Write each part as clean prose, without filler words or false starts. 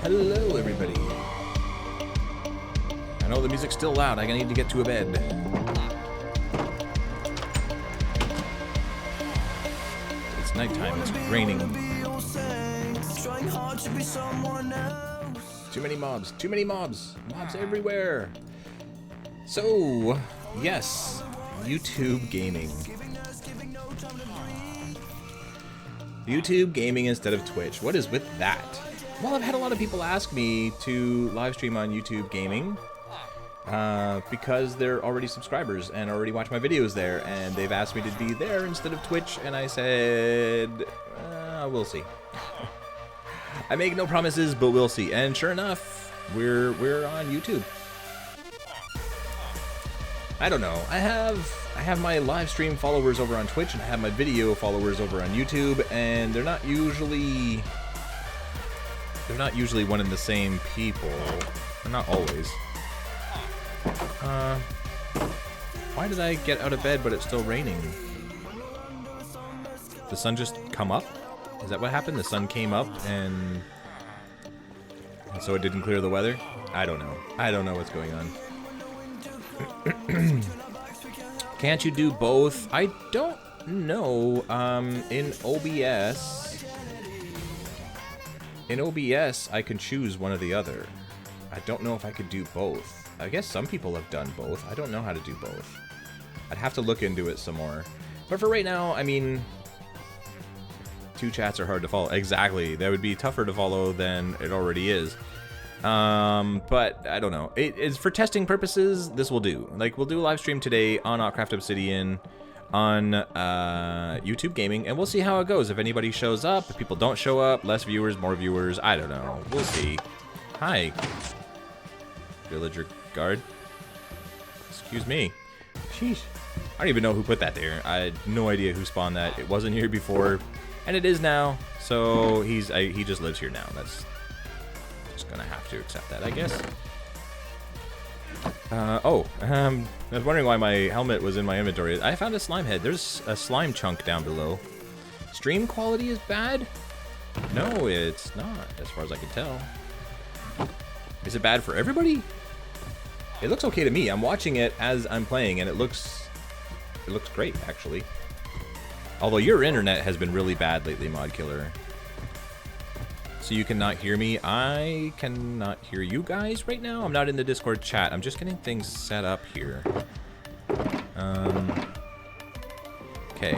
Hello, everybody. I know the music's still loud. I need to get to a bed. It's nighttime. It's raining. Too many mobs. Too many mobs. Mobs everywhere. So, yes, YouTube gaming. YouTube gaming instead of Twitch. What is with that? Well, I've had a lot of people ask me to live stream on YouTube gaming because they're already subscribers and already watch my videos there, and they've asked me to be there instead of Twitch, and I said, we'll see. I make no promises, but we'll see. And sure enough, we're on YouTube. I don't know. I have my live stream followers over on Twitch, and I have my video followers over on YouTube, and they're not usually one and the same people. They're not always. Why did I get out of bed but it's still raining? The sun just come up? Is that what happened? The sun came up and so it didn't clear the weather? I don't know. I don't know what's going on. Can't you do both? I don't know. In OBS, I can choose one or the other. I don't know if I could do both. I guess some people have done both. I don't know how to do both. I'd have to look into it some more. But for right now, I mean, 2 chats are hard to follow. Exactly. That would be tougher to follow than it already is. But I don't know. It is for testing purposes. This will do. Like, we'll do a live stream today on Autcraft Obsidian on YouTube Gaming, and we'll see how it goes. If anybody shows up, if people don't show up, less viewers, more viewers. I don't know. We'll see. Hi, villager guard. Excuse me. Sheesh. I don't even know who put that there. I had no idea who spawned that. It wasn't here before, and it is now. So he just lives here now. That's just gonna have to accept that, I guess. I was wondering why my helmet was in my inventory. I found a slime head. There's a slime chunk down below. Stream quality is bad? No, it's not, as far as I can tell. Is it bad for everybody? It looks okay to me. I'm watching it as I'm playing, and it looks great, actually. Although your internet has been really bad lately, Mod Killer. So you cannot hear me. I cannot hear you guys right now. I'm not in the Discord chat. I'm just getting things set up here. Okay.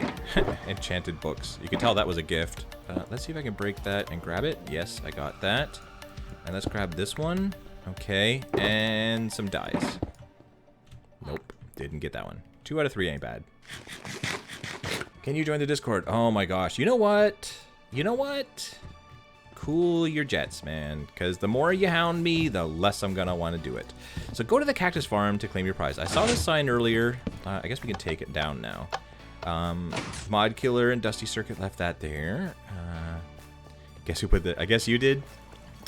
Enchanted books. You can tell that was a gift. Let's see if I can break that and grab it. Yes, I got that. And let's grab this one. Okay. And some dies. Nope. Didn't get that one. 2 out of 3 ain't bad. Can you join the Discord? Oh my gosh. You know what? You know what? Cool your jets, man, because the more you hound me, the less I'm gonna want to do it. So go to the cactus farm to claim your prize. I saw this sign earlier. I guess we can take it down now. Mod Killer and Dusty Circuit left that there. Guess who put the? I guess you did.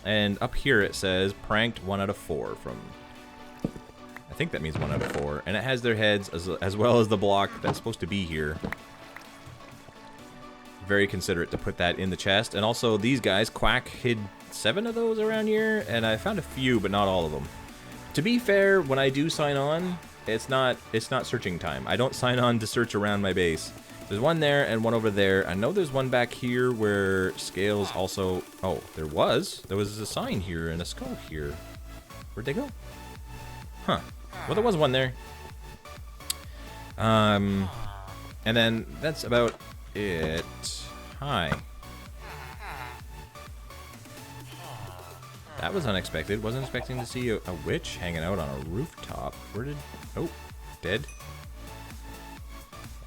And up here it says pranked 1 out of 4 from. I think that means 1 out of 4, and it has their heads as well as the block that's supposed to be here. Very considerate to put that in the chest. And also these guys, Quack hid 7 of those around here, and I found a few, but not all of them. To be fair, when I do sign on, it's not searching time. I don't sign on to search around my base. There's one there and one over there. I know there's one back here where Scales also... Oh, there was a sign here and a skull here. Where'd they go? Huh. Well, there was one there. And then that's about it. Hi. That was unexpected. Wasn't expecting to see a witch hanging out on a rooftop. Where did... Oh, dead?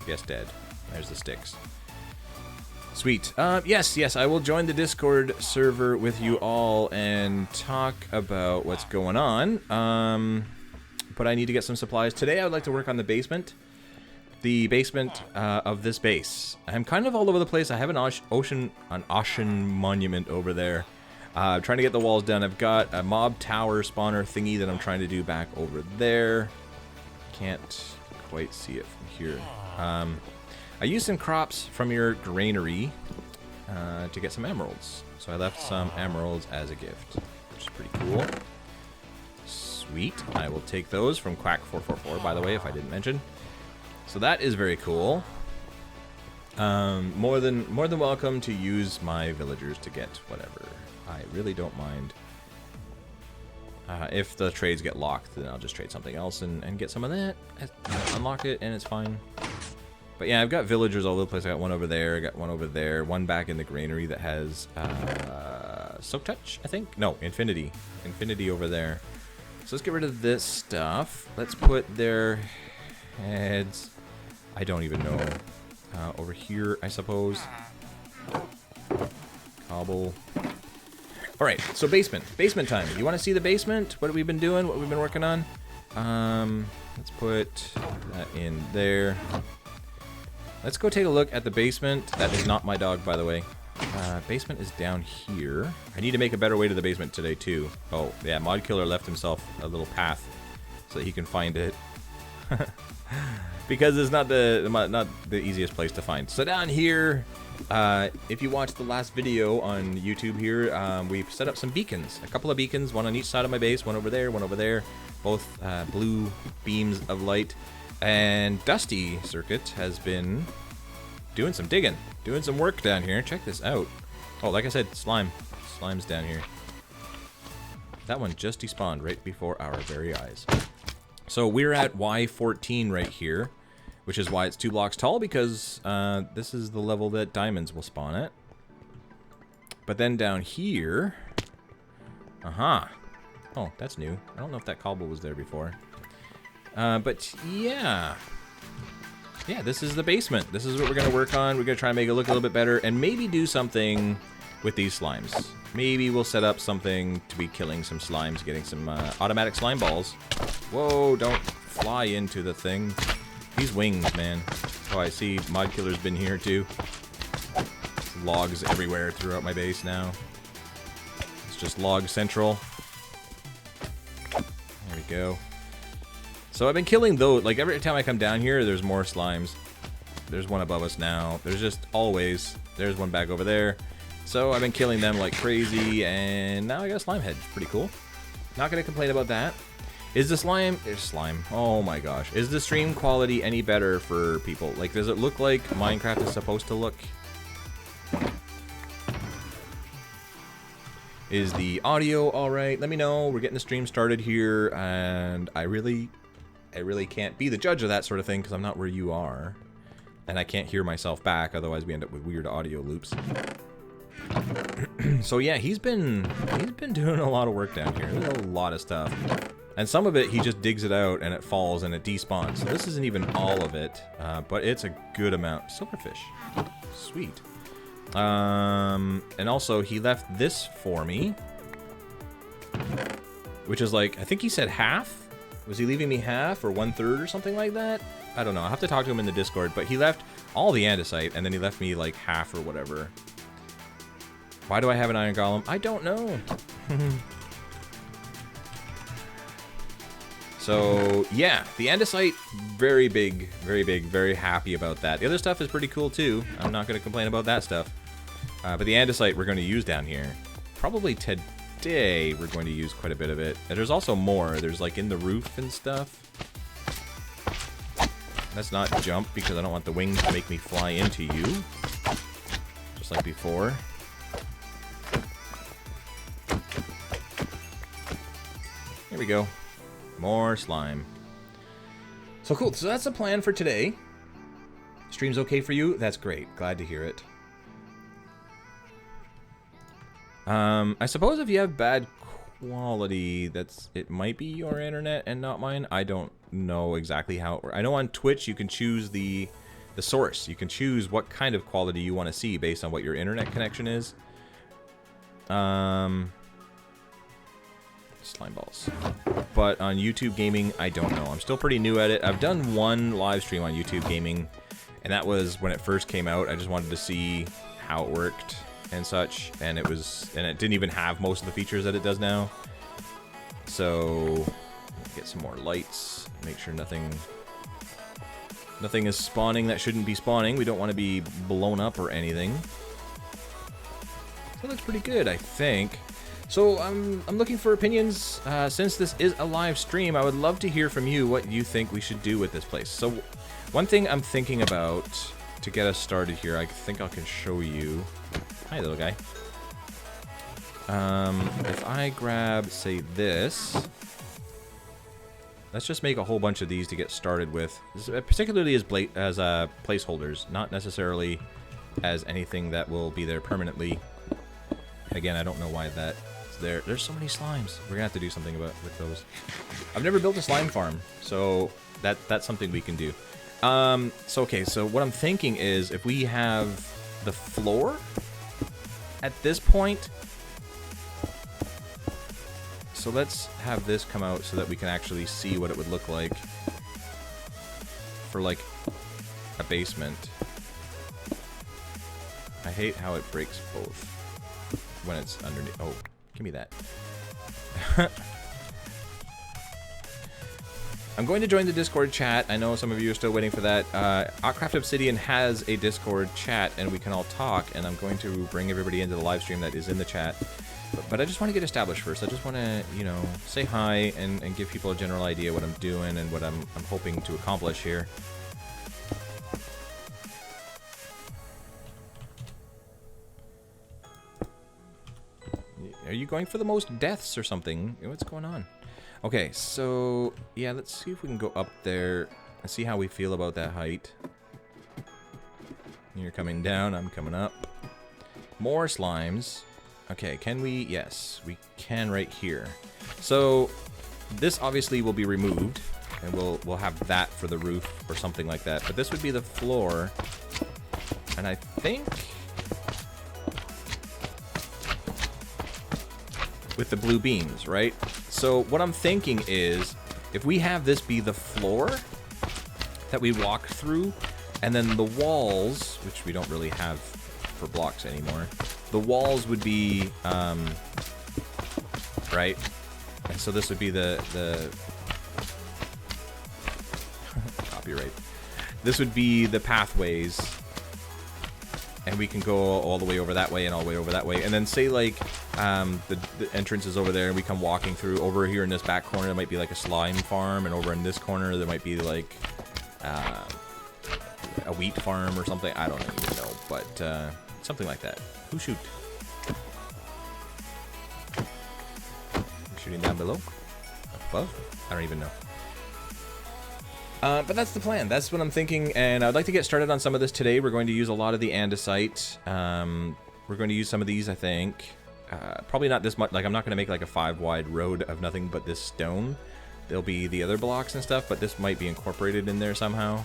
I guess dead. There's the sticks. Sweet. Yes, I will join the Discord server with you all and talk about what's going on. But I need to get some supplies. Today I would like to work on the basement. The basement of this base. I'm kind of all over the place. I have an ocean monument over there. I'm trying to get the walls done. I've got a mob tower spawner thingy that I'm trying to do back over there. Can't quite see it from here. I used some crops from your granary to get some emeralds. So I left some emeralds as a gift, which is pretty cool. Sweet. I will take those from Quack444, by the way, if I didn't mention. So that is very cool. More than welcome to use my villagers to get whatever. I really don't mind. If the trades get locked, then I'll just trade something else and get some of that. Unlock it, and it's fine. But yeah, I've got villagers all over the place. I got one over there. I got one over there. One back in the granary that has Soak Touch, I think. No, Infinity. Infinity over there. So let's get rid of this stuff. Let's put their heads. I don't even know. Over here, I suppose. Cobble. Alright, so basement. Basement time. You want to see the basement? What have we been doing? What we've been working on? Let's put that in there. Let's go take a look at the basement. That is not my dog, by the way. Basement is down here. I need to make a better way to the basement today, too. Oh, yeah, Mod Killer left himself a little path so that he can find it. Because it's not the easiest place to find. So down here, if you watched the last video on YouTube here, we've set up some beacons. A couple of beacons, one on each side of my base, one over there, one over there. Both blue beams of light. And Dusty Circuit has been doing some digging, doing some work down here. Check this out. Oh, like I said, slime. Slime's down here. That one just despawned right before our very eyes. So we're at Y14 right here, which is why it's 2 blocks tall, because this is the level that diamonds will spawn at. But then down here... Oh, that's new. I don't know if that cobble was there before. But yeah. Yeah, this is the basement. This is what we're going to work on. We're going to try and make it look a little bit better and maybe do something with these slimes. Maybe we'll set up something to be killing some slimes, getting some automatic slime balls. Whoa, don't fly into the thing. These wings, man. Oh, I see Mod Killer's been here too. Logs everywhere throughout my base now. It's just log central. There we go. So I've been killing those. Like every time I come down here, there's more slimes. There's one above us now. There's just always. There's one back over there. So I've been killing them like crazy, and now I got a slime head. Pretty cool. Not gonna complain about that. Is the slime... There's slime. Oh my gosh. Is the stream quality any better for people? Like, does it look like Minecraft is supposed to look? Is the audio alright? Let me know. We're getting the stream started here, and I really can't be the judge of that sort of thing because I'm not where you are. And I can't hear myself back, otherwise we end up with weird audio loops. So yeah, he's been doing a lot of work down here. There's a lot of stuff. And some of it, he just digs it out and it falls and it despawns. So this isn't even all of it, but it's a good amount. Silverfish. Sweet. And also, he left this for me. Which is like, I think he said half? Was he leaving me half or 1/3 or something like that? I don't know. I'll have to talk to him in the Discord. But he left all the andesite and then he left me like half or whatever. Why do I have an iron golem? I don't know. So, yeah, the andesite, very big, very happy about that. The other stuff is pretty cool, too. I'm not going to complain about that stuff. But the andesite we're going to use down here. Probably today we're going to use quite a bit of it. And there's also more. There's, like, in the roof and stuff. Let's not jump, because I don't want the wings to make me fly into you. Just like before. Here we go. More slime. So cool. So that's the plan for today. Stream's okay for you? That's great. Glad to hear it. I suppose if you have bad quality, it might be your internet and not mine. I don't know exactly how it works. I know on Twitch you can choose the source. You can choose what kind of quality you want to see based on what your internet connection is. Slime balls. But on YouTube Gaming, I don't know. I'm still pretty new at it. I've done one live stream on YouTube Gaming, and that was when it first came out. I just wanted to see how it worked and such, and it didn't even have most of the features that it does now. So, get some more lights. Make sure nothing is spawning that shouldn't be spawning. We don't want to be blown up or anything. So it looks pretty good, I think. So I'm looking for opinions. Since this is a live stream, I would love to hear from you what you think we should do with this place. So one thing I'm thinking about to get us started here, I think I can show you. Hi, little guy. If I grab, say, this. Let's just make a whole bunch of these to get started with, particularly as placeholders, not necessarily as anything that will be there permanently. Again, I don't know why that's there. There's so many slimes. We're gonna have to do something with those. I've never built a slime farm, so that's something we can do. So what I'm thinking is if we have the floor at this point. So let's have this come out so that we can actually see what it would look like for, like, a basement. I hate how it breaks both when it's underneath. Oh, give me that. I'm going to join the Discord chat. I know some of you are still waiting for that. Autcraft Obsidian has a Discord chat, and we can all talk, and I'm going to bring everybody into the live stream that is in the chat. But I just want to get established first. I just want to, you know, say hi and give people a general idea what I'm doing and what I'm hoping to accomplish here. Are you going for the most deaths or something? What's going on? Okay, so yeah, let's see if we can go up there and see how we feel about that height. You're coming down, I'm coming up. More slimes. Okay, can we? Yes, we can right here. So this obviously will be removed, and we'll have that for the roof or something like that. But this would be the floor, and I think with the blue beams, right? So what I'm thinking is, if we have this be the floor that we walk through, and then the walls, which we don't really have for blocks anymore, the walls would be, right? And so this would be the copyright. This would be the pathways, and we can go all the way over that way and all the way over that way. And then say like the entrance is over there, and we come walking through. Over here in this back corner, there might be like a slime farm, and over in this corner there might be like a wheat farm or something. I don't even know, but something like that. Who shoot? Shooting down below? Above? I don't even know. But that's the plan. That's what I'm thinking, and I'd like to get started on some of this today. We're going to use a lot of the andesite. We're going to use some of these, I think. Probably not this much. Like, I'm not going to make like a 5-wide road of nothing but this stone. There'll be the other blocks and stuff, but this might be incorporated in there somehow.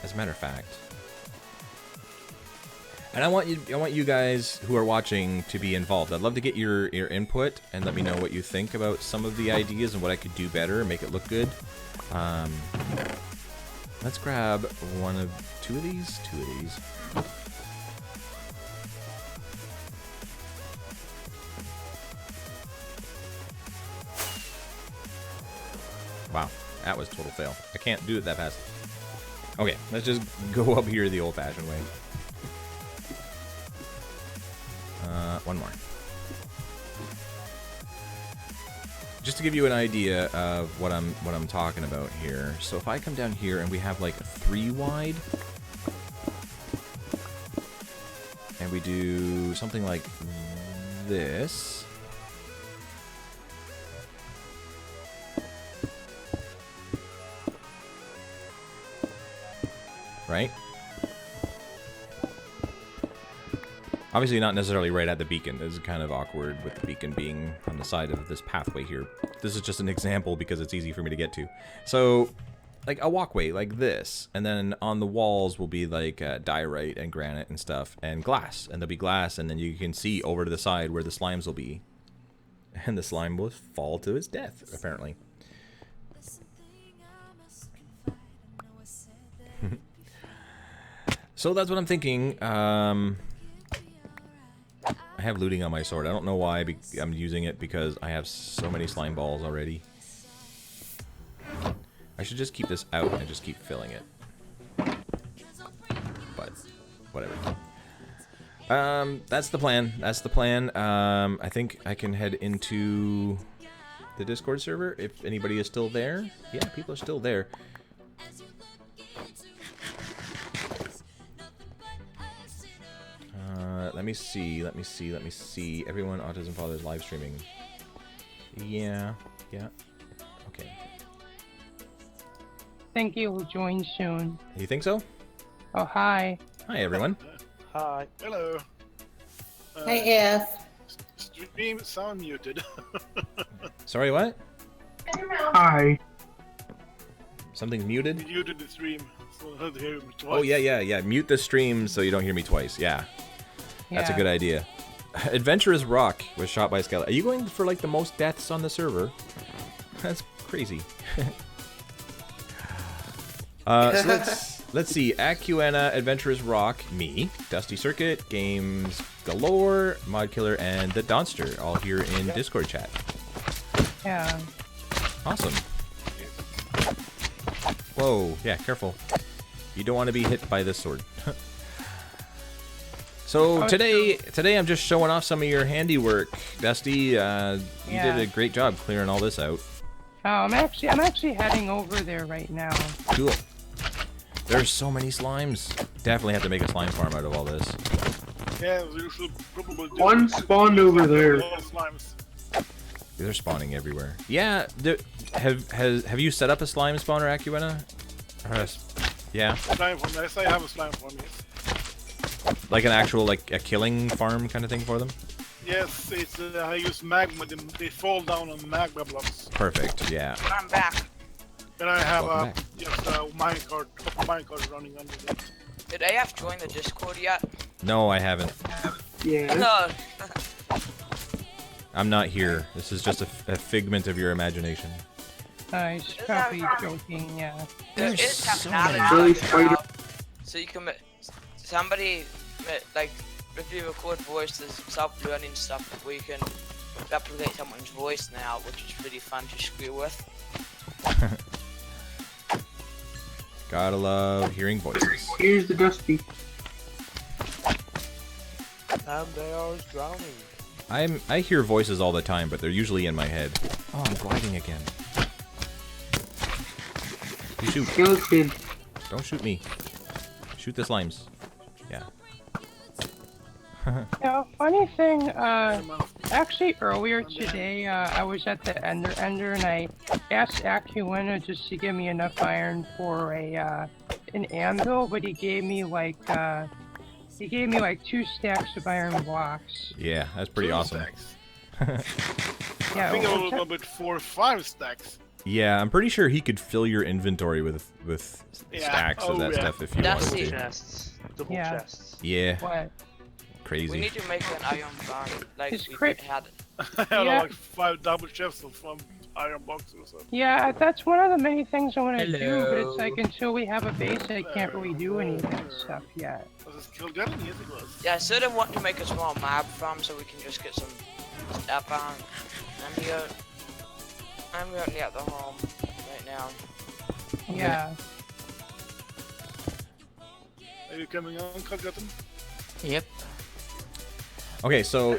As a matter of fact. And I want you guys who are watching to be involved. I'd love to get your input and let me know what you think about some of the ideas and what I could do better and make it look good. Let's grab two of these. Wow, that was a total fail. I can't do it that fast. Okay, let's just go up here the old-fashioned way. One more. Just to give you an idea of what I'm talking about here. So if I come down here and we have like a 3-wide, and we do something like this. Right? Obviously not necessarily right at the beacon. This is kind of awkward with the beacon being on the side of this pathway here. This is just an example because it's easy for me to get to. So, like a walkway like this, and then on the walls will be like diorite and granite and stuff, and glass. And there'll be glass, and then you can see over to the side where the slimes will be. And the slime will fall to its death, apparently. So that's what I'm thinking. I have looting on my sword. I don't know why I'm using it, because I have so many slime balls already. I should just keep this out and just keep filling it. But, whatever. That's the plan. That's the plan. I think I can head into the Discord server if anybody is still there. Yeah, people are still there. Let me see. Everyone, Autism Father's live streaming. Yeah. Okay. Think you will join soon. You think so? Oh, hi. Hi, everyone. Hi. Hello. Hi, F. Stream sound muted. Sorry, what? Hi. Something's muted? Muted the stream, so I had to hear him twice. Oh, yeah. Mute the stream so you don't hear me twice. Yeah. That's a good idea. Adventurous Rock was shot by a skeleton. Are you going for like the most deaths on the server? That's crazy. So let's see. Acuena, Adventurous Rock, me, Dusty Circuit, Games Galore, Mod Killer, and the Donster, all here in Discord chat. Yeah. Awesome. Whoa, yeah, careful. You don't want to be hit by this sword. So today I'm just showing off some of your handiwork, Dusty. You did a great job clearing all this out. Oh, I'm actually heading over there right now. Cool. There's so many slimes. Definitely have to make a slime farm out of all this. Yeah, you should probably do One spawned over there. All slimes. They're spawning everywhere. Yeah, have you set up a slime spawner, Acuena? Yeah. Slime farm, yes, I have a slime farm, yes. Like an actual, like, a killing farm kind of thing for them? Yes, it's, I use magma, they fall down on magma blocks. Perfect, yeah. I'm back. And I have Welcome a, back. just a minecart running under that. Did AF join the Discord yet? No, I haven't. Yeah. No. I'm not here. This is just a figment of your imagination. He's probably joking, yeah. There There's is so technology Really now, spider. so you can somebody like if you record voices, self-learning stuff, where you can replicate someone's voice now, which is really fun to screw with. Gotta love hearing voices. Here's the Dusty. And they are drowning. I hear voices all the time, but they're usually in my head. Oh, I'm gliding again. You shoot. Skeleton. Don't shoot me. Shoot the slimes. Yeah. Yeah, funny thing, actually earlier today, I was at the Ender and I asked Acuena just to give me enough iron for an anvil, but he gave me like 2 stacks of iron blocks. Yeah, that's pretty 2 awesome. Stacks. Yeah, I think a well, little bit 4 or 5 stacks. Yeah, I'm pretty sure he could fill your inventory with Yeah. stacks of Oh, that yeah. stuff if you That's wanted to. Chests. Double Yeah. chests. Yeah, what? We crazy. need to make an iron barn like It's we cra- had. I have Yeah. like 5 double chests of iron boxes or something. Yeah, that's one of the many things I want to do, but Hello. it's like until we have a base, I can't really do any of that stuff yet. Was it skill dead? Yes, it was. Yeah, I sort of want to make a small mob farm so we can just get some stuff on. I'm currently at the home right now. Yeah. Are you coming on, Kalgatan? Yep. Okay, so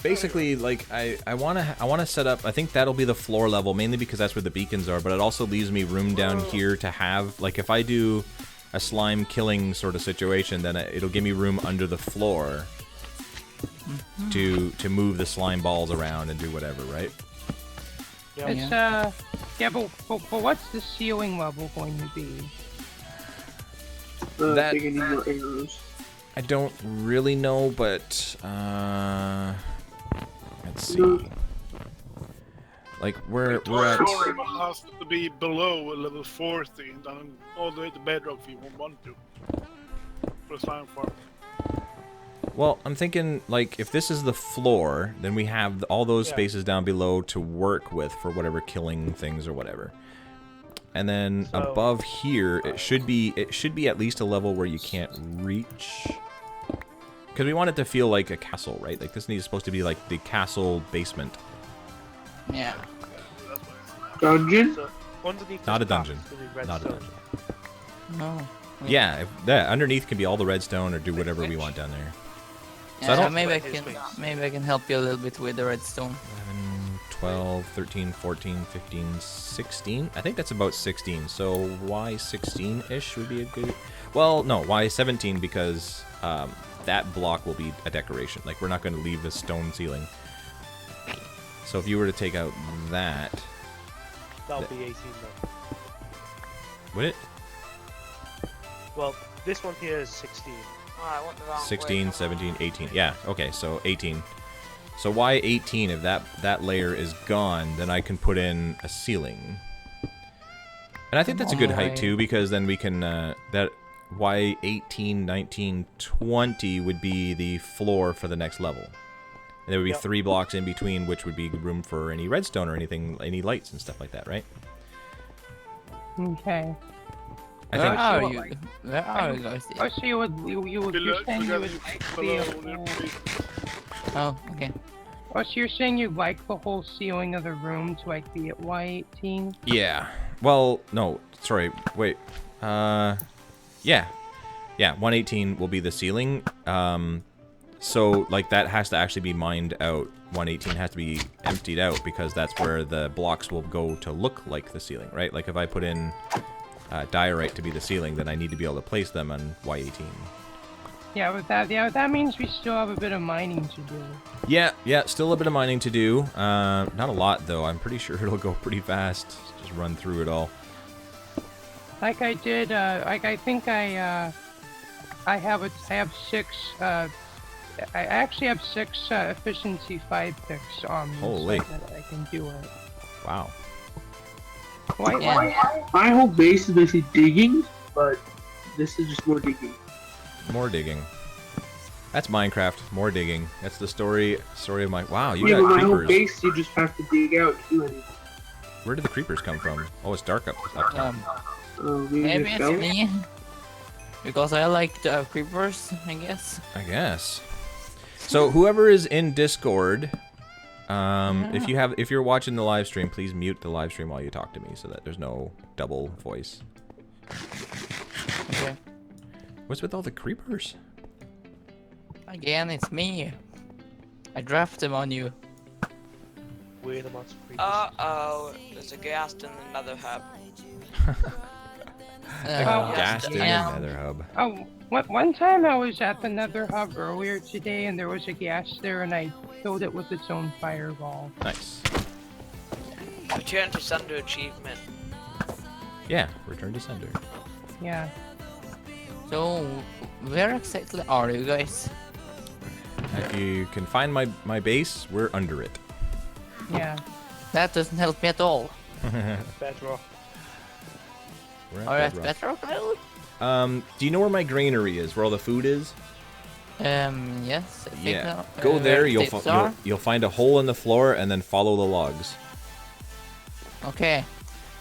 basically, like I wanna set up. I think that'll be the floor level, mainly because that's where the beacons are. But it also leaves me room down here to have, like, if I do a slime killing sort of situation, then it'll give me room under the floor to move the slime balls around and do whatever, right? Yeah. It's yeah, but what's the ceiling level going to be? That- Taking your arrows. I don't really know, but let's see. No. Like we're at. It has to be below level 40 and then all the way to bedrock if you want to. For a slime farm. Well, I'm thinking, like, if this is the floor, then we have all those spaces down below to work with for whatever killing things or whatever. And then So- above here, it should be at least a level where you can't reach. Because we want it to feel like a castle, right? Like, this is supposed to be like the castle basement. Yeah. Dungeon? So underneath Not this a dungeon. box is the Not a redstone. dungeon. No. Yeah, that underneath can be all the redstone or do whatever we want down there. So I Yeah, don't- maybe I can help you a little bit with the redstone. 11, 12, 13, 14, 15, 16. I think that's about 16. So why 16-ish would be a good... Well, no, why 17? Because that block will be a decoration. Like, we're not going to leave the stone ceiling. So if you were to take out that... That'll be 18 then. Would it? Well, this one here is 16. Oh, I went the wrong 16, way. 17, 18. Yeah, okay, so 18. So why 18? If that layer is gone, then I can put in a ceiling. And I think that's a good height too, because then we can, why 18, 19, 20 would be the floor for the next level. And there would be 3 blocks in between, which would be room for any redstone or anything, any lights and stuff like that, right? Okay. I think. Where are you guys? Oh, so you would Below, you're saying you would below, like the Oh, okay. oh, so you're saying you'd like the whole ceiling of the room to like be at Y18? Yeah. Well, no, sorry. Wait. Yeah. Yeah, 118 will be the ceiling. So, like, that has to actually be mined out. 118 has to be emptied out because that's where the blocks will go to look like the ceiling, right? Like, if I put in diorite to be the ceiling, then I need to be able to place them on Y18. Yeah, but that means we still have a bit of mining to do. Yeah, still a bit of mining to do. Not a lot, though. I'm pretty sure it'll go pretty fast. Just run through it all. Like I did, I think I have 6, I actually have 6 efficiency 5 picks on me. Holy. So that I can do it. Wow. My whole base is basically digging, but this is just more digging. More digging. That's Minecraft. More digging. That's the story of my... Wow, you Yeah, but got my whole creepers. base, you just have to dig out to do anything. Where did the creepers come from? Oh, it's dark up top. Maybe Maybe they it's fell? me. Because I like the creepers, I guess. I guess. So whoever is in Discord, if you're watching the live stream, please mute the live stream while you talk to me so that there's no double voice. Okay. What's with all the creepers? Again, it's me. I draft them on you. We're the amounts of creepers. Uh-oh, there's a ghast in another hub. Gassed in yeah. another hub. Oh, one time I was at the Nether Hub earlier today, and there was a gas there, and I killed it with its own fireball. Nice. Return to Sunder achievement. Yeah, return to sender. Yeah. So, where exactly are you guys? If you can find my base, we're under it. Yeah. That doesn't help me at all. Bedrock. We're at Alright, Bedrock. better mode? Do you know where my granary is? Where all the food is? Yes. I think Yeah. now. Go there. Where You'll, tips are? you'll find a hole in the floor and then follow the logs. Okay.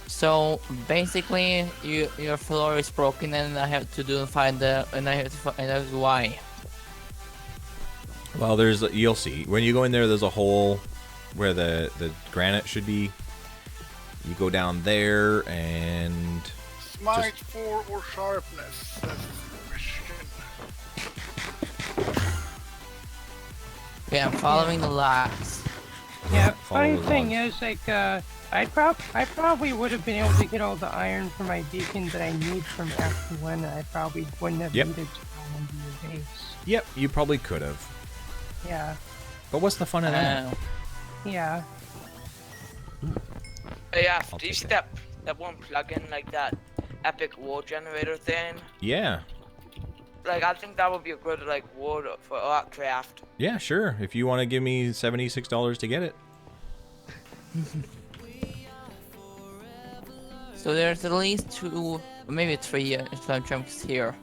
So basically, your floor is broken, and I have to find out why. Well, you'll see when you go in there. There's a hole where the granite should be. You go down there and Smite 4 or sharpness? That's the question. Okay, I'm following the logs. Yeah. follow Funny the thing logs. is, like, I probably would have been able to get all the iron for my beacon that I need from Act 1. I probably wouldn't have Yep. needed to go into your base. Yep, you probably could have. Yeah. But what's the fun in that? Yeah. Yeah, I'll do you take see that. that one plugin, like that epic war generator thing? Yeah. Like, I think that would be a good, like, war for Autcraft. Yeah, sure. If you want to give me $76 to get it. So there's at least 2, maybe 3 slime chunks here.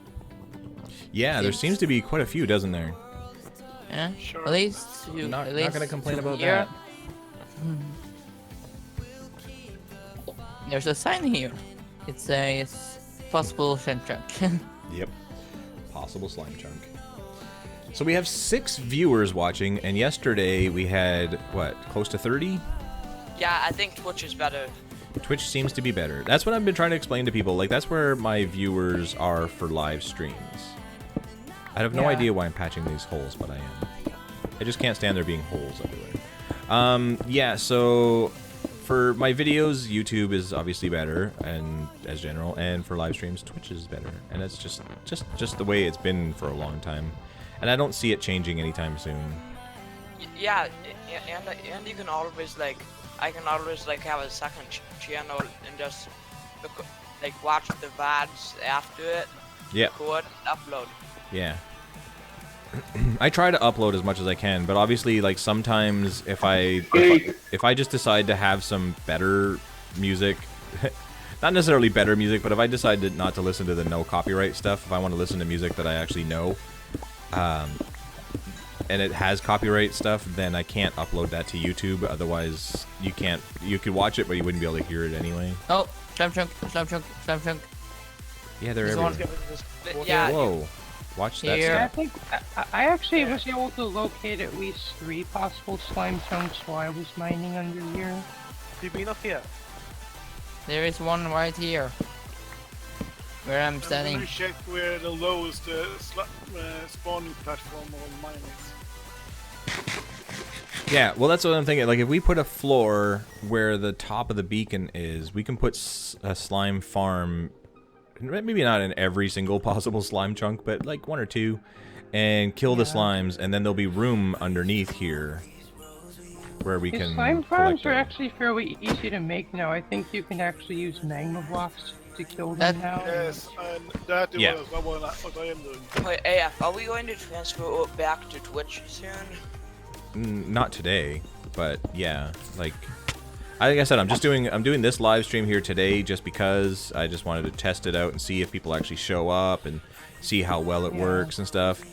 Yeah, there seems to be quite a few, doesn't there? Yeah. Sure. At least you. Not at least gonna complain 2 about here. that. There's a sign here. It says possible slime chunk. Yep. Possible slime chunk. So we have 6 viewers watching, and yesterday we had, what, close to 30? Yeah, I think Twitch is better. Twitch seems to be better. That's what I've been trying to explain to people. Like, that's where my viewers are for live streams. I have no Yeah. idea why I'm patching these holes, but I am. I just can't stand there being holes everywhere. Yeah, so for my videos, YouTube is obviously better, and as general, and for live streams, Twitch is better. And it's just the way it's been for a long time. And I don't see it changing anytime soon. Yeah, and you can always, like, I can always, like, have a second channel and just, like, watch the VODs after it. Yeah. Record, upload. Yeah. I try to upload as much as I can, but obviously, like, sometimes if I just decide to have some better music, not necessarily better music, but if I decide not to listen to the no copyright stuff, if I want to listen to music that I actually know, and it has copyright stuff, then I can't upload that to YouTube. Otherwise, you could watch it, but you wouldn't be able to hear it anyway. Oh, slime chunk, slime chunk, slime chunk. Yeah, they're There's everywhere. one. Get rid of this water. Yeah, Whoa. Watch that Here. I stuff. think I actually was able to locate at least 3 possible slime chunks while I was mining under here. Have you been up here? There is one right here. Where I'm I'm standing. gonna check where the lowest spawning platform on mine is. Yeah, well, that's what I'm thinking. Like, if we put a floor where the top of the beacon is, we can put a slime farm, maybe not in every single possible slime chunk, but like 1 or 2. and kill the slimes, and then there'll be room underneath here where we These can slime farms collect are them. actually fairly easy to make now. I think you can actually use magma blocks to kill them now. Yes, and that is Yeah. what I am doing. Wait, AF, are we going to transfer back to Twitch soon? Not today, but yeah, like I said, I'm doing this live stream here today just because I just wanted to test it out and see if people actually show up and see how well it works and stuff.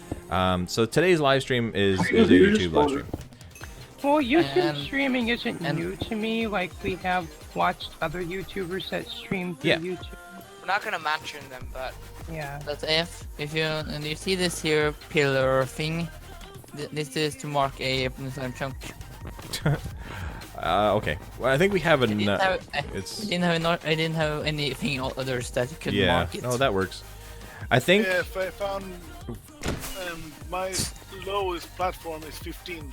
So today's live stream is a YouTube live stream. Well, YouTube And- streaming isn't and- new to me. Like, we have watched other YouTubers that stream through Yeah. YouTube. We're not gonna mention them, but Yeah. But if you see this here pillar thing, this is to mark a slime chunk. Okay. Well, I think we have I an. didn't have, It's I didn't have anything others that you could yeah. mark it. No, that works. I think. Yeah, if I found my lowest platform is 15.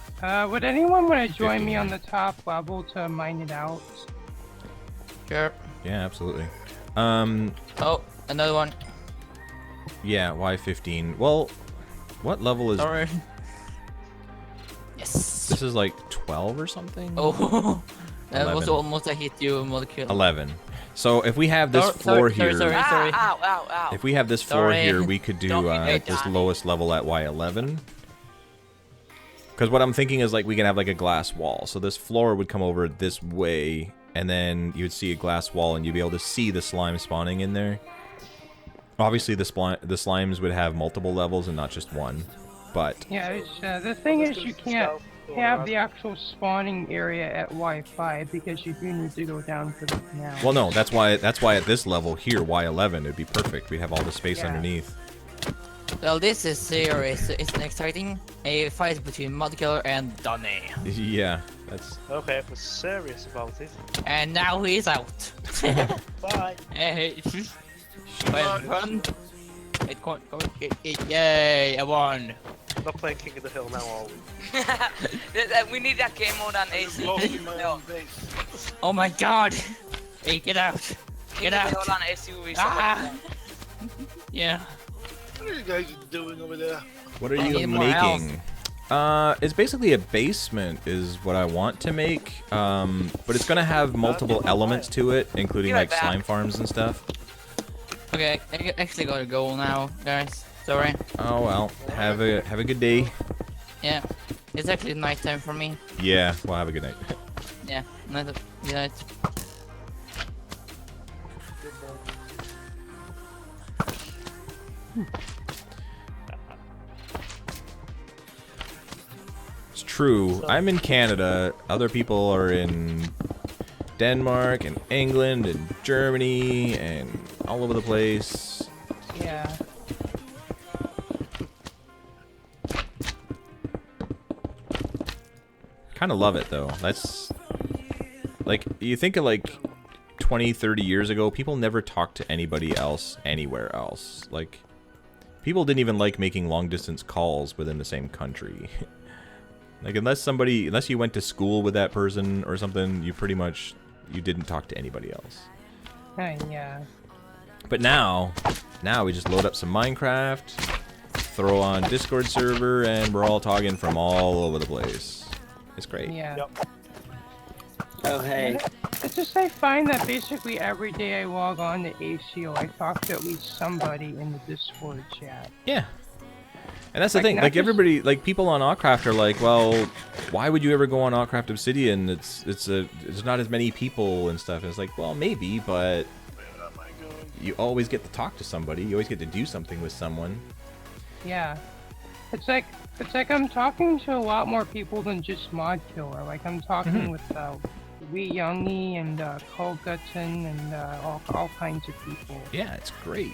Would anyone want to join me on the top level to mine it out? Sure. Yeah, absolutely. Oh, another one. Yeah. Why 15? Well, what level is? Sorry. Yes. This is like 12 or something. Oh, that was 11. almost a hit you molecule. 11. So if we have this floor here, sorry. ow, ow, ow. if we have this floor Sorry. here, we could do Don't be mad, this Donnie. lowest level at Y11. Because what I'm thinking is like we can have like a glass wall. So this floor would come over this way, and then you'd see a glass wall, and you'd be able to see the slime spawning in there. Obviously, the slimes would have multiple levels and not just one. But Yeah, it's, the thing is you can't have the actual spawning area at Y5 because you do need to go down to the canal. well, no, that's why at this level here, Y11, it'd be perfect. We have all the space Yeah. underneath. Well, this is serious. It's an exciting a fight between Mudkiller and Donny. Yeah, that's. Okay, if we're serious about it. And now he's out. Bye. Hey, well run. Yay, I won. Not playing King of the Hill now, are we? We need that game mode on I've AC. lost in my No. own base. Oh my god. Hey, get out. King Get of the Hill out. on AC will be so much Ah. fun. Yeah. What are you guys doing over there? What are I you need more health. making? It's basically a basement is what I want to make. But it's gonna have multiple elements to it, including Be right like back. slime farms and stuff. Okay, I actually gotta go now, guys. Sorry. Oh well. Have a good day. Yeah. It's actually nighttime for me. Yeah. Well, have a good night. Yeah. Good night. It's true. I'm in Canada. Other people are in Denmark and England and Germany and all over the place. Yeah. Kind of love it though. That's like you think of like 20, 30 years ago, people never talked to anybody else anywhere else. Like people didn't even like making long distance calls within the same country. Like unless you went to school with that person or something, you didn't talk to anybody else. Yeah. But now we just load up some Minecraft, throw on Discord server, and we're all talking from all over the place. It's great. Yeah. Yep. Oh, hey. It's just I find that basically every day I log on to ACO, I talk to at least somebody in the Discord chat. Yeah. And that's the Like, thing, not like just- everybody, like people on Autcraft are like, well, why would you ever go on Autcraft Obsidian? It's not as many people and stuff. And it's like, well, maybe, but Where am I going? you always get to talk to somebody. You always get to do something with someone. Yeah. It's like I'm talking to a lot more people than just Mod Killer. Like I'm talking with Wee Youngie and Cole Gutson and all kinds of people. Yeah, it's great.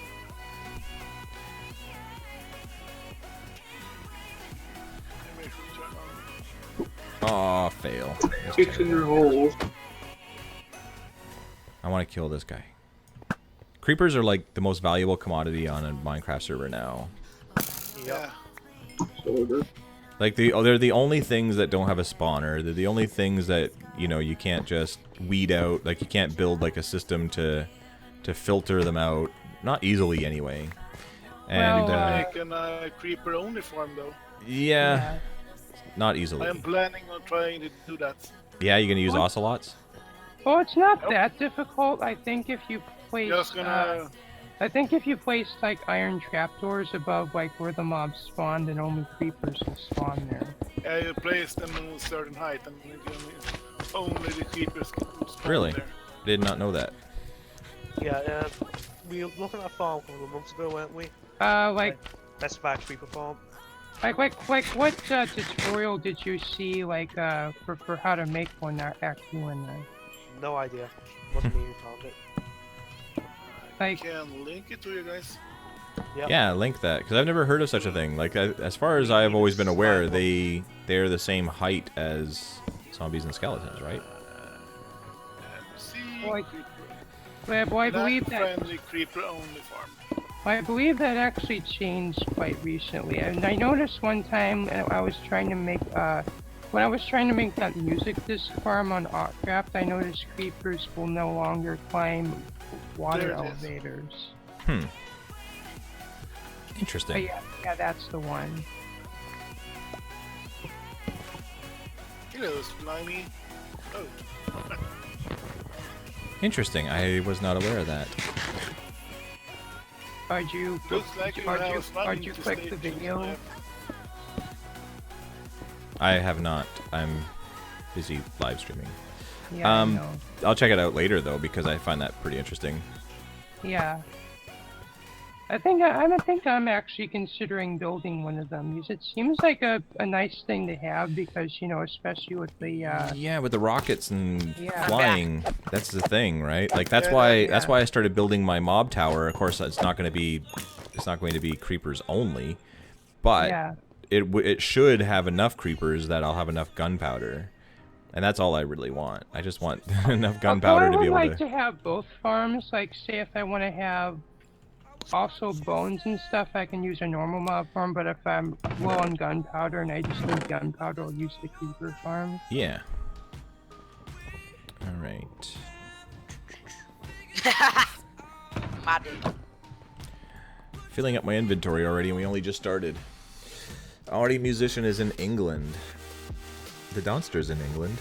Maybe I should turn on. Aw, fail. That's Fixing terrible. your holes. I want to kill this guy. Creepers are like the most valuable commodity on a Minecraft server now. Yeah. Sort of. Like they're the only things that don't have a spawner. They're the only things that, you know, you can't just weed out. Like you can't build like a system to filter them out. Not easily anyway. And Well, Make a creeper only farm though. yeah, not I easily. am planning on trying to do that. Yeah, you gonna use What? ocelots? Well, it's not Nope. that difficult. I think if you place, Just gonna. I think if you place like iron trapdoors above like where the mobs spawn, then only creepers will spawn there. Yeah, you place them on a certain height, and only the creepers can spawn Really? there. Did not know that. Yeah, we were looking at a farm a couple of months ago, weren't we? Like That's back creeper farm. what tutorial did you see like for how to make one actually in there? No idea. Wasn't me who found it. I Like, can link it to you guys. Yep. Yeah, link that because I've never heard of such a thing. Like as far as I've always been aware, they're the same height as zombies and skeletons, right? See, Like, creeper. well, I believe that friendly creeper only farm. I believe that actually changed quite recently. And I noticed one time I was trying to make when I was trying to make that music disc farm on Autcraft, I noticed creepers will no longer climb water There it is. elevators. Hmm. But Interesting. yeah, that's the one. Hello, slimy. Oh, Interesting. I was not aware of that. Did you looks like you have slimy you to click stay the to video? left. I have not. I'm busy live streaming. Yeah, I Um, know. I'll check it out later though because I find that pretty interesting. Yeah. I think I'm actually considering building one of them because it seems like a nice thing to have because especially with the Yeah, with the rockets and Yeah. flying, that's the thing, right? Like that's Yeah, why yeah. I started building my mob tower. Of course, it's not going to be creepers only, but yeah. it should have enough creepers that I'll have enough gunpowder, and that's all I really want. I just want enough gunpowder to be able I would like to. to have both farms. Like, say if I want to have also bones and stuff, I can use a normal mob farm. But if I'm low on gunpowder and I just need gunpowder, I'll use the creeper farm. Yeah. All right. Mad. Filling up my inventory already, and we only just started. Already, musician is in England. The downstairs in England.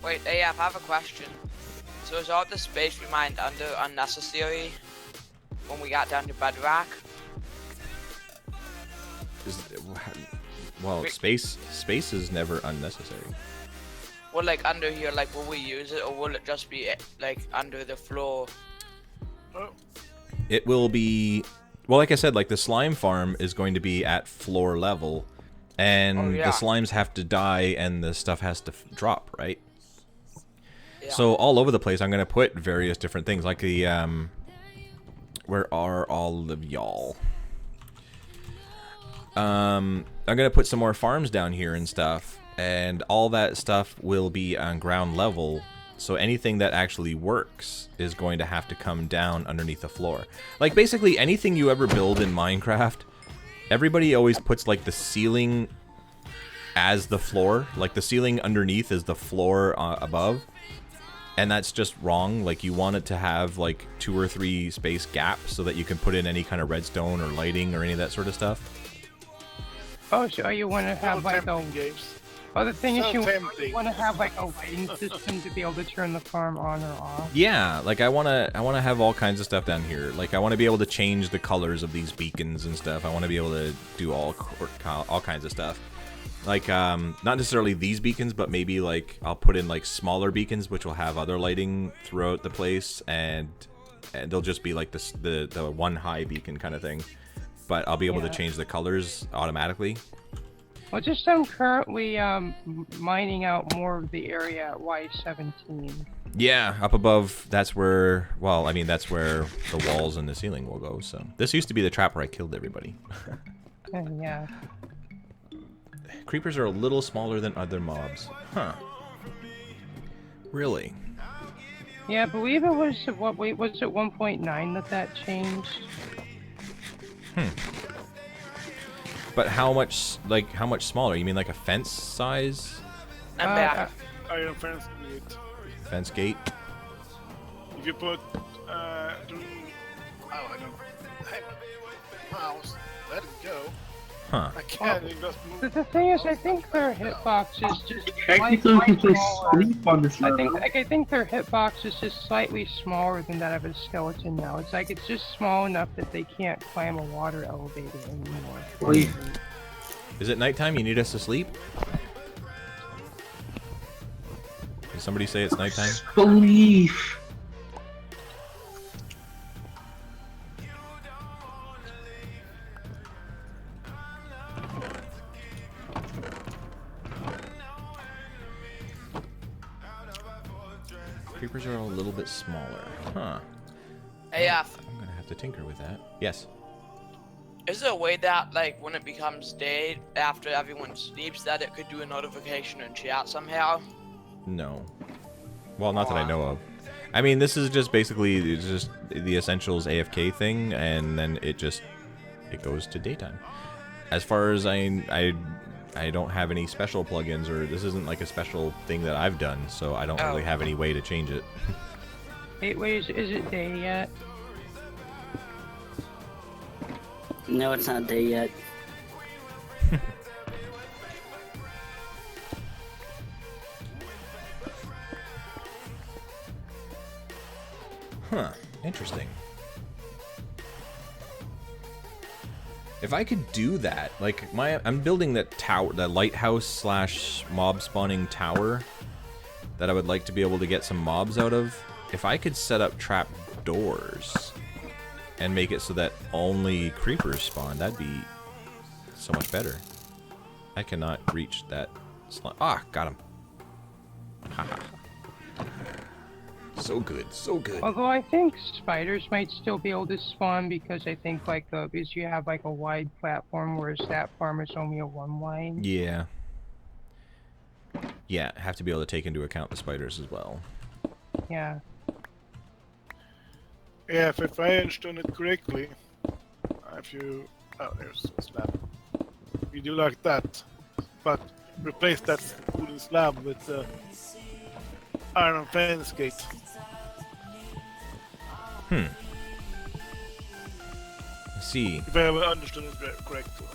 Wait, AF, I have a question. So is all the space we mined under unnecessary when we got down to bedrock? Well, space is never unnecessary. Well, like under here, like will we use it or will it just be like under the floor? Oh, It will be, well, like I said, like the slime farm is going to be at floor level, and Oh, yeah. the slimes have to die and the stuff has to drop, right? Yeah. So all over the place, I'm gonna put various different things, like the where are all of y'all? I'm gonna put some more farms down here and stuff, and all that stuff will be on ground level. So anything that actually works is going to have to come down underneath the floor. Like basically anything you ever build in Minecraft, everybody always puts like the ceiling as the floor, like the ceiling underneath is the floor above. And that's just wrong. Like you want it to have like 2 or 3 space gaps so that you can put in any kind of redstone or lighting or any of that sort of stuff. Oh, so you want to have so like a tempting games. other thing is So you tempting. want to have like a lighting system to be able to turn the farm on or off. Yeah, like I wanna have all kinds of stuff down here. Like I want to be able to change the colors of these beacons and stuff. I want to be able to do all kinds of stuff. Like not necessarily these beacons, but maybe like I'll put in like smaller beacons which will have other lighting throughout the place, and they'll just be like this the one high beacon kind of thing. But I'll be able to Yeah. change the colors automatically. Well, just I'm currently mining out more of the area at Y17. Yeah, up above, that's where, well, I mean, that's where the walls and the ceiling will go, so. This used to be the trap where I killed everybody. And yeah. Creepers are a little smaller than other mobs. Huh. Really? Yeah, I believe it was, what, wait, was it 1.9 that changed? But how much, like, how much smaller? You mean like a fence size? I'm Uh, back. Iron fence gate. Fence gate? if you put I don't. Hey, mouse, let it go. Huh. I can't even just move. The thing is, I think their hitbox is just Technically, you can play smaller. sleep on this level. I think their hitbox is just slightly smaller than that of a skeleton now. It's like it's just small enough that they can't climb a water elevator anymore. Wait. Is it nighttime? You need us to sleep? Did somebody say it's nighttime? Belief. Creepers are a little bit smaller. Huh. Hey, I'm gonna have to tinker with that. Yes. is there a way that, like, when it becomes day after everyone sleeps, that it could do a notification and chat somehow? No. Well, not that I know of. I mean, this is just basically it's just the Essentials AFK thing, and then it goes to daytime. As far as I don't have any special plugins, or this isn't like a special thing that I've done, so I don't really have any way to change it. Wait, is it day yet? No, it's not day yet. Huh. Interesting. If I could do that, like I'm building that tower, that lighthouse slash mob spawning tower that I would like to be able to get some mobs out of. If I could set up trap doors and make it so that only creepers spawn, that'd be so much better. I cannot reach that slime. Ah, got him. Haha. So good, so good. Although I think spiders might still be able to spawn because I think like because you have like a wide platform, whereas that farm is only a one line. Yeah. Yeah, have to be able to take into account the spiders as well. Yeah. Yeah, if I understood it correctly, if you there's a slab. You do like that, but replace that wooden slab with iron fence gate. Let's see. If I have understood it correctly.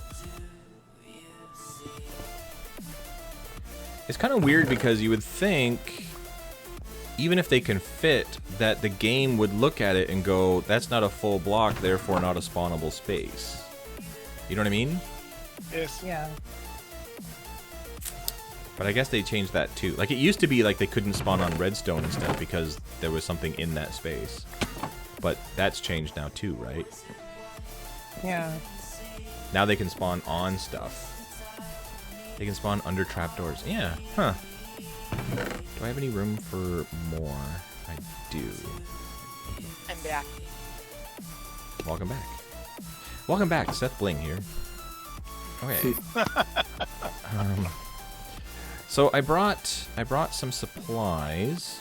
It's kind of weird because you would think, even if they can fit, that the game would look at it and go, that's not a full block, therefore not a spawnable space. You know what I mean? Yes. Yeah. But I guess they changed that too. Like, it used to be like they couldn't spawn on redstone and stuff because there was something in that space. But that's changed now too, right? Yeah. Now they can spawn on stuff. They can spawn under trapdoors. Yeah, huh. Do I have any room for more? I do. I'm back. Welcome back. Welcome back, Seth Bling here. Okay. So I brought some supplies.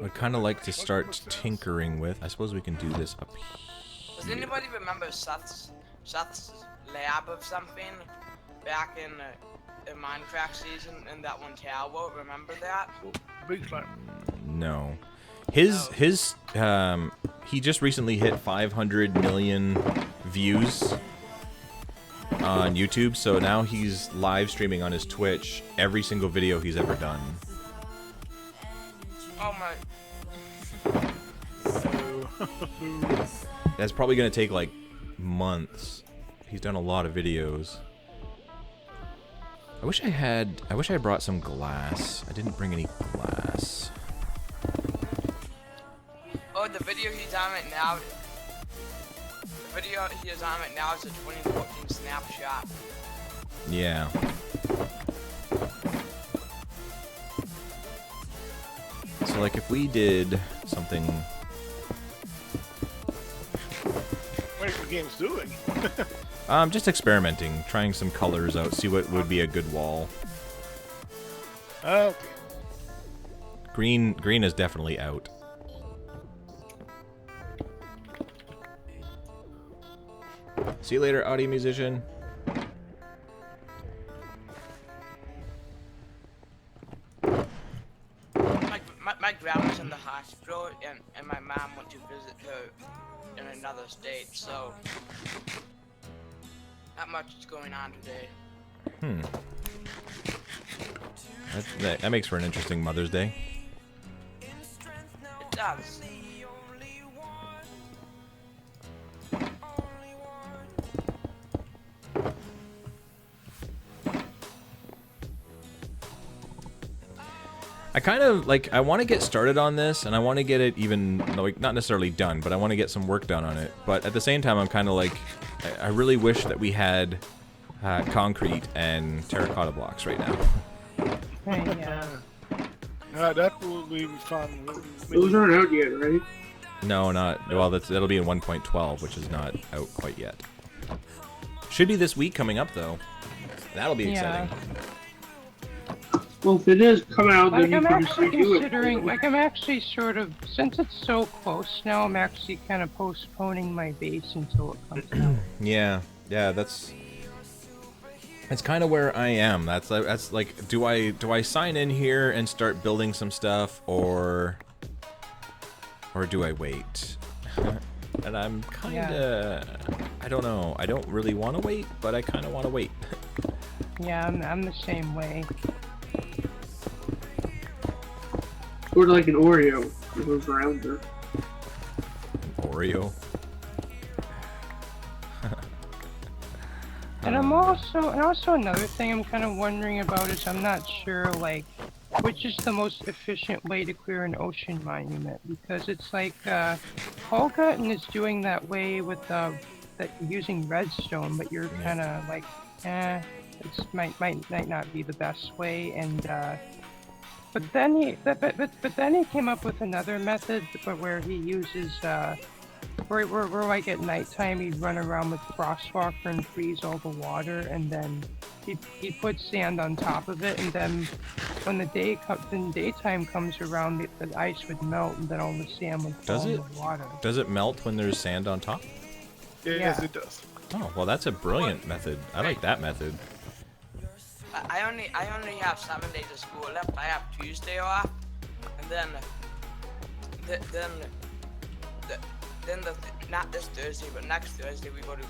I'd kind of like to start tinkering with. I suppose we can do this up Does here. anybody remember Seth's lab of something back in the Minecraft season in that one tower? Remember that? Big slime. No. His he just recently hit 500 million views on YouTube, so now he's live streaming on his Twitch every single video he's ever done. Oh my. That's probably gonna take like months. He's done a lot of videos. I wish I brought some glass. I didn't bring any glass. Oh, the video he's on right now. The video he is on right now is a 2014 snapshot. Yeah. So like if we did something. What are the games doing? Just experimenting, trying some colors out, see what would be a good wall. Okay. Green is definitely out. See you later, audio musician. my grandma's in the hospital, and my mom went to visit her in another state, so not much is going on today. That makes for an interesting Mother's Day. It does. I kind of, like, I want to get started on this, and I want to get it even, like, not necessarily done, but I want to get some work done on it. But at the same time, I'm kind of like, I really wish that we had concrete and terracotta blocks right now. Yeah. That will be fun. Those aren't out yet, right? No, not, well, that'll be in 1.12, which is not out quite yet. Should be this week coming up, though. That'll be exciting. Well, if it is come out, then Like, you I'm can actually just redo it. considering, like, I'm actually sort of, since it's so close now, I'm actually kind of postponing my base until it comes out. Yeah, that's kind of where I am. That's like, do I sign in here and start building some stuff, or do I wait? And I'm kind of, I don't know. I don't really want to wait, but I kind of want to wait. Yeah, I'm the same way. Or like an Oreo that goes around there. Oreo. And also another thing I'm kind of wondering about is I'm not sure, like, which is the most efficient way to clear an ocean monument, because it's like Holgutton is doing that way with that using redstone, but you're kind of like, it might not be the best way. And but then he came up with another method where he uses where like at nighttime he'd run around with Frostwalker and freeze all the water, and then he'd put sand on top of it, and then when the daytime comes around, the ice would melt, and then all the sand would fall in the water. Does it melt when there's sand on top? Yes, it does. Oh, well, that's a brilliant method. I like that method. I only have 7 days of school left. I have Tuesday off, and then not this Thursday, but next Thursday we go to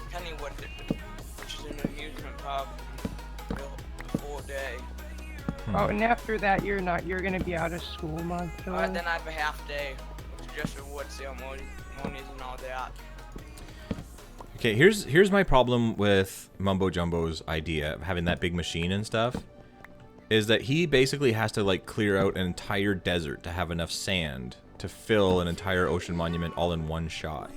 Kennywood, which is an amusement park, the whole day. Oh, and after that you're gonna be out of school, Monto. Then I have a half day, which is just reward ceremonies and all that. Okay, here's my problem with Mumbo Jumbo's idea of having that big machine and stuff, is that he basically has to like clear out an entire desert to have enough sand to fill an entire ocean monument all in one shot.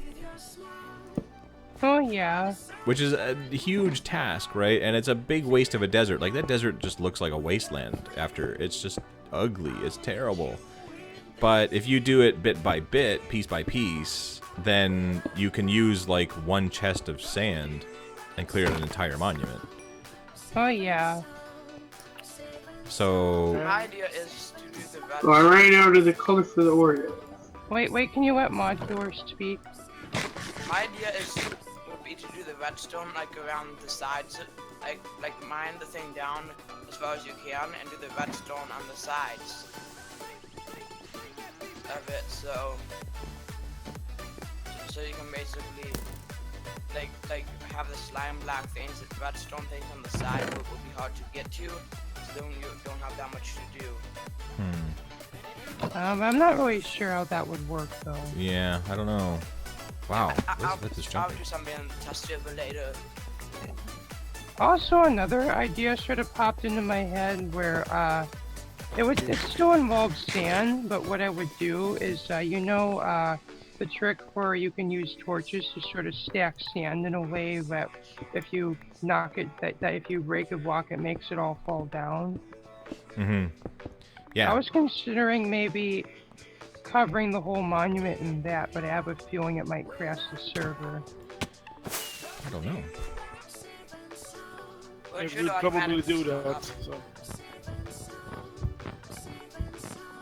Oh yeah. Which is a huge task, right? And it's a big waste of a desert. Like, that desert just looks like a wasteland after. It's just ugly. It's terrible. But if you do it bit by bit, piece by piece, then you can use like one chest of sand and clear an entire monument. Oh yeah. So My idea is to do the So I ran out of the color for the Oreo. Wait, can you let Modular speak? My idea would be to do the redstone like around the sides, like mine the thing down as far as you can, and do the redstone on the sides of it, so you can basically like have the slime block things, the redstone things on the side would be hard to get to, so then you don't have that much to do. I'm not really sure how that would work though. yeah, I don't know. Wow, I'll this is I'll jumping. do something and test it later. Also, another idea sort of popped into my head where it still involves sand, but what I would do is the trick where you can use torches to sort of stack sand in a way that if you knock it, that if you break a block, it makes it all fall down. Yeah. I was considering maybe covering the whole monument in that, but I have a feeling it might crash the server. I don't know. I would probably do that. So.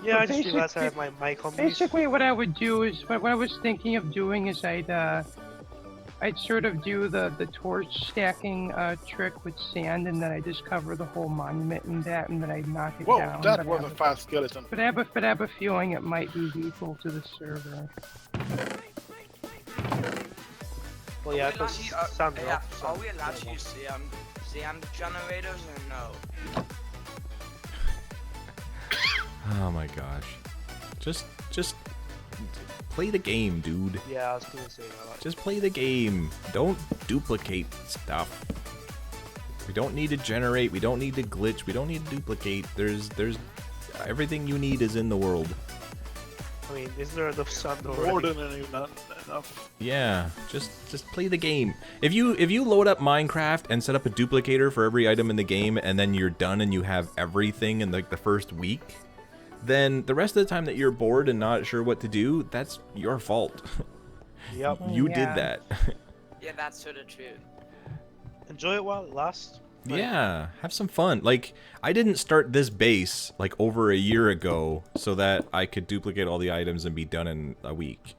Yeah, But I just realized I have my mic on mute. Basically, what I would do is, what I was thinking of doing is I'd I'd sort of do the torch stacking trick with sand, and then I just cover the whole monument in that, and then I knock it Whoa, down. that but was a fast skeleton. But I have a feeling it might be lethal to the server. Well, yeah, Are we allowed because to use- sand yeah, drops. are we allowed to use sand generators or no? Oh my gosh. Just play the game, dude. Yeah, I was gonna say that. Just play the game. Don't duplicate stuff. We don't need to generate. We don't need to glitch. We don't need to duplicate. There's everything you need is in the world. I mean, isn't there enough sand already? More than enough. Yeah, just play the game. If you load up Minecraft and set up a duplicator for every item in the game, and then you're done and you have everything in like the first week, then the rest of the time that you're bored and not sure what to do, that's your fault. Yep. You Yeah. did that. Yeah, that's sort of true. Enjoy it while it lasts. Like, Yeah, have some fun. Like, I didn't start this base like over a year ago so that I could duplicate all the items and be done in a week.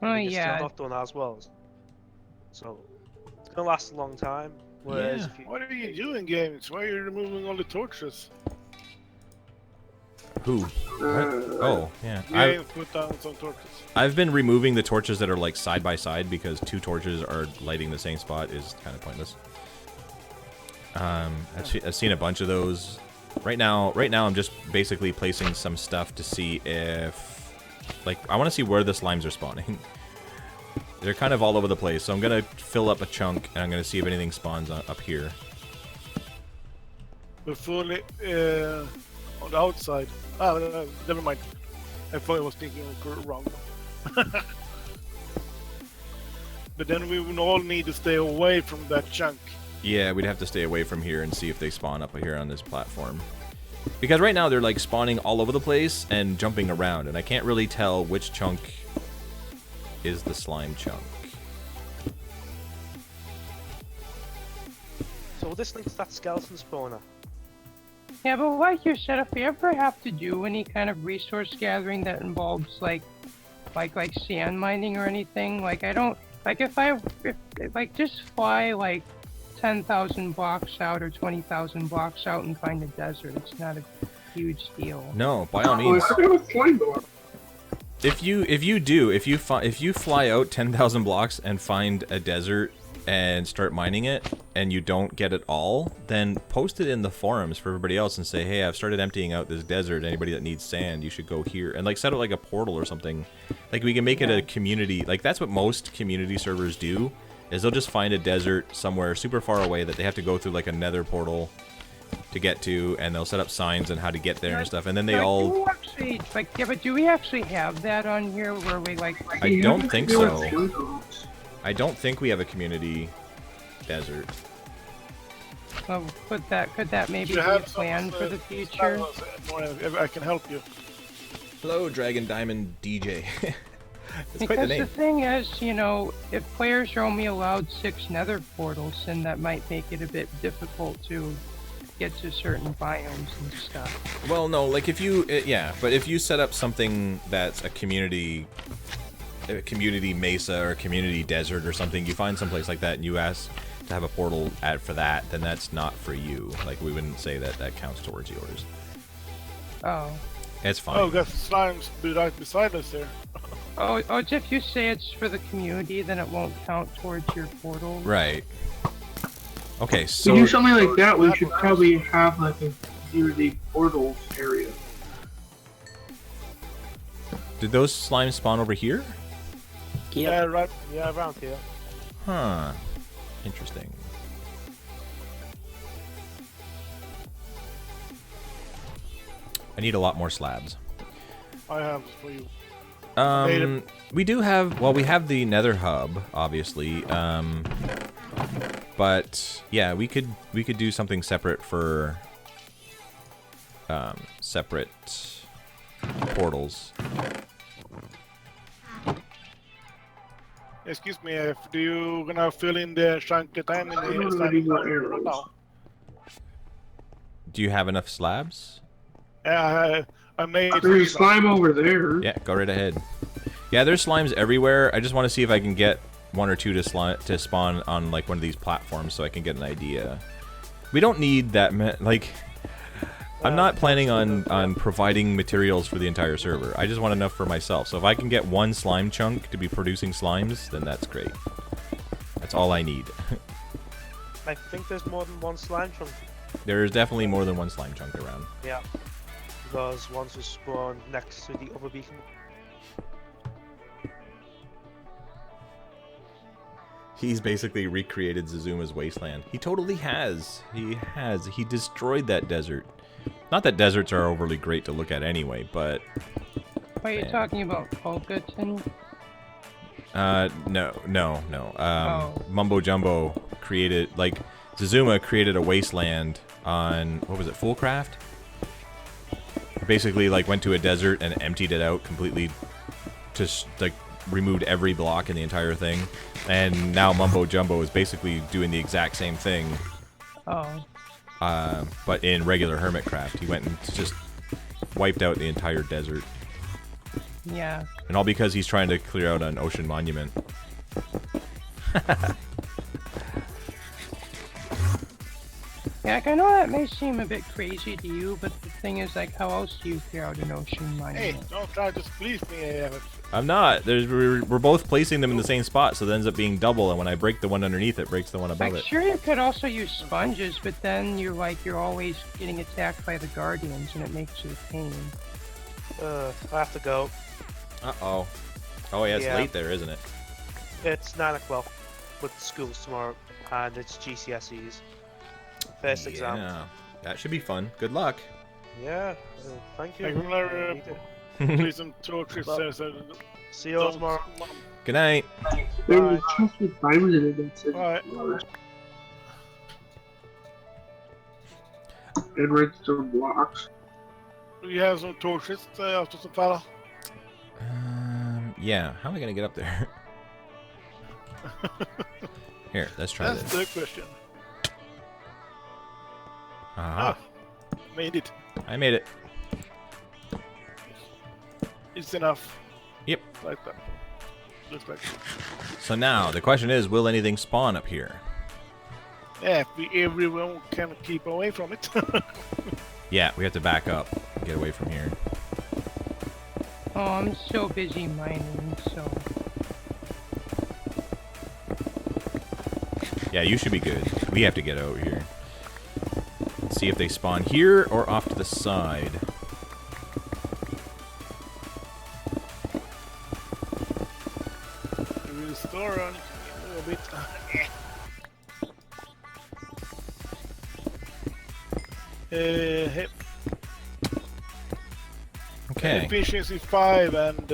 Oh it's yeah. still not done as well. So it's gonna last a long time. Whereas Yeah. if you, What are you doing, games? Why are you removing all the torches? Who? What? Oh, yeah. Games put down some torches. I've been removing the torches that are like side by side because two torches are lighting the same spot is kind of pointless. I've seen a bunch of those. Right now I'm just basically placing some stuff to see if, like, I want to see where the slimes are spawning. They're kind of all over the place, so I'm gonna fill up a chunk and I'm gonna see if anything spawns up here. We're fully on the outside. Oh, never mind. I thought I was thinking wrong. But then we would all need to stay away from that chunk. Yeah, we'd have to stay away from here and see if they spawn up here on this platform. Because right now they're like spawning all over the place and jumping around, and I can't really tell which chunk is the slime chunk. so this links to that skeleton spawner. Yeah, but like you said, if we ever have to do any kind of resource gathering that involves like sand mining or anything, like I don't like if just fly like 10,000 blocks out or 20,000 blocks out and find a desert. It's not a huge deal. No, by all Oh, means. I forgot about slime door. If you fly out 10,000 blocks and find a desert and start mining it, and you don't get it all, then post it in the forums for everybody else and say, hey, I've started emptying out this desert. Anybody that needs sand, you should go here. And like set up like a portal or something. Like we can make it a community. Like that's what most community servers do, is they'll just find a desert somewhere super far away that they have to go through like a nether portal to get to, and they'll set up signs on how to get there and stuff, and then they all... But do we actually have that on here where we like... I don't think so. so. I don't think we have a community desert. Well, could that maybe You be a have plan for the future? I can help you. Hello, Dragon Diamond DJ. That's quite the Because name. the thing is, you know, if players are only allowed 6 nether portals, then that might make it a bit difficult to get to certain biomes and stuff. Well, no, like if you, yeah, but if you set up something that's a community mesa or a community desert or something, you find someplace like that and you ask to have a portal add for that, then that's not for you. Like we wouldn't say that that counts towards yours. Oh. It's fine. Oh, got slimes right beside us here. Oh, if you say it's for the community, then it won't count towards your portal. Right. Okay, To so do something like that, we should probably have like a community portals area. did those slimes spawn over here? Yeah, right. Yeah, around here. Huh. Interesting. I need a lot more slabs. I have for you. We do have, well, we have the nether hub, obviously, but yeah, we could do something separate for, separate portals. Excuse me, if do you gonna fill in the chunk that I'm in the slime right now? Do you have enough slabs? Yeah, I made There's slime over there. Yeah, go right ahead. Yeah, there's slimes everywhere. I just want to see if I can get one or two to spawn on like one of these platforms so I can get an idea. We don't need that like. I'm not planning on providing materials for the entire server. I just want enough for myself. So if I can get one slime chunk to be producing slimes, then that's great. That's all I need. I think there's more than one slime chunk. There's definitely more than one slime chunk around. Yeah. Because one's was spawned next to the other beacon. He's basically recreated Zuzuma's wasteland. He totally has. He has. He destroyed that desert. Not that deserts are overly great to look at anyway, but... Are you talking about Polkaton? No. Mumbo Jumbo created, like, Zuzuma created a wasteland on, what was it, Fullcraft? Basically, like, went to a desert and emptied it out completely, just, like, removed every block in the entire thing. And now Mumbo Jumbo is basically doing the exact same thing. Oh. But in regular Hermitcraft, he went and just wiped out the entire desert. Yeah. And all because he's trying to clear out an ocean monument. Yeah, like, I know that may seem a bit crazy to you, but the thing is, like, how else do you clear out an ocean monument? Hey, don't try to please me. I'm not. We're both placing them in the same spot, so it ends up being double, and when I break the one underneath, it breaks the one above Like, it. sure, you could also use sponges, but then you're always getting attacked by the guardians, and it makes it a pain. I have to go. Uh-oh. Oh, yeah, it's Yeah. late there, isn't it? It's 9 o'clock with schools tomorrow, and it's GCSEs. First exam. Yeah, that should be fun. Good luck. Yeah, thank you. I remember please some torches. See you all tomorrow. Good night. There was a chest with diamonds in it that said Alright. and redstone blocks. Do you have some torches after some fella? Yeah. How am I gonna get up there? Here, let's try That's this. the question. Aha. Made it. I made it. It's enough. Yep. Like that. Looks like. So now, the question is, will anything spawn up here? Yeah, everyone can keep away from it. Yeah, we have to back up and get away from here. Oh, I'm so busy mining, so... Yeah, you should be good. We have to get out here. Let's see if they spawn here or off to the side. We'll store on a little bit. Hey, Okay. efficiency 5 and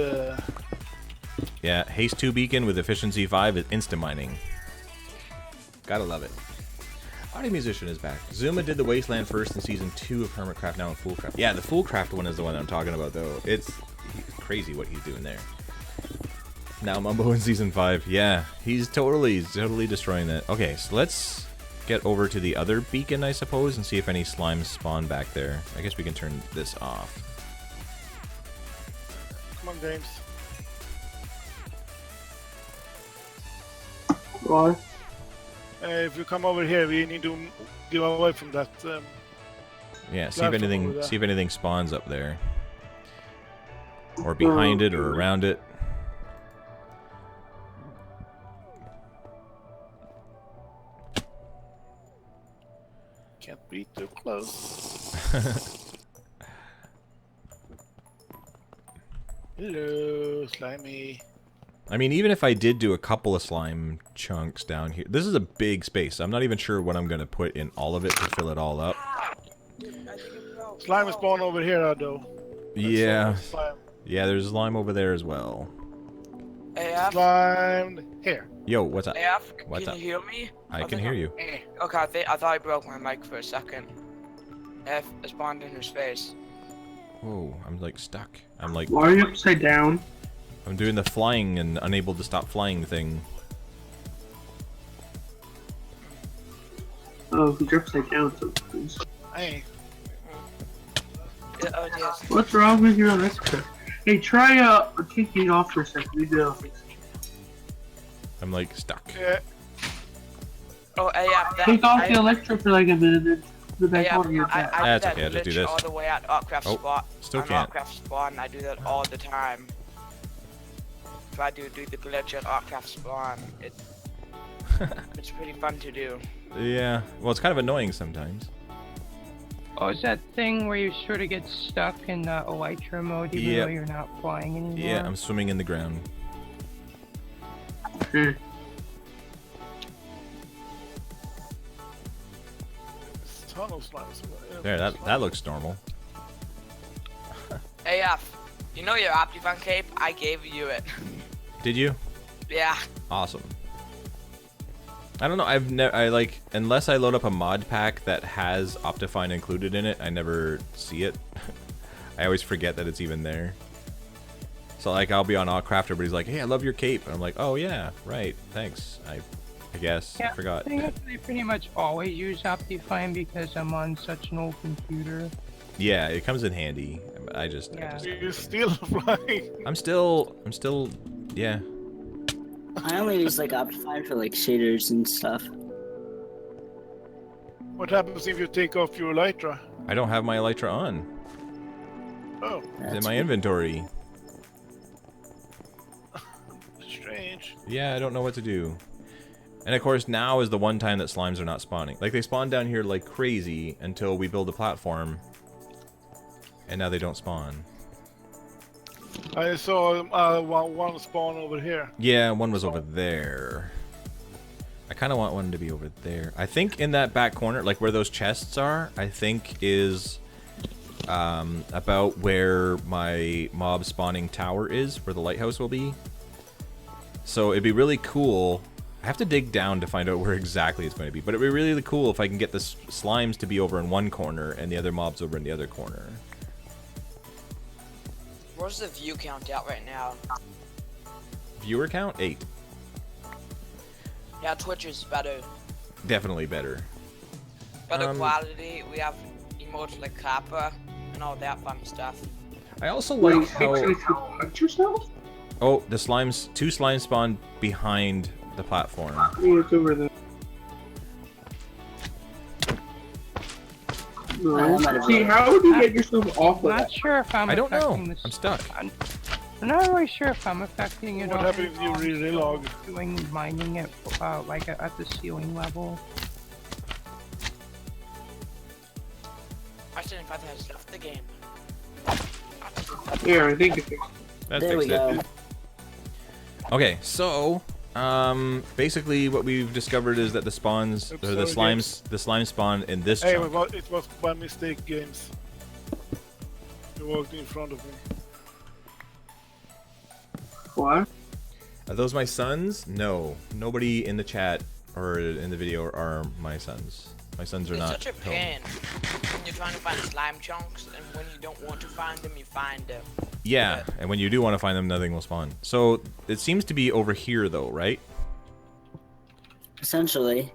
Yeah, Haste 2 beacon with efficiency 5 is instant mining. Gotta love it. Audio Musician is back. Zuma did the Wasteland first in Season 2 of Hermitcraft, now in Fullcraft. Yeah, the Fullcraft one is the one I'm talking about, though. It's crazy what he's doing there. Now Mumbo in Season 5. Yeah, he's totally destroying that. Okay, so let's get over to the other beacon, I suppose, and see if any slimes spawn back there. I guess we can turn this off. come on, James. Why? If you come over here, we need to get away from that. Yeah, see if Platform anything over there. see if anything spawns up there. Or behind it or around it. Can't be too close. Hello, slimy. I mean, even if I did do a couple of slime chunks down here, this is a big space. I'm not even sure what I'm going to put in all of it to fill it all up. Slime is spawned over here, though. Yeah. Slime. Yeah, there's slime over there as well. AF, Slime here. Yo, what's up? AF, What's can up? you hear me? I can hear you. Okay, I thought I broke my mic for a second. AF spawned in his face. Whoa, I'm like stuck. I'm like, Why are you upside down? I'm doing the flying and unable to stop flying thing. Oh, because you're upside down sometimes. Hey. Oh, yes. What's wrong with your electric? Hey, try taking it off for a second. Maybe that'll fix it. I'm like stuck. Yeah. Oh, yeah. Take off the electro for like a minute, then the back on your back. I That's do okay, that I'll just do glitch this. all the way at Autcraft Oh, spot. still on can't. Autcraft spawn, I do that all the time. Try to do the glitch at Autcraft spawn. It's pretty fun to do. Yeah. Well, it's kind of annoying sometimes. Oh, is that thing where you sort of get stuck in elytra mode even Yep. though you're not flying anymore? Yeah, I'm swimming in the ground. Hmm. It's a ton of slimes. There, that looks normal. AF, you know your Optifine cape? I gave you it. Did you? Yeah. Awesome. I don't know. Unless I load up a mod pack that has Optifine included in it, I never see it. I always forget that it's even there. So like, I'll be on Autcraft, everybody's like, "Hey, I love your cape," and I'm like, "Oh yeah, right, thanks." I guess I forgot. I think I pretty much always use Optifine because I'm on such an old computer. Yeah, it comes in handy. I just You're still flying. I'm still, yeah. I only use like Optifine for like shaders and stuff. What happens if you take off your elytra? I don't have my elytra on. Oh, It's in my inventory. strange. Yeah, I don't know what to do. And of course, now is the one time that slimes are not spawning. Like, they spawn down here like crazy until we build a platform. And now they don't spawn. I saw one spawn over here. Yeah, one was over there. I kind of want one to be over there. I think in that back corner, like where those chests are, I think is about where my mob spawning tower is, where the lighthouse will be. So it'd be really cool. I have to dig down to find out where exactly it's going to be, but it'd be really cool if I can get the slimes to be over in one corner and the other mobs over in the other corner. What's the view count out right now? Viewer count? 8. Yeah, Twitch is better. Definitely better. Better quality. We have emotes like Kappa and all that fun stuff. I also like how... punch yourself? Oh, the slimes... 2 slimes spawned behind the platform. Look over there. No. See, how would you get yourself off of I'm that? not sure if I'm I don't know. affecting this. I'm stuck. I'm not really sure if I'm affecting it. What happens if you re-relog? Doing mining it like at the ceiling level. I still think has left the game. Yeah, I think it's... That There we fixed it. go. Okay, so basically what we've discovered is that the spawns, Oops, or the sorry, slime spawn in this Hey, chunk. it was by mistake, games. You walked in front of me. What? Are those my sons? No, nobody in the chat or in the video are my sons. My sons are It's not such a home. pain when you're trying to find slime chunks, and when you don't want to find them, you find them. Yeah, and when you do want to find them, nothing will spawn. So it seems to be over here, though, right? Essentially.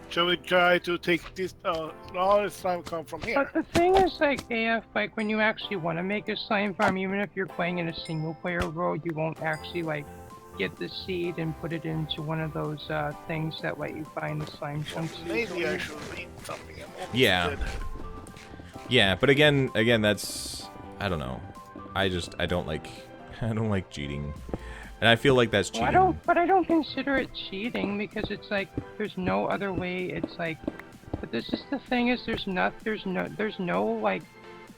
Shall we try to take this? No, the slime come from here. But the thing is, like AF, like when you actually want to make a slime farm, even if you're playing in a single player world, you won't actually like get the seed and put it into one of those things that let you find the slime chunks. Maybe I should read something. Yeah. Yeah, but again, that's, I don't know. I don't like cheating. And I feel like that's cheating. But I don't consider it cheating because it's like there's no other way. It's like, but this is the thing is there's no like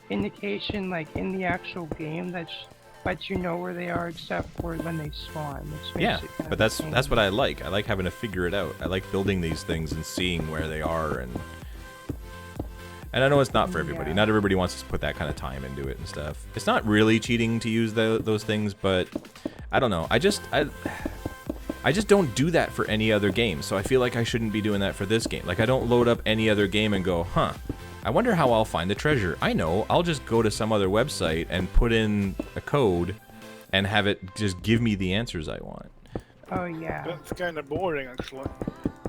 indication like in the actual game that lets you know where they are except for when they spawn. Which makes Yeah, it kind but of that's painful. what I like. I like having to figure it out. I like building these things and seeing where they are, and I know it's not for everybody. Yeah. Not everybody wants to put that kind of time into it and stuff. It's not really cheating to use those things, but I don't know. I just don't do that for any other game, so I feel like I shouldn't be doing that for this game. Like, I don't load up any other game and go, huh, I wonder how I'll find the treasure. I know, I'll just go to some other website and put in a code and have it just give me the answers I want. Oh yeah. That's kind of boring, actually.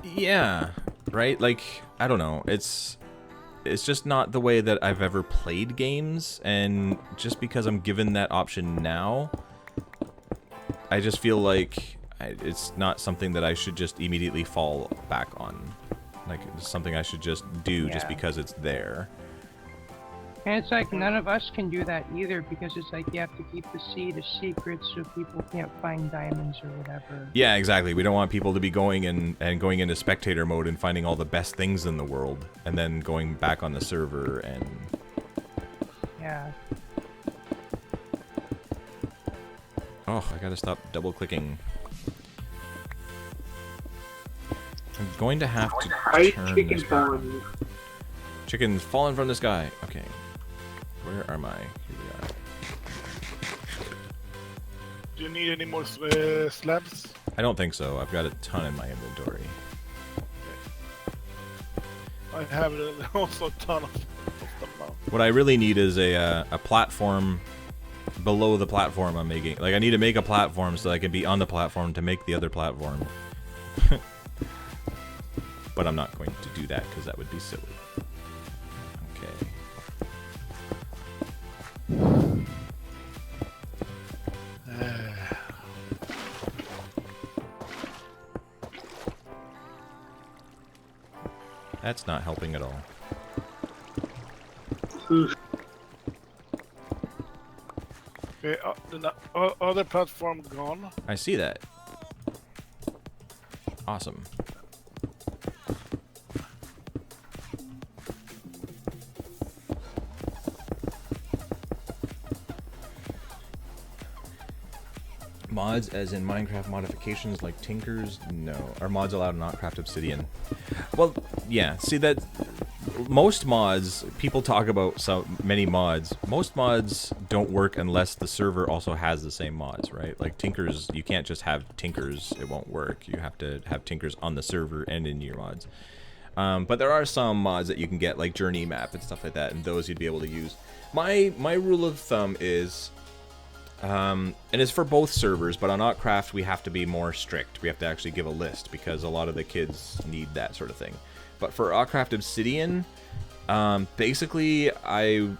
Yeah, right? Like, I don't know. it's just not the way that I've ever played games, and just because I'm given that option now, I just feel like it's not something that I should just immediately fall back on. Like, it's something I should just do just because it's there. And it's like none of us can do that either, because it's like you have to keep the seed a secret so people can't find diamonds or whatever. Yeah, exactly. We don't want people to be going going into spectator mode and finding all the best things in the world, and then going back on the server and... Yeah. Oh, I gotta stop double-clicking. I'm going to have to turn this back on. Chicken's falling from the sky. Okay. Where am I? Here we are. Do you need any more slabs? I don't think so. I've got a ton in my inventory. I have also a ton of stuff now. What I really need is a platform below the platform I'm making. Like, I need to make a platform so I can be on the platform to make the other platform. But I'm not going to do that because that would be silly. Okay. That's not helping at all. Okay, the other platform gone. I see that. Awesome. Mods, as in Minecraft modifications like Tinkers? No. Are mods allowed in Autcraft Obsidian? Well, yeah. See, that most mods, people talk about so many mods. Most mods don't work unless the server also has the same mods, right? Like Tinkers, you can't just have Tinkers, it won't work. You have to have Tinkers on the server and in your mods. But there are some mods that you can get, like Journey Map and stuff like that, and those you'd be able to use. My rule of thumb is... and it's for both servers, but on Autcraft we have to be more strict. We have to actually give a list because a lot of the kids need that sort of thing. But for Autcraft Obsidian, basically I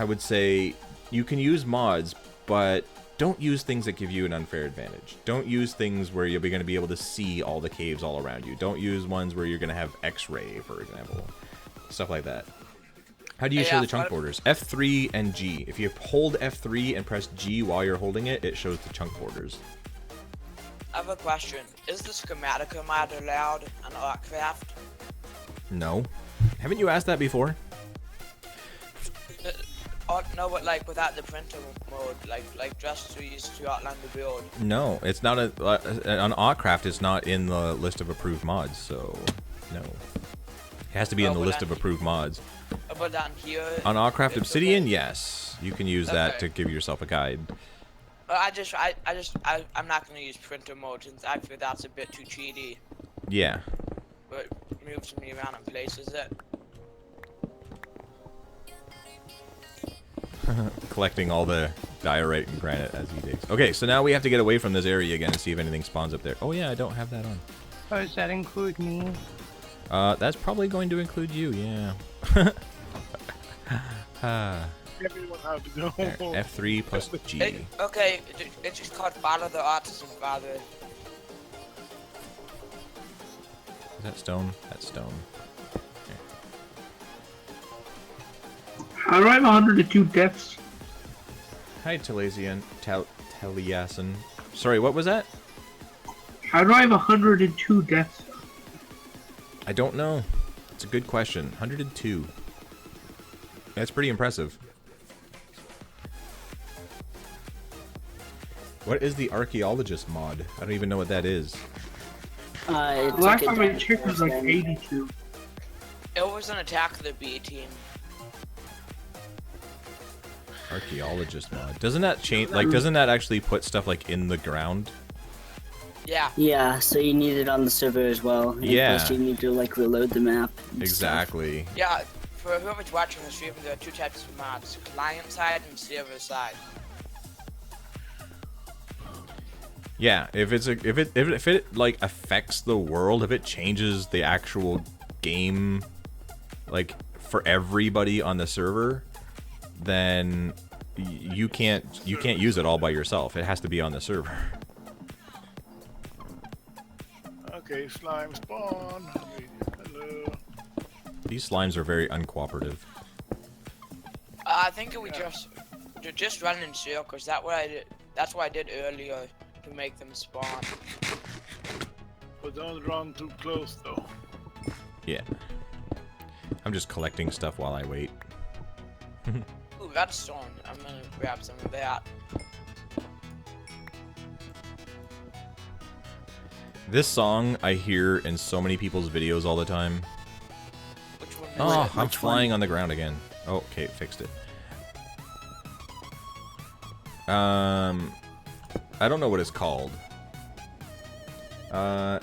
would say you can use mods, but don't use things that give you an unfair advantage. Don't use things where you're going to be able to see all the caves all around you. Don't use ones where you're going to have X-ray, for example. Stuff like that. How do you show the chunk borders? F3 and G. If you hold F3 and press G while you're holding it, it shows the chunk borders. I have a question. Is the Schematica mod allowed on Autcraft? No. Haven't you asked that before? No, but like without the printer mode, like just to use to outline the build. No, it's not on Autcraft. It's not in the list of approved mods, so no. It has to be in the list of approved mods. But down here. On Autcraft Obsidian, yes, you can use that to give yourself a guide. I'm not gonna use printer mode since I feel that's a bit too cheaty. Yeah. But moves me around in places that. Collecting all the diorite and granite as he digs. Okay, so now we have to get away from this area again and see if anything spawns up there. Oh yeah, I don't have that on. Oh, does that include me? That's probably going to include you, yeah. Everyone have to go. There, F3 plus G. Okay, it's just called Follow the Artisan Father. Is that stone? That's stone. Okay. How do I have 102 deaths? Hi, Taliasan. Sorry, what was that? How do I have 102 deaths? I don't know. It's a good question. 102. That's pretty impressive. What is the archaeologist mod? I don't even know what that is. Last time I checked was like 82. It was an Attack of the B team. Archaeologist mod. Doesn't that change? Like, doesn't that actually put stuff like in the ground? Yeah. Yeah, so you need it on the server as well. And yeah. plus you need to like reload the map. Exactly. Stuff. Yeah, for whoever's watching the stream, there are two types of mods: client side and server side. Yeah, if it like affects the world, if it changes the actual game, like for everybody on the server, then you can't use it all by yourself. It has to be on the server. Okay, slime spawn. Hello. These slimes are very uncooperative. I think we just run in circles. That's what I did earlier to make them spawn. But don't run too close though. Yeah. I'm just collecting stuff while I wait. Ooh, redstone. I'm gonna grab some of that. This song I hear in so many people's videos all the time. Which one is Oh, it? I'm flying on the ground again. Oh, okay, fixed it. I don't know what it's called.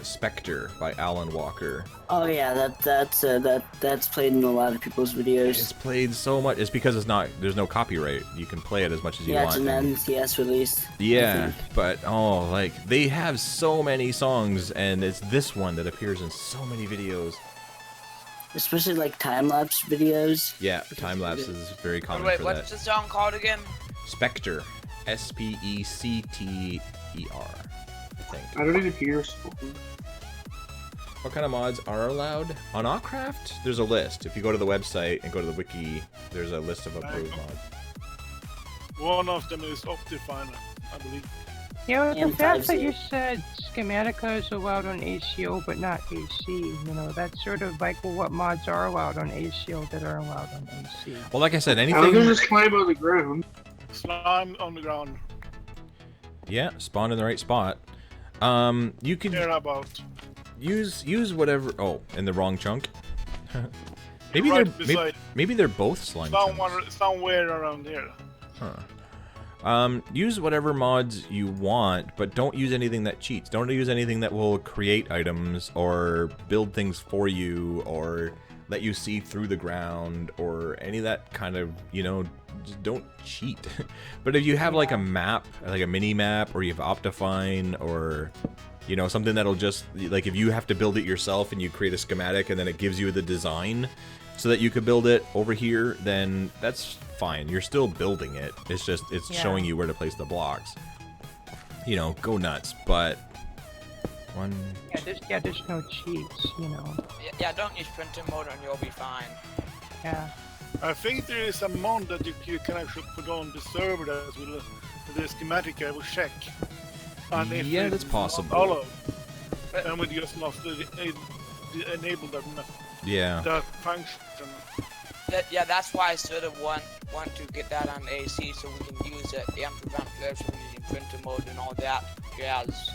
Spectre by Alan Walker. Oh yeah, that's played in a lot of people's videos. It's played so much. It's because there's no copyright. You can play it as much as you Yeah, want. it's an NCS release. Yeah, but like they have so many songs, and it's this one that appears in so many videos. Especially like time-lapse videos. Yeah, time lapse is very common Wait, for what's that. the song called again? Spectre, S-P-E-C-T-E-R. I think. I don't even hear spoken. What kind of mods are allowed on Autcraft? There's a list. If you go to the website and go to the wiki, there's a list of approved mods. One of them is Optifine, I believe. Yeah, the And fact that 5Z. you said Schematica is allowed on ACO but not AC, you know, that's sort of like, well, what mods are allowed on ACO that are allowed on AC? Well, like I said, How anything. does this climb on the ground? Slime on the ground. Yeah, spawn in the right spot. You could Care about. use whatever. Oh, in the wrong chunk. maybe Right they're beside- maybe they're both slime chunks. Somewhere around here. Huh. Use whatever mods you want, but don't use anything that cheats. Don't use anything that will create items or build things for you or let you see through the ground or any of that kind of, you know, just don't cheat. But if you have like a map, like a mini map, or you have Optifine, or, you know, something that'll just, like if you have to build it yourself and you create a schematic and then it gives you the design so that you could build it over here, then that's fine. You're still building it. It's just, it's showing you where to place the blocks. You know, go nuts, but one... Yeah, there's no cheats, you know. Yeah, don't use printer mode and you'll be fine. Yeah. I think there is a mod that you can actually put on the server that will the schematic. I will check. And if Yeah, it's that's possible. Follow, and we just must enable that Yeah. that function. Yeah, that's why I sort of want to get that on AC so we can use it and prevent flares from using printer mode and all that jazz.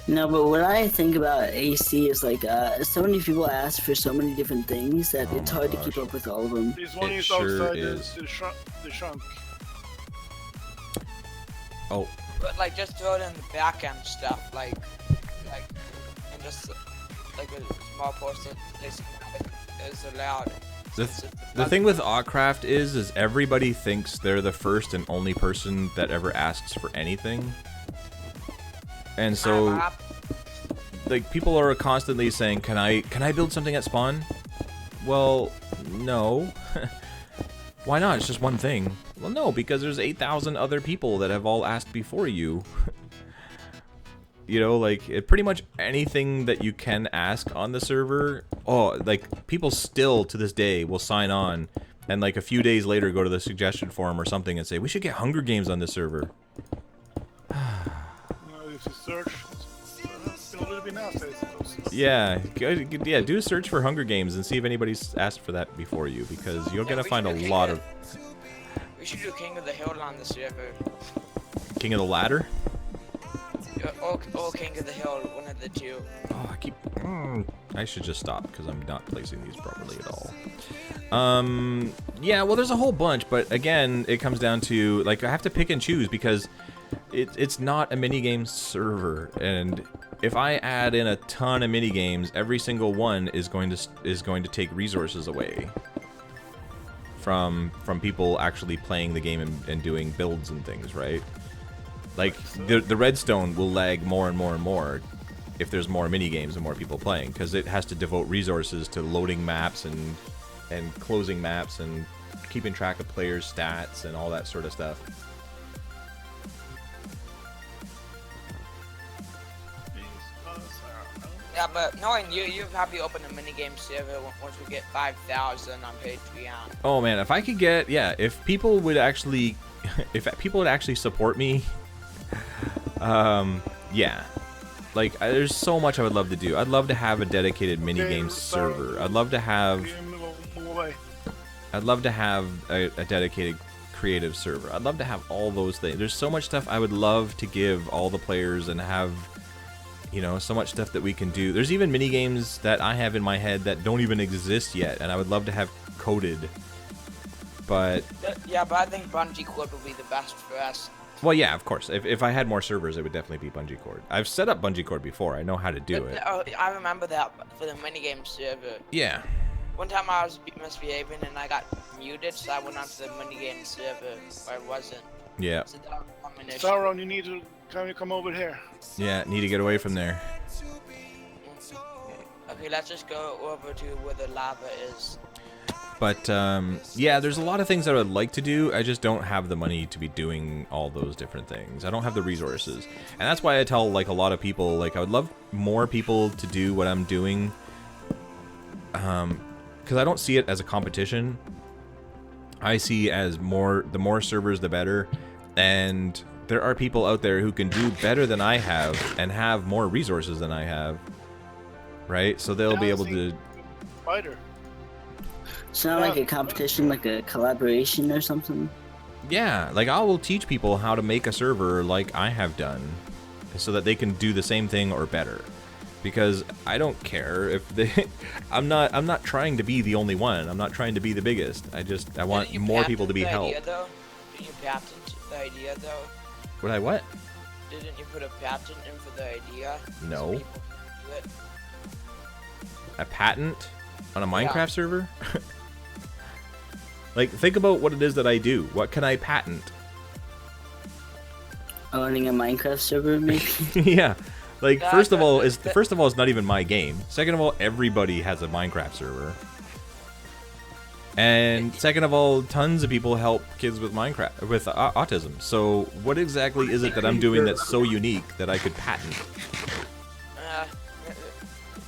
No, but what I think about AC is like, so many people ask for so many different things that Oh it's my hard to gosh. keep up with all of them. This one It is sure outside is. the chunk. Oh, But like, just throw it in the back end stuff, like, and just like a small portion is allowed. the thing with Autcraft is everybody thinks they're the first and only person that ever asks for anything. And so, like, people are constantly saying, can I build something at spawn? Well, no. Why not? It's just one thing. Well, no, because there's 8,000 other people that have all asked before you. You know, like, pretty much anything that you can ask on the server, like, people still, to this day, will sign on, and, like, a few days later go to the suggestion forum or something and say, we should get Hunger Games on the server. If you search, it's a little bit nasty, I suppose. Yeah, yeah, do a search for Hunger Games and see if anybody's asked for that before you, because you're gonna find a lot of... We should do King of the Hill on the server. King of the Ladder? Or King of the Hill, one of the two. Oh, I keep... I should just stop, because I'm not placing these properly at all. Yeah, well, there's a whole bunch, but again, it comes down to, like, I have to pick and choose, because it's not a minigame server, and if I add in a ton of minigames, every single one is going to take resources away from people actually playing the game and doing builds and things, right? Like, the redstone will lag more and more and more if there's more minigames and more people playing, because it has to devote resources to loading maps and and closing maps and keeping track of players' stats and all that sort of stuff. Yeah, but knowing you probably open a minigame server once we get 5,000 on Patreon. Oh man, if I could get, yeah, if people would actually, if people would actually support me, yeah. Like, there's so much I would love to do. I'd love to have a dedicated minigame server. I'd love to have a dedicated creative server. I'd love to have all those things. There's so much stuff I would love to give all the players and have, you know, so much stuff that we can do. There's even mini games that I have in my head that don't even exist yet, and I would love to have coded. But yeah, but I think Bungee Cord would be the best for us. well, yeah, of course. If I had more servers, it would definitely be Bungee Cord. I've set up Bungee Cord before. I know how to do it. Oh, I remember that for the minigame server. Yeah. One time I was misbehaving and I got muted, so I went onto the minigame server where I wasn't. Yeah. So that was an issue. Sauron, you need to come over here. Yeah, need to get away from there. Okay, let's just go over to where the lava is. But, yeah, there's a lot of things that I would like to do. I just don't have the money to be doing all those different things. I don't have the resources. And that's why I tell, like, a lot of people, like, I would love more people to do what I'm doing. Because I don't see it as a competition. I see as the more servers, the better. And there are people out there who can do better than I have and have more resources than I have. Right? So they'll be able to... Spider. It's not like a competition, like a collaboration or something. Yeah, like I will teach people how to make a server like I have done, so that they can do the same thing or better. Because I don't care if they, I'm not trying to be the only one. I'm not trying to be the biggest. I want more people to be helped. Didn't you patent the idea though? Would I what? Didn't you put a patent in for the idea? No. So people can do it? A patent on a Minecraft server? Like, think about what it is that I do. What can I patent? Owning a Minecraft server, maybe? Yeah. Like, first of all, it's not even my game. Second of all, everybody has a Minecraft server. And second of all, tons of people help kids with Minecraft, with autism. So, what exactly is it that I'm doing that's so unique that I could patent?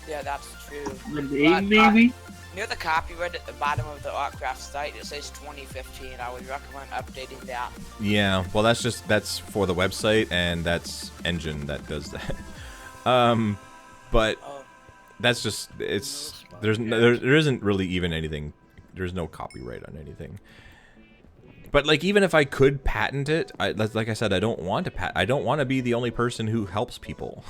Yeah, that's true. The name, maybe? Near the copyright at the bottom of the Autcraft site, it says 2015. I would recommend updating that. Yeah, well, that's for the website, and that's Engine that does that. But that's just, there isn't really even anything. There's no copyright on anything. But like, even if I could patent it, like I said, I don't want to I don't want to be the only person who helps people.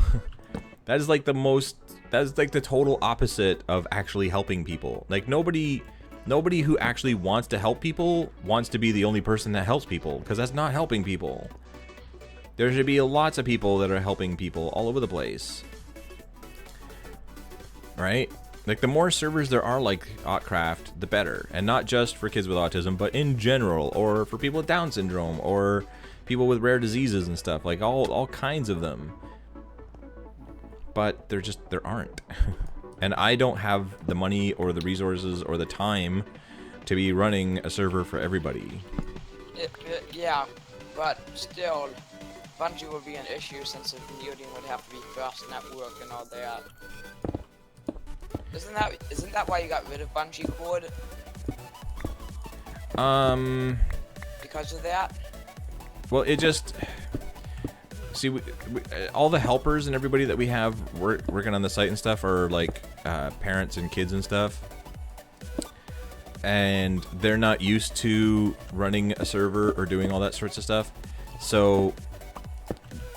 That is like the total opposite of actually helping people. Like, nobody who actually wants to help people wants to be the only person that helps people, because that's not helping people. There should be lots of people that are helping people all over the place. Right? Like, the more servers there are like Autcraft, the better. And not just for kids with autism, but in general, or for people with Down syndrome, or people with rare diseases and stuff. Like, all kinds of them. But there aren't. And I don't have the money or the resources or the time to be running a server for everybody. Yeah, but still, Bungie would be an issue since the muting would have to be fast network and all that. Isn't that why you got rid of Bungee Cord? Because of that? Well, it just... See, all the helpers and everybody that we have working on the site and stuff are like parents and kids and stuff. And they're not used to running a server or doing all that sorts of stuff. So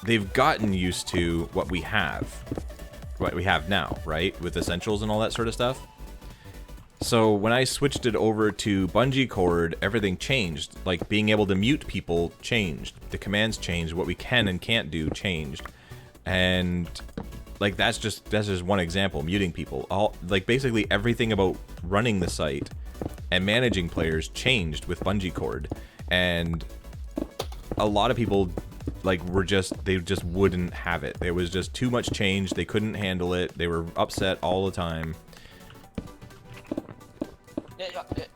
they've gotten used to what we have now, right? With essentials and all that sort of stuff. So when I switched it over to Bungee Cord, everything changed. Like, being able to mute people changed. The commands changed. What we can and can't do changed. And like, that's just one example. Muting people. Like, basically everything about running the site and managing players changed with Bungee Cord. And a lot of people like they just wouldn't have it. There was just too much change. They couldn't handle it. They were upset all the time.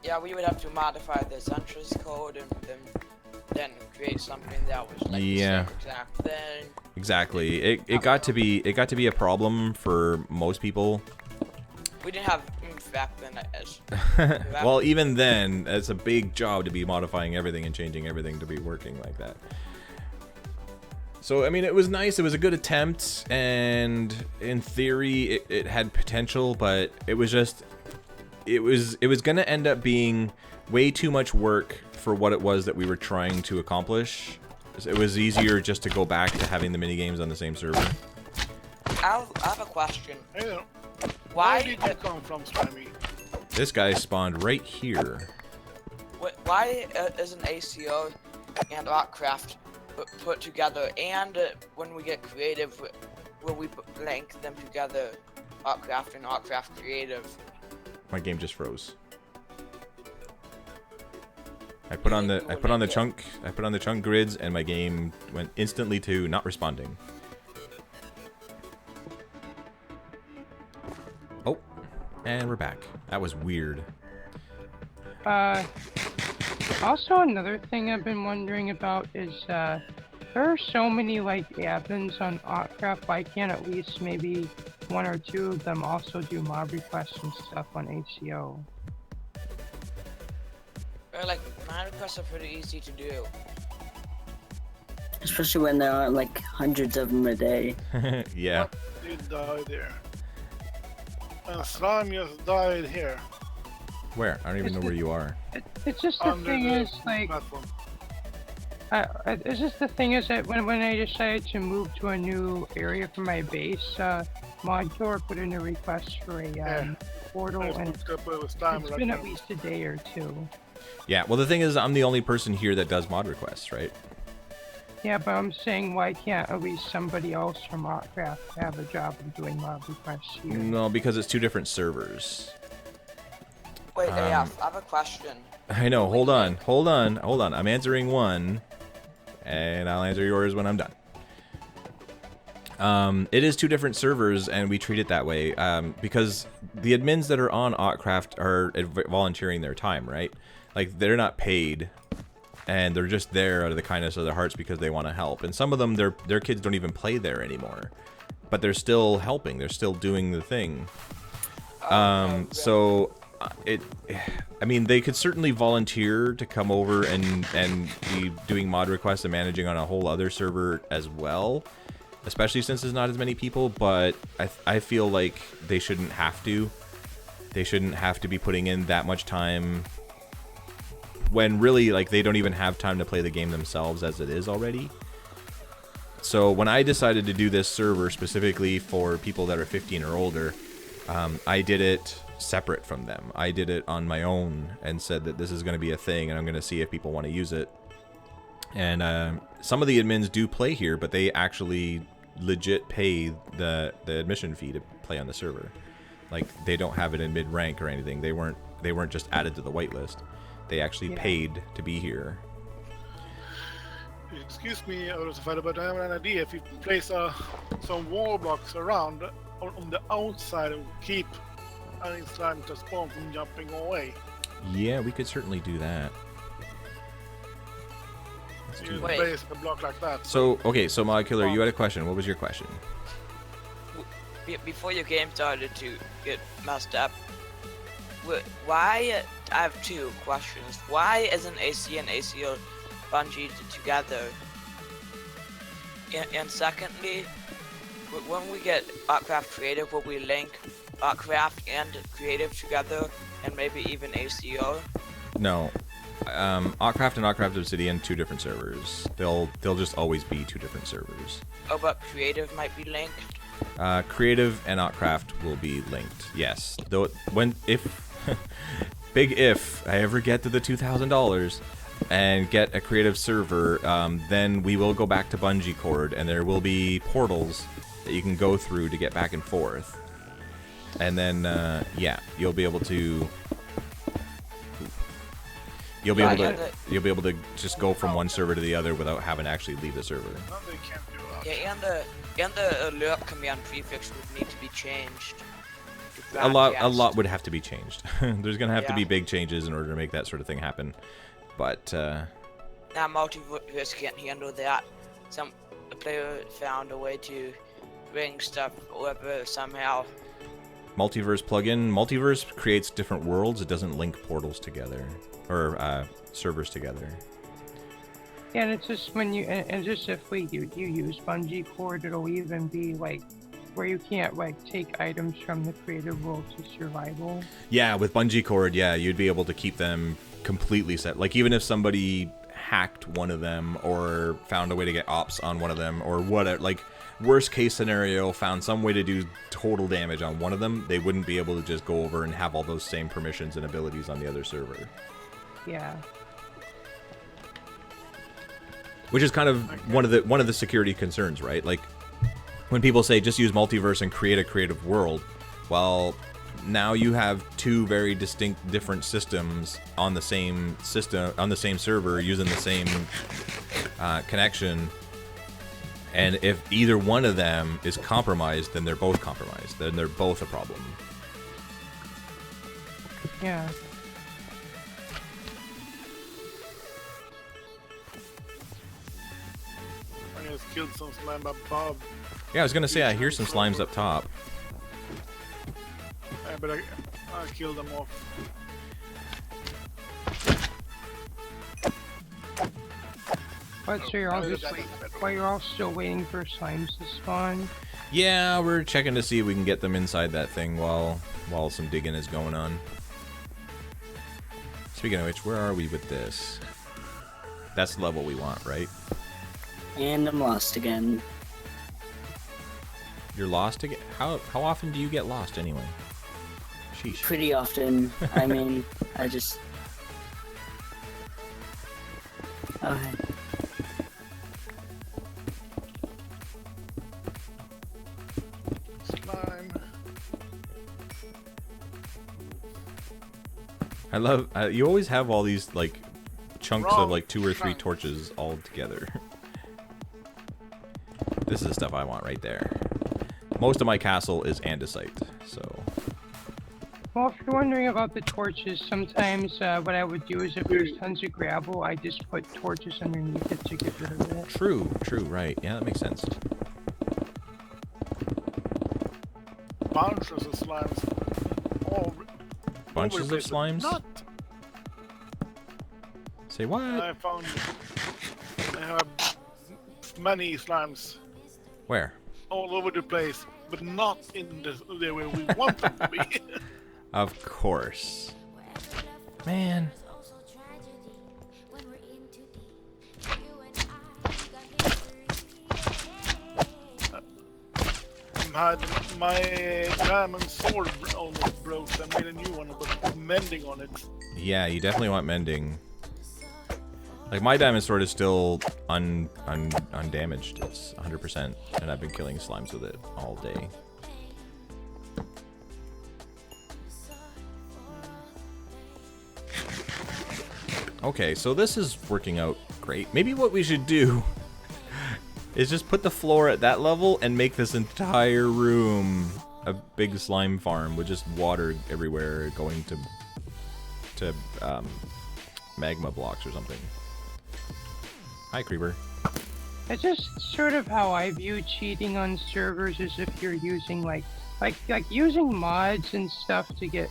Yeah, we would have to modify the entrance code and then create something that was like the same exact thing. Exactly. It got to be a problem for most people. We didn't have back then. Well, even then, it's a big job to be modifying everything and changing everything to be working like that. So, I mean, it was nice. It was a good attempt, and in theory, it had potential, but it was just, it was going to end up being way too much work for what it was that we were trying to accomplish. It was easier just to go back to having the minigames on the same server. I have a question. Hey, Why did you come from, Slimy? This guy spawned right here. Why isn't ACO and Autcraft put together? And when we get creative, will we link them together, Autcraft and Autcraft Creative? My game just froze. I put on the chunk grids, and my game went instantly to not responding. Oh, and we're back. That was weird. Also another thing I've been wondering about is, there are so many, like, admins on Autcraft. Why can't at least maybe one or two of them also do mob requests and stuff on ACO? Like, mod requests are pretty easy to do. Especially when there are like hundreds of them a day. Yeah. What did die there? Slime just died here. Where? I don't even know where you are. It's just the thing is, like, it's just the thing is that when I decided to move to a new area for my base, Modcore put in a request for a portal, and it's been at least a day or two. Yeah, well, the thing is, I'm the only person here that does mod requests, right? Yeah, but I'm saying, why can't at least somebody else from Autcraft have a job of doing mod requests here? No, because it's two different servers. Wait, AF, I have a question. I know, hold on. I'm answering one, and I'll answer yours when I'm done. It is two different servers, and we treat it that way, because the admins that are on Autcraft are volunteering their time, right? Like, they're not paid, and they're just there out of the kindness of their hearts because they want to help. And some of them, their kids don't even play there anymore, but they're still helping. They're still doing the thing. So I mean, they could certainly volunteer to come over and be doing mod requests and managing on a whole other server as well, especially since there's not as many people. But I feel like they shouldn't have to. They shouldn't have to be putting in that much time when really, like, they don't even have time to play the game themselves as it is already. So when I decided to do this server specifically for people that are 15 or older, I did it separate from them. I did it on my own and said that this is going to be a thing, and I'm going to see if people want to use it. And some of the admins do play here, but they actually legit pay the admission fee to play on the server. Like, they don't have it in mid-rank or anything. They weren't just added to the whitelist. They actually paid to be here. Excuse me, Rosafada, but I have an idea. If you place some wall blocks around on the outside and keep any slime to spawn from jumping away. Yeah, we could certainly do that. You place a block like that. So, okay, so Molecular, you had a question. What was your question? Before your game started to get messed up, why, I have two questions. Why isn't AC and ACO Bungie together? And secondly, when we get Autcraft Creative, will we link Autcraft and Creative together, and maybe even ACO? No. Autcraft and Autcraft Obsidian, two different servers. They'll just always be two different servers. Oh, but Creative might be linked? Creative and Autcraft will be linked, yes. Though, if big if I ever get to the $2,000 and get a creative server, then we will go back to Bungee Cord, and there will be portals that you can go through to get back and forth. And then, yeah, you'll be able to you'll be able to just go from one server to the other without having to actually leave the server. Yeah, and the alert command prefix would need to be changed. A lot broadcast. would have to be changed. There's gonna have to Yeah. be big changes in order to make that sort of thing happen. But Now multiverse can't handle that. Some player found a way to bring stuff over somehow. multiverse plugin, multiverse creates different worlds. It doesn't link portals together or servers together. Yeah, and it's just when you, and just if you use bungee cord, it'll even be like where you can't like take items from the creative world to survival. Yeah, with bungee cord, yeah, you'd be able to keep them completely set. Like even if somebody hacked one of them or found a way to get ops on one of them or whatever, like worst case scenario, found some way to do total damage on one of them, they wouldn't be able to just go over and have all those same permissions and abilities on the other server. Yeah. Which is kind of one of the security concerns, right? Like when people say just use multiverse and create a creative world, well, now you have two very distinct different systems on the same server using the same connection. And if either one of them is compromised, then they're both compromised. Then they're both a problem. Yeah. I just killed some slime above. Yeah, I was gonna say I hear some slimes up top. But I killed them off. But so you're all just while you're all still waiting for slimes to spawn. Yeah, we're checking to see if we can get them inside that thing while some digging is going on. Speaking of which, where are we with this? That's the level we want, right? And I'm lost again. You're lost again? How often do you get lost anyway? Sheesh. Pretty often. I mean, I just... Okay. Slime. I love you always have all these like chunks of like 2 or 3 torches all together. This is the stuff I want right there. Most of my castle is andesite, so. Well, if you're wondering about the torches, sometimes what I would do is if there's tons of gravel, I just put torches underneath it to get rid of it. True, right. Yeah, that makes sense. Bunches of slimes. Bunches of slimes? Not. Say what? I have many slimes Where? all over the place, but not in the way we want them to be. Of course. Man. My diamond sword almost broke. I made a new one, but mending on it. Yeah, you definitely want mending. Like my diamond sword is still undamaged. It's 100%, and I've been killing slimes with it all day. Okay, so this is working out great. Maybe what we should do is just put the floor at that level and make this entire room a big slime farm with just water everywhere going to magma blocks or something. Hi, Creeper. It's just sort of how I view cheating on servers, is if you're using like using mods and stuff to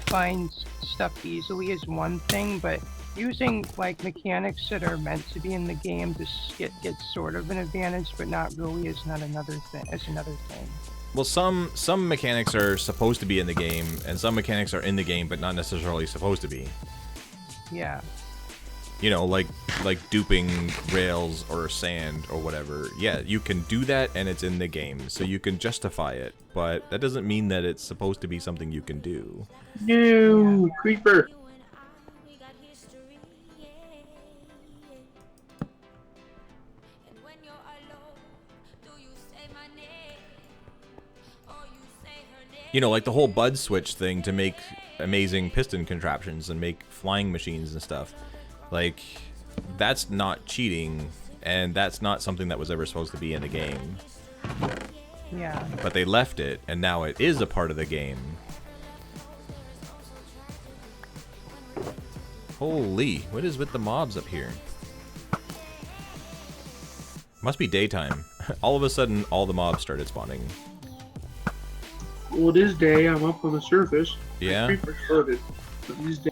find stuff easily is one thing, but using like mechanics that are meant to be in the game to get sort of an advantage but not really is another thing. Well, some mechanics are supposed to be in the game, and some mechanics are in the game but not necessarily supposed to be. Yeah. You know, like duping rails or sand or whatever. Yeah, you can do that and it's in the game, so you can justify it, but that doesn't mean that it's supposed to be something you can do. No, Creeper. You know, like the whole bud switch thing to make amazing piston contraptions and make flying machines and stuff. Like, that's not cheating, and that's not something that was ever supposed to be in the game. Yeah. But they left it, and now it is a part of the game. Holy, what is with the mobs up here? Must be daytime. All of a sudden, all the mobs started spawning. Well, it is day. I'm up on the surface. Yeah? Creeper started. But it is day.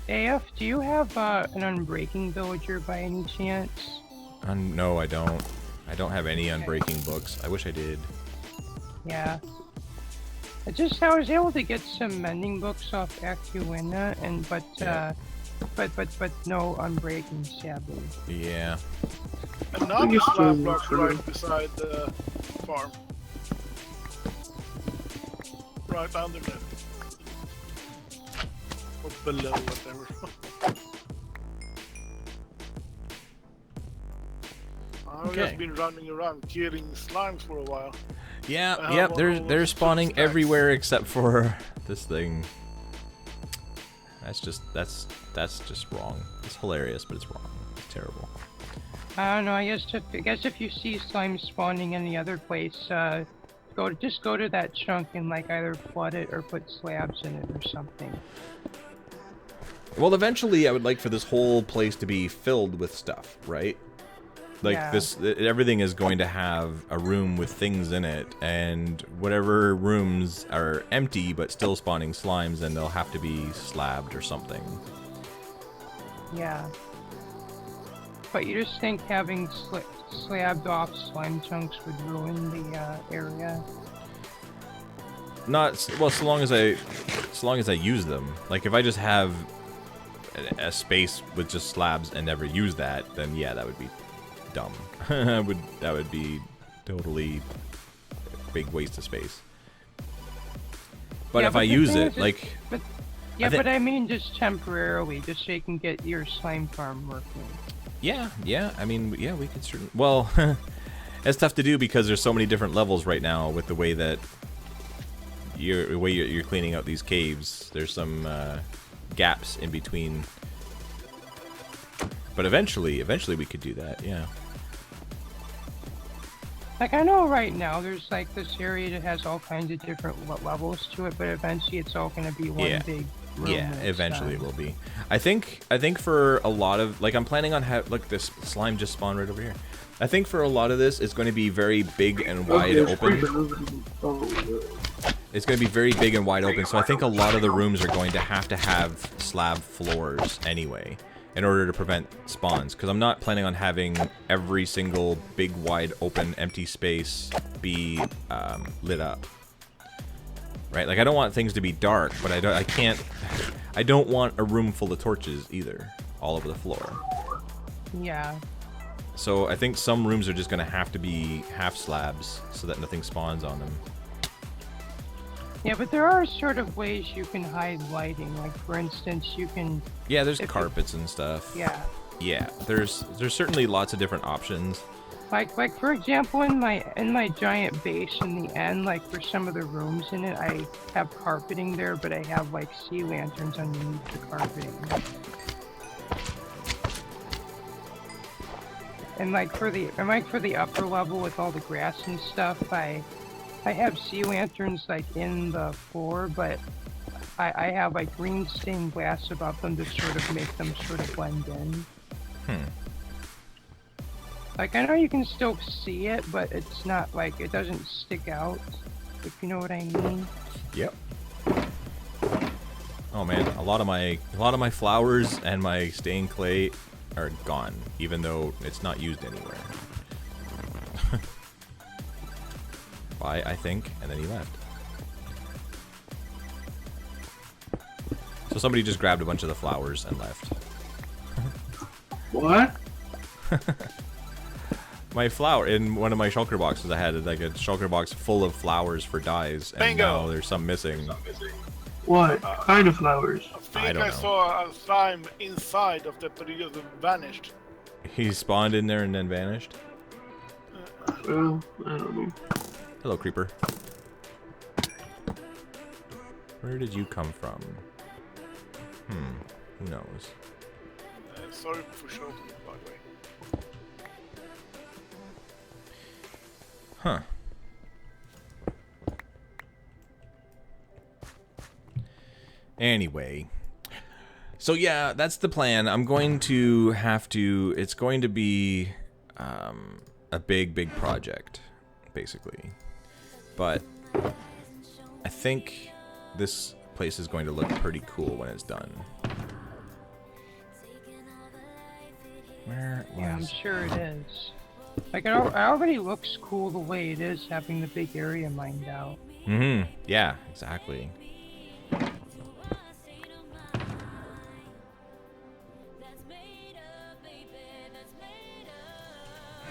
AF, do you have an unbreaking villager by any chance? No, I don't. I don't have any unbreaking books. I wish I did. Yeah. I was able to get some mending books off Acuina, but no unbreaking, sadly. Yeah. Another slab block right beside the farm. Right underneath. Or below, whatever. I've just been running around killing slimes for a while. Yeah, yep, they're spawning everywhere except for this thing. That's just wrong. It's hilarious, but it's wrong. It's terrible. I don't know. I guess if you see slime spawning any other place, just go to that chunk and like either flood it or put slabs in it or something. Well, eventually, I would like for this whole place to be filled with stuff, right? Like everything is going to have a room with things in it, and whatever rooms are empty but still spawning slimes, then they'll have to be slabbed or something. Yeah. But you just think having slabbed off slime chunks would ruin the area? Not well, so long as I use them. Like if I just have a space with just slabs and never use that, then yeah, that would be dumb. That would be totally a big waste of space. But yeah, if I use it, but I mean just temporarily, just so you can get your slime farm working. Yeah. I mean, yeah, we could certainly. Well, it's tough to do because there's so many different levels right now with the way that you're cleaning out these caves. There's some gaps in between. But eventually we could do that. Yeah. Like, I know right now there's like this area that has all kinds of different levels to it, but eventually it's all going to be one big room. Yeah, eventually it will be. I think for a lot of, like, I'm planning on look, this slime just spawned right over here. I think for a lot of this, it's going to be very big and wide open. It's going to be very big and wide open, so I think a lot of the rooms are going to have slab floors anyway, in order to prevent spawns, because I'm not planning on having every single big, wide, open, empty space be lit up. Right? Like, I don't want things to be dark, but I don't want a room full of torches either, all over the floor. Yeah. So I think some rooms are just going to have to be half slabs, so that nothing spawns on them. Yeah, but there are sort of ways you can hide lighting. Like, for instance, you can... Yeah, there's carpets and stuff. Yeah. Yeah, there's certainly lots of different options. Like for example, in my giant base in the end, like for some of the rooms in it, I have carpeting there, but I have like sea lanterns underneath the carpeting. And like for the upper level with all the grass and stuff, I have sea lanterns like in the floor, but I have like green stained glass above them to sort of make them sort of blend in. Like, I know you can still see it, but it's not like, it doesn't stick out, if you know what I mean. Yep. Oh man, a lot of my flowers and my stained clay are gone, even though it's not used anywhere. Bye, I think, and then he left. So somebody just grabbed a bunch of the flowers and left. What? My flower in one of my shulker boxes, I had like a shulker box full of flowers for dyes, and now there's some missing. What kind of flowers? I think I saw a slime inside of the Torrillos that vanished. He spawned in there and then vanished. Well, I don't know. Hello, creeper. Where did you come from? Who knows? Sorry for shouting, by the way. Huh. Anyway. So yeah, that's the plan. I'm going to have to... It's going to be a big project, basically. But I think this place is going to look pretty cool when it's done. Where was... Yeah, I'm sure it is. Like, it already looks cool the way it is, having the big area mined out. Mm-hmm. Yeah, exactly.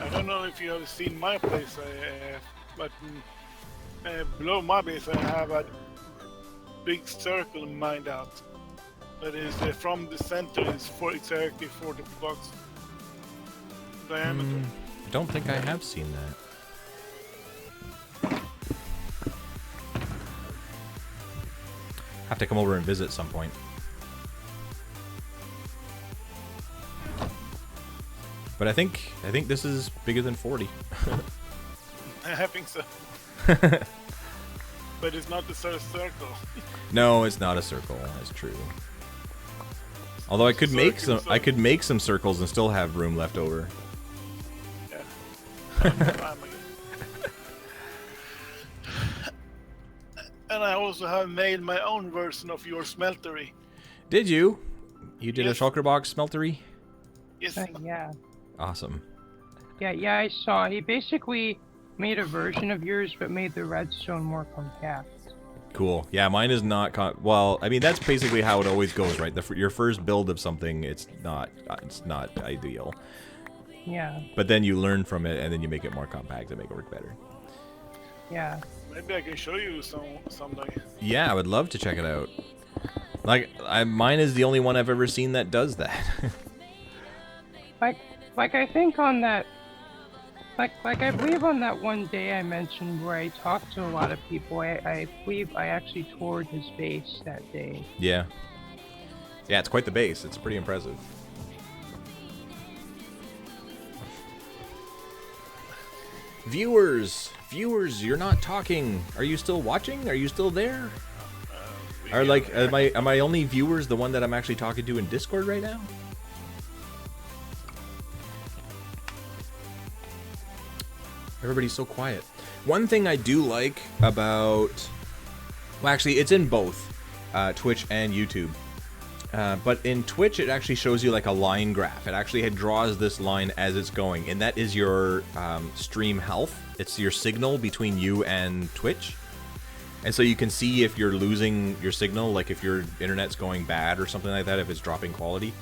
I don't know if you have seen my place, but below my base I have a big circle mined out. That is from the center is exactly 40 blocks diameter. I don't think I have seen that. Have to come over and visit at some point. But I think this is bigger than 40. I think so. But it's not the circle. No, it's not a circle. That's true. Although I could make some circles and still have room left over. Yeah. And I also have made my own version of your smeltery. Did you? You did Yes. a shulker box smeltery? Yes. Yeah. Awesome. Yeah, I saw. He basically made a version of yours, but made the redstone more compact. Cool. Yeah, mine is not. Well, I mean that's basically how it always goes, right? Your first build of something, it's not ideal. Yeah. But then you learn from it, and then you make it more compact and make it work better. Yeah. Maybe I can show you someday. Yeah, I would love to check it out. Like, mine is the only one I've ever seen that does that. Like I think on that, like I believe on that one day I mentioned where I talked to a lot of people, I believe I actually toured his base that day. Yeah. Yeah, it's quite the base. It's pretty impressive. Viewers, you're not talking. Are you still watching? Are you still there? Are like, am I only viewers the one that I'm actually talking to in Discord right now? Everybody's so quiet. One thing I do like about... Well, actually, it's in both Twitch and YouTube. But in Twitch, it actually shows you like a line graph. It actually draws this line as it's going. And that is your stream health. It's your signal between you and Twitch. And so you can see if you're losing your signal, like if your internet's going bad or something like that, if it's dropping quality.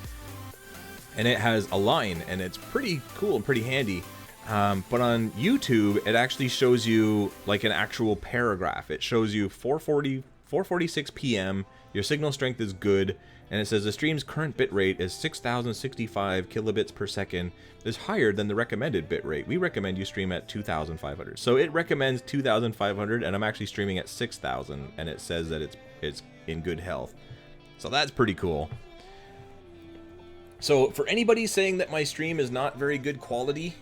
And it has a line, and it's pretty cool and pretty handy. But on YouTube, it actually shows you like an actual paragraph. It shows you 4:46 p.m. Your signal strength is good, and it says the stream's current bitrate is 6,065 kilobits per second. Is higher than the recommended bitrate. We recommend you stream at 2,500. So it recommends 2,500, and I'm actually streaming at 6,000, and it says that it's in good health. So that's pretty cool. So for anybody saying that my stream is not very good quality,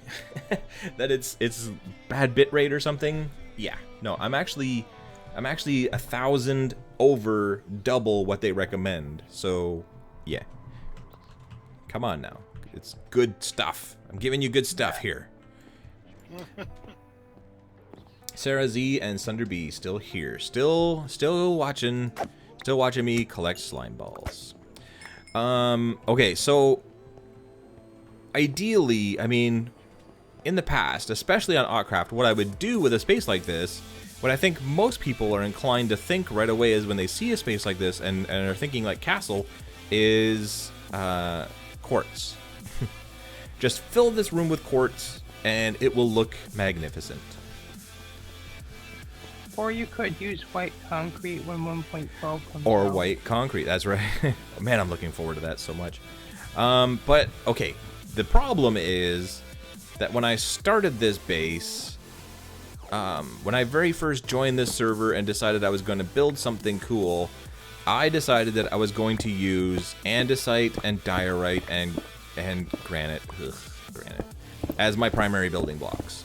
that it's bad bitrate or something, yeah, no, I'm actually 1,000 over double what they recommend. So yeah, come on now, it's good stuff. I'm giving you good stuff here. Sarah Z and Sunder B still here, still watching me collect slime balls. Okay, so ideally, I mean, in the past, especially on Autcraft, what I would do with a space like this, what I think most people are inclined to think right away is when they see a space like this and are thinking like castle, is quartz. Just fill this room with quartz and it will look magnificent. Or you could use white concrete when 1.12 comes Or out. white concrete, that's right. Man, I'm looking forward to that so much. But, okay, the problem is that when I started this base, when I very first joined this server and decided I was going to build something cool, I decided that I was going to use andesite and diorite and granite as my primary building blocks.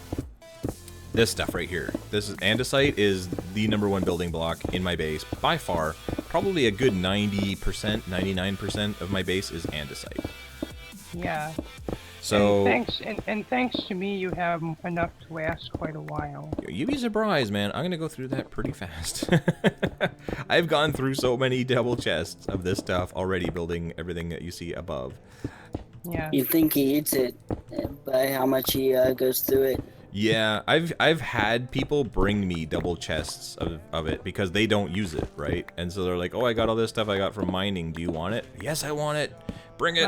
This stuff right here. This is andesite is the #1 building block in my base by far. Probably a good 90%, 99% of my base is andesite. Yeah. So and thanks to me, you have enough to last quite a while. you'd be surprised, man. I'm gonna go through that pretty fast. I've gone through so many double chests of this stuff already, building everything that you see above. Yeah. You think he eats it by how much he goes through it? Yeah, I've had people bring me double chests of it because they don't use it, right? And so they're like, "Oh, I got all this stuff I got from mining. Do you want it?" "Yes, I want it. Bring it."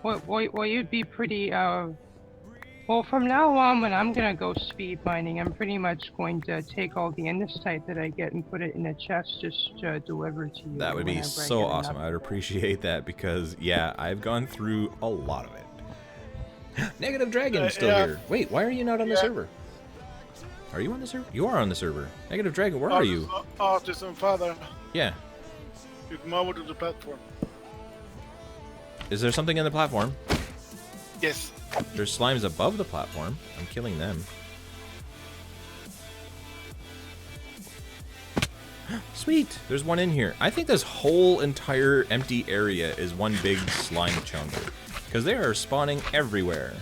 Well, you'd be pretty, well, from now on, when I'm gonna go speed mining, I'm pretty much going to take all the andesite that I get and put it in a chest just to deliver to you. That would be so awesome. I would appreciate that because, yeah, I've gone through a lot of it. Negative Dragon's still here. Wait, why are you not on the server? Are you on the server? You are on the server. Negative Dragon, where are you? Artisan Father. Yeah. You come over to the platform. Is there something in the platform? Yes. There's slimes above the platform. I'm killing them. Sweet. There's one in here. I think this whole entire empty area is one big slime chunk. Because they are spawning everywhere.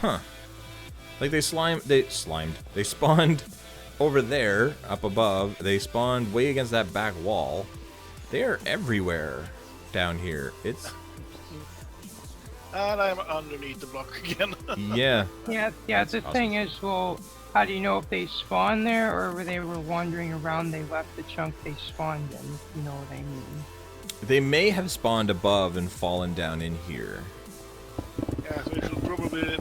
Huh. Like they spawned over there, up above. They spawned way against that back wall. They are everywhere down here. It's... And I'm underneath the block again. Yeah. Yeah, the thing is, well, how do you know if they spawned there or they were wandering around, they left the chunk they spawned in, if you know what I mean? They may have spawned above and fallen down in here. Yeah, so we should probably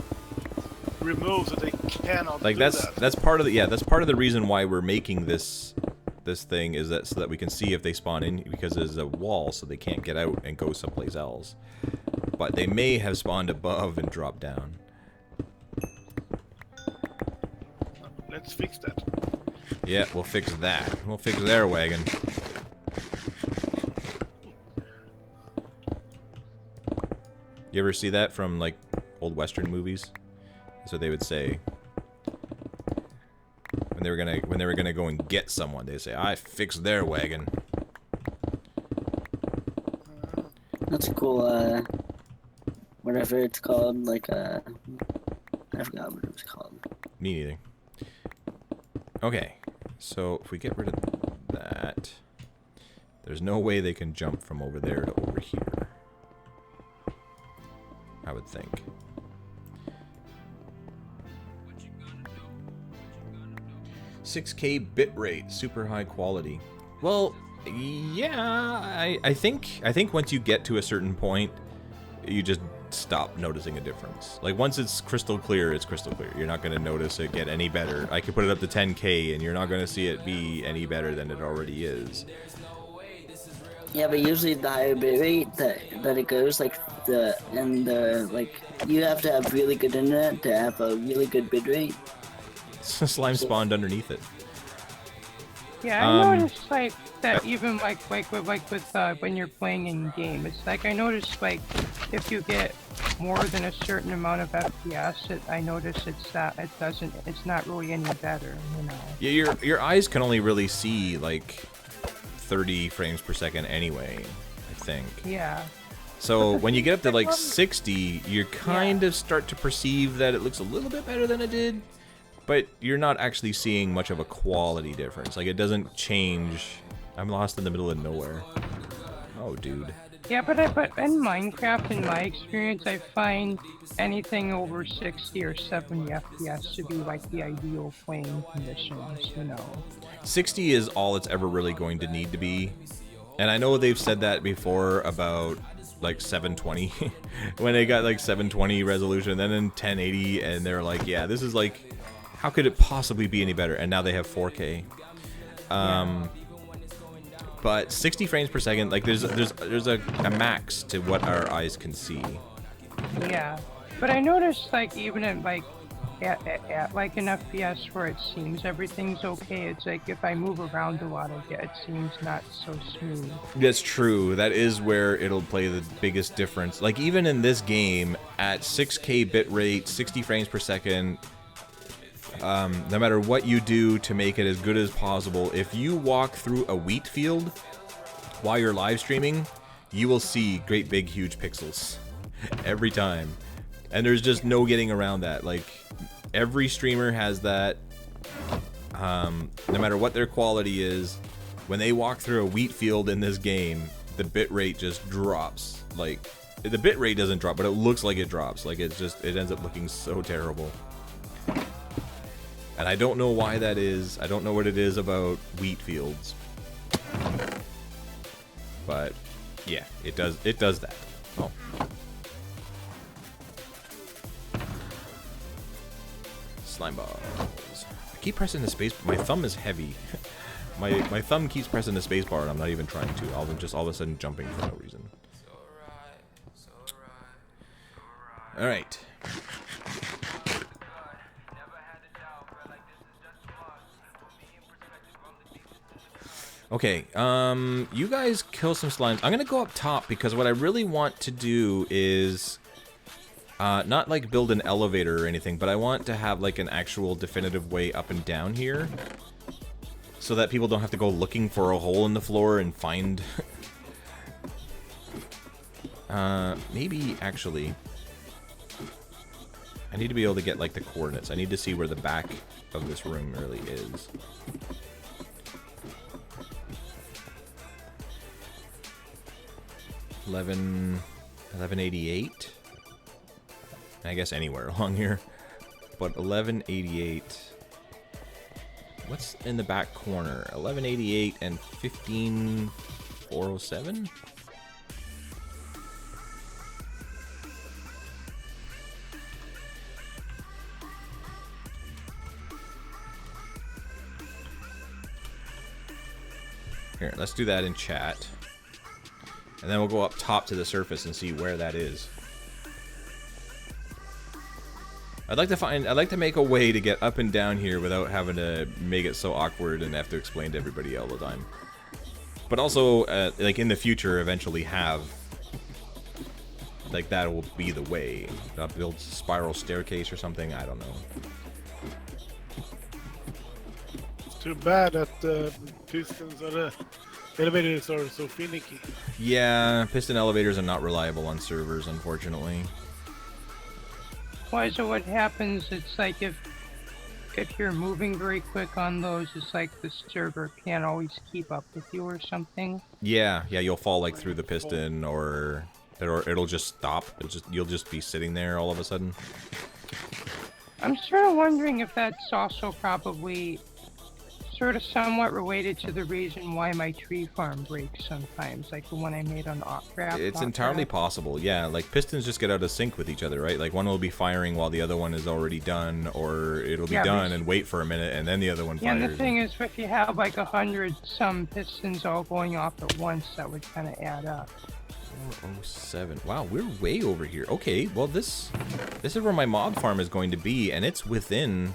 remove that they cannot Like do that's part of the that's part of the reason why we're making this thing is that so that we can see if they spawn in because there's a wall so they can't get out and go someplace else. But they may have spawned above and dropped down. Let's fix that. Yeah, we'll fix that. We'll fix their wagon. You ever see that from like old Western movies? That's what they would say. When they were gonna go and get someone, they say, "I fixed their wagon." That's a cool, whatever it's called, like, I forgot what it was called. Me neither. Okay, so if we get rid of that, there's no way they can jump from over there to over here. I would think. 6K bitrate, super high quality. Well, yeah, I think once you get to a certain point, you just stop noticing a difference. Like once it's crystal clear, it's crystal clear. You're not gonna notice it get any better. I could put it up to 10K and you're not gonna see it be any better than it already is. Yeah, but usually the higher bitrate that it goes, like like you have to have really good internet to have a really good bitrate. Slime spawned underneath it. Yeah, I noticed like that even like with when you're playing in game, it's like I noticed like if you get more than a certain amount of FPS, I notice it's not really any better, you know. Yeah, your eyes can only really see like 30 frames per second anyway, I think. Yeah. So when you get up to like 60, you kind of start to perceive that it looks a little bit better than it did. But you're not actually seeing much of a quality difference. Like, it doesn't change. I'm lost in the middle of nowhere. Oh, dude. Yeah, but in Minecraft, in my experience, I find anything over 60 or 70 FPS to be like the ideal playing conditions, you know. 60 is all it's ever really going to need to be. And I know they've said that before about like 720 when they got like 720 resolution, then in 1080, and they're like, yeah, this is like, how could it possibly be any better? And now they have 4K. But 60 frames per second, like there's a max to what our eyes can see. Yeah, but I noticed like even in like at like an FPS where it seems everything's okay. It's like if I move around a lot, it seems not so smooth. That's true. That is where it'll play the biggest difference. Like even in this game, at 6K bitrate, 60 frames per second, no matter what you do to make it as good as possible, if you walk through a wheat field while you're live streaming, you will see great big huge pixels every time. And there's just no getting around that. Like, every streamer has that. No matter what their quality is, when they walk through a wheat field in this game, the bitrate just drops. Like, the bitrate doesn't drop, but it looks like it drops. Like, it ends up looking so terrible. And I don't know why that is. I don't know what it is about wheat fields. But, yeah, it does that. Oh. Slime balls. I keep pressing the space. My thumb is heavy. my thumb keeps pressing the space bar and I'm not even trying to. I'll just all of a sudden jumping for no reason. Alright. Okay, you guys kill some slimes. I'm gonna go up top because what I really want to do is not like build an elevator or anything, but I want to have like an actual definitive way up and down here so that people don't have to go looking for a hole in the floor and find maybe actually I need to be able to get like the coordinates. I need to see where the back of this room really is. $1188. I guess anywhere along here, but 1188. What's in the back corner? 1188 and 15407. Here, let's do that in chat, and then we'll go up top to the surface and see where that is. I'd like to make a way to get up and down here without having to make it so awkward and have to explain to everybody all the time. But also, like in the future, eventually have, like that will be the way. Build spiral staircase or something, I don't know. It's too bad that the pistons or the elevators are so finicky. Yeah, piston elevators are not reliable on servers, unfortunately. Why? So what happens? It's like if you're moving very quick on those, it's like the server can't always keep up with you or something. Yeah, you'll fall like through the piston, or it'll just stop. You'll just be sitting there all of a sudden. I'm sort of wondering if that's also probably sort of somewhat related to the reason why my tree farm breaks sometimes, like the one I made on Autcraft. It's entirely possible, yeah. Like, pistons just get out of sync with each other, right? Like, one will be firing while the other one is already done, or it'll be done and wait for a minute, and then the other one fires. Yeah, and the thing is, if you have like 100-some pistons all going off at once, that would kind of add up. 407. Wow, we're way over here. Okay, well, this is where my mob farm is going to be, and it's within...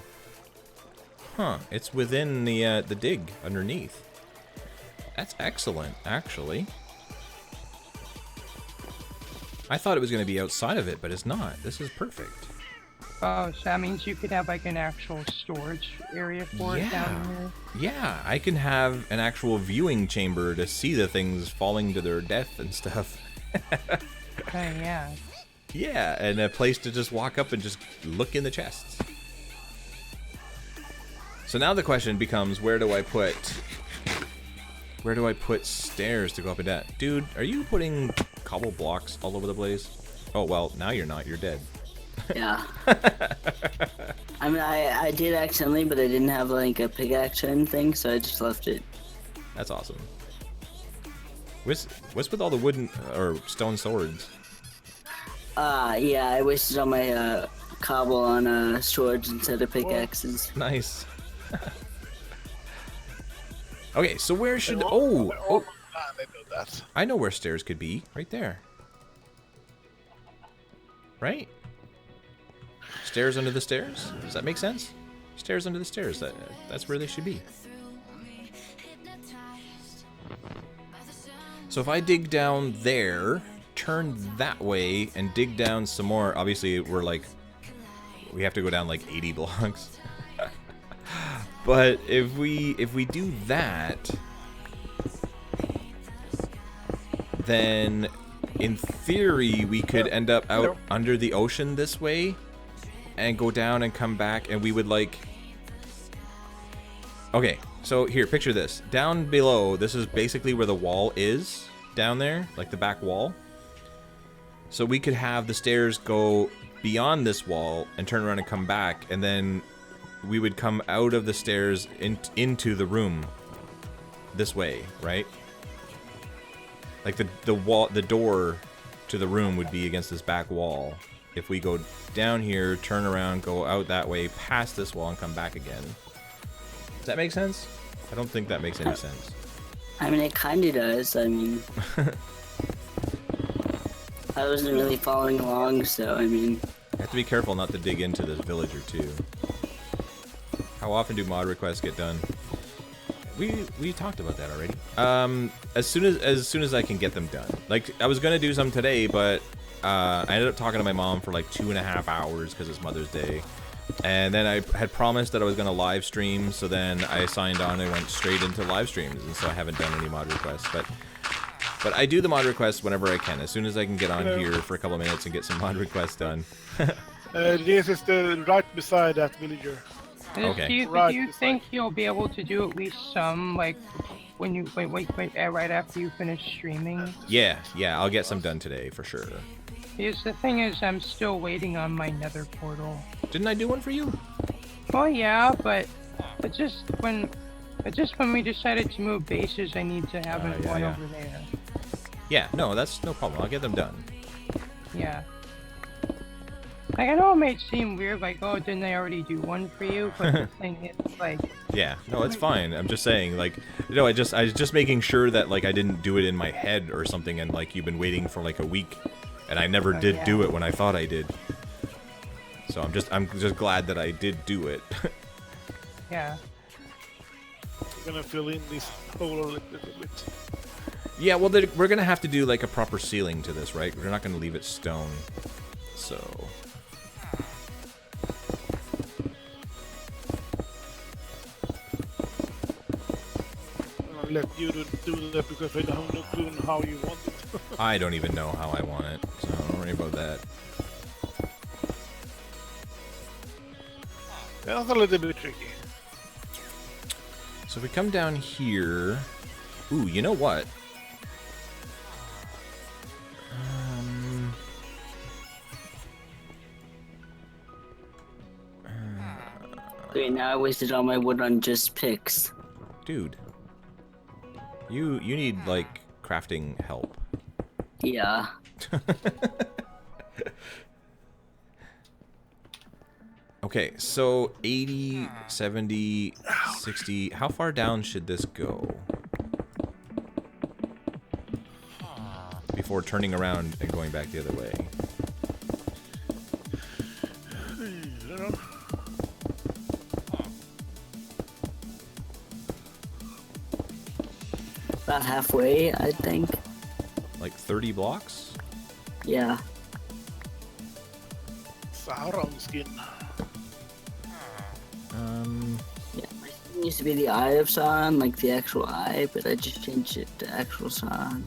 Huh, it's within the dig underneath. That's excellent, actually. I thought it was going to be outside of it, but it's not. This is perfect. Oh, so that means you could have like an actual storage area for it down here? Yeah, I can have an actual viewing chamber to see the things falling to their death and stuff. Oh, yeah. Yeah, and a place to just walk up and just look in the chests. So now the question becomes, where do I put stairs to go up and down? Dude, are you putting cobble blocks all over the place? Oh, well, now you're not. You're dead. Yeah. I mean, I did accidentally, but I didn't have like a pickaxe or anything, so I just left it. That's awesome. What's with all the wooden or stone swords? Yeah, I wasted all my cobble on swords instead of pickaxes. Nice. Okay, so where should... I know where stairs could be. Right there. Right? Stairs under the stairs? Does that make sense? Stairs under the stairs. That's where they should be. So if I dig down there, turn that way, and dig down some more, obviously we have to go down like 80 blocks. But if we do that, then in theory we could end up out under the ocean this way and go down and come back, and we would like... Okay, so here, picture this. Down below, this is basically where the wall is, down there, like the back wall. So we could have the stairs go beyond this wall and turn around and come back, and then we would come out of the stairs into the room this way, right? Like the door to the room would be against this back wall. If we go down here, turn around, go out that way, past this wall, and come back again. Does that make sense? I don't think that makes any sense. I mean, it kind of does. I mean, I wasn't really following along, so I mean... You have to be careful not to dig into this villager, too. How often do mod requests get done? We talked about that already. As soon as I can get them done. Like, I was gonna do some today, but I ended up talking to my mom for like 2.5 hours because it's Mother's Day. And then I had promised that I was going to live stream, so then I signed on and went straight into live streams, and so I haven't done any mod requests. But I do the mod requests whenever I can, as soon as I can get on here for a couple minutes and get some mod requests done. This is the right beside that villager. Okay. Do you think you'll be able to do at least some, like, when you right after you finish streaming? Yeah, I'll get some done today for sure. Because the thing is, I'm still waiting on my nether portal. Didn't I do one for you? Well, yeah, but just when we decided to move bases, I need to have one over there. Yeah, no, that's no problem. I'll get them done. Yeah. Like, I know it may seem weird, like, oh, didn't I already do one for you? But the thing is, like... Yeah, no, it's fine. I'm just saying, like, you know, I was just making sure that, like, I didn't do it in my head or something, and, like, you've been waiting for, like, a week, and I never did do it when I thought I did. So I'm just glad that I did do it. Yeah. We're gonna fill in this hole a little bit. Yeah, well, we're gonna have to do, like, a proper ceiling to this, right? We're not gonna leave it stone. So... Let you do that because I don't have no clue on how you want it. I don't even know how I want it, so don't worry about that. That's a little bit tricky. So if we come down here... Ooh, you know what? Okay, now I wasted all my wood on just picks. Dude. You need, like, crafting help. Yeah. Okay, so 80, 70, 60... How far down should this go? Before turning around and going back the other way. I don't know. About halfway, I think. Like 30 blocks? Yeah. Sauron skin. Yeah, my skin used to be the Eye of Sauron, like the actual eye, but I just changed it to actual Sauron.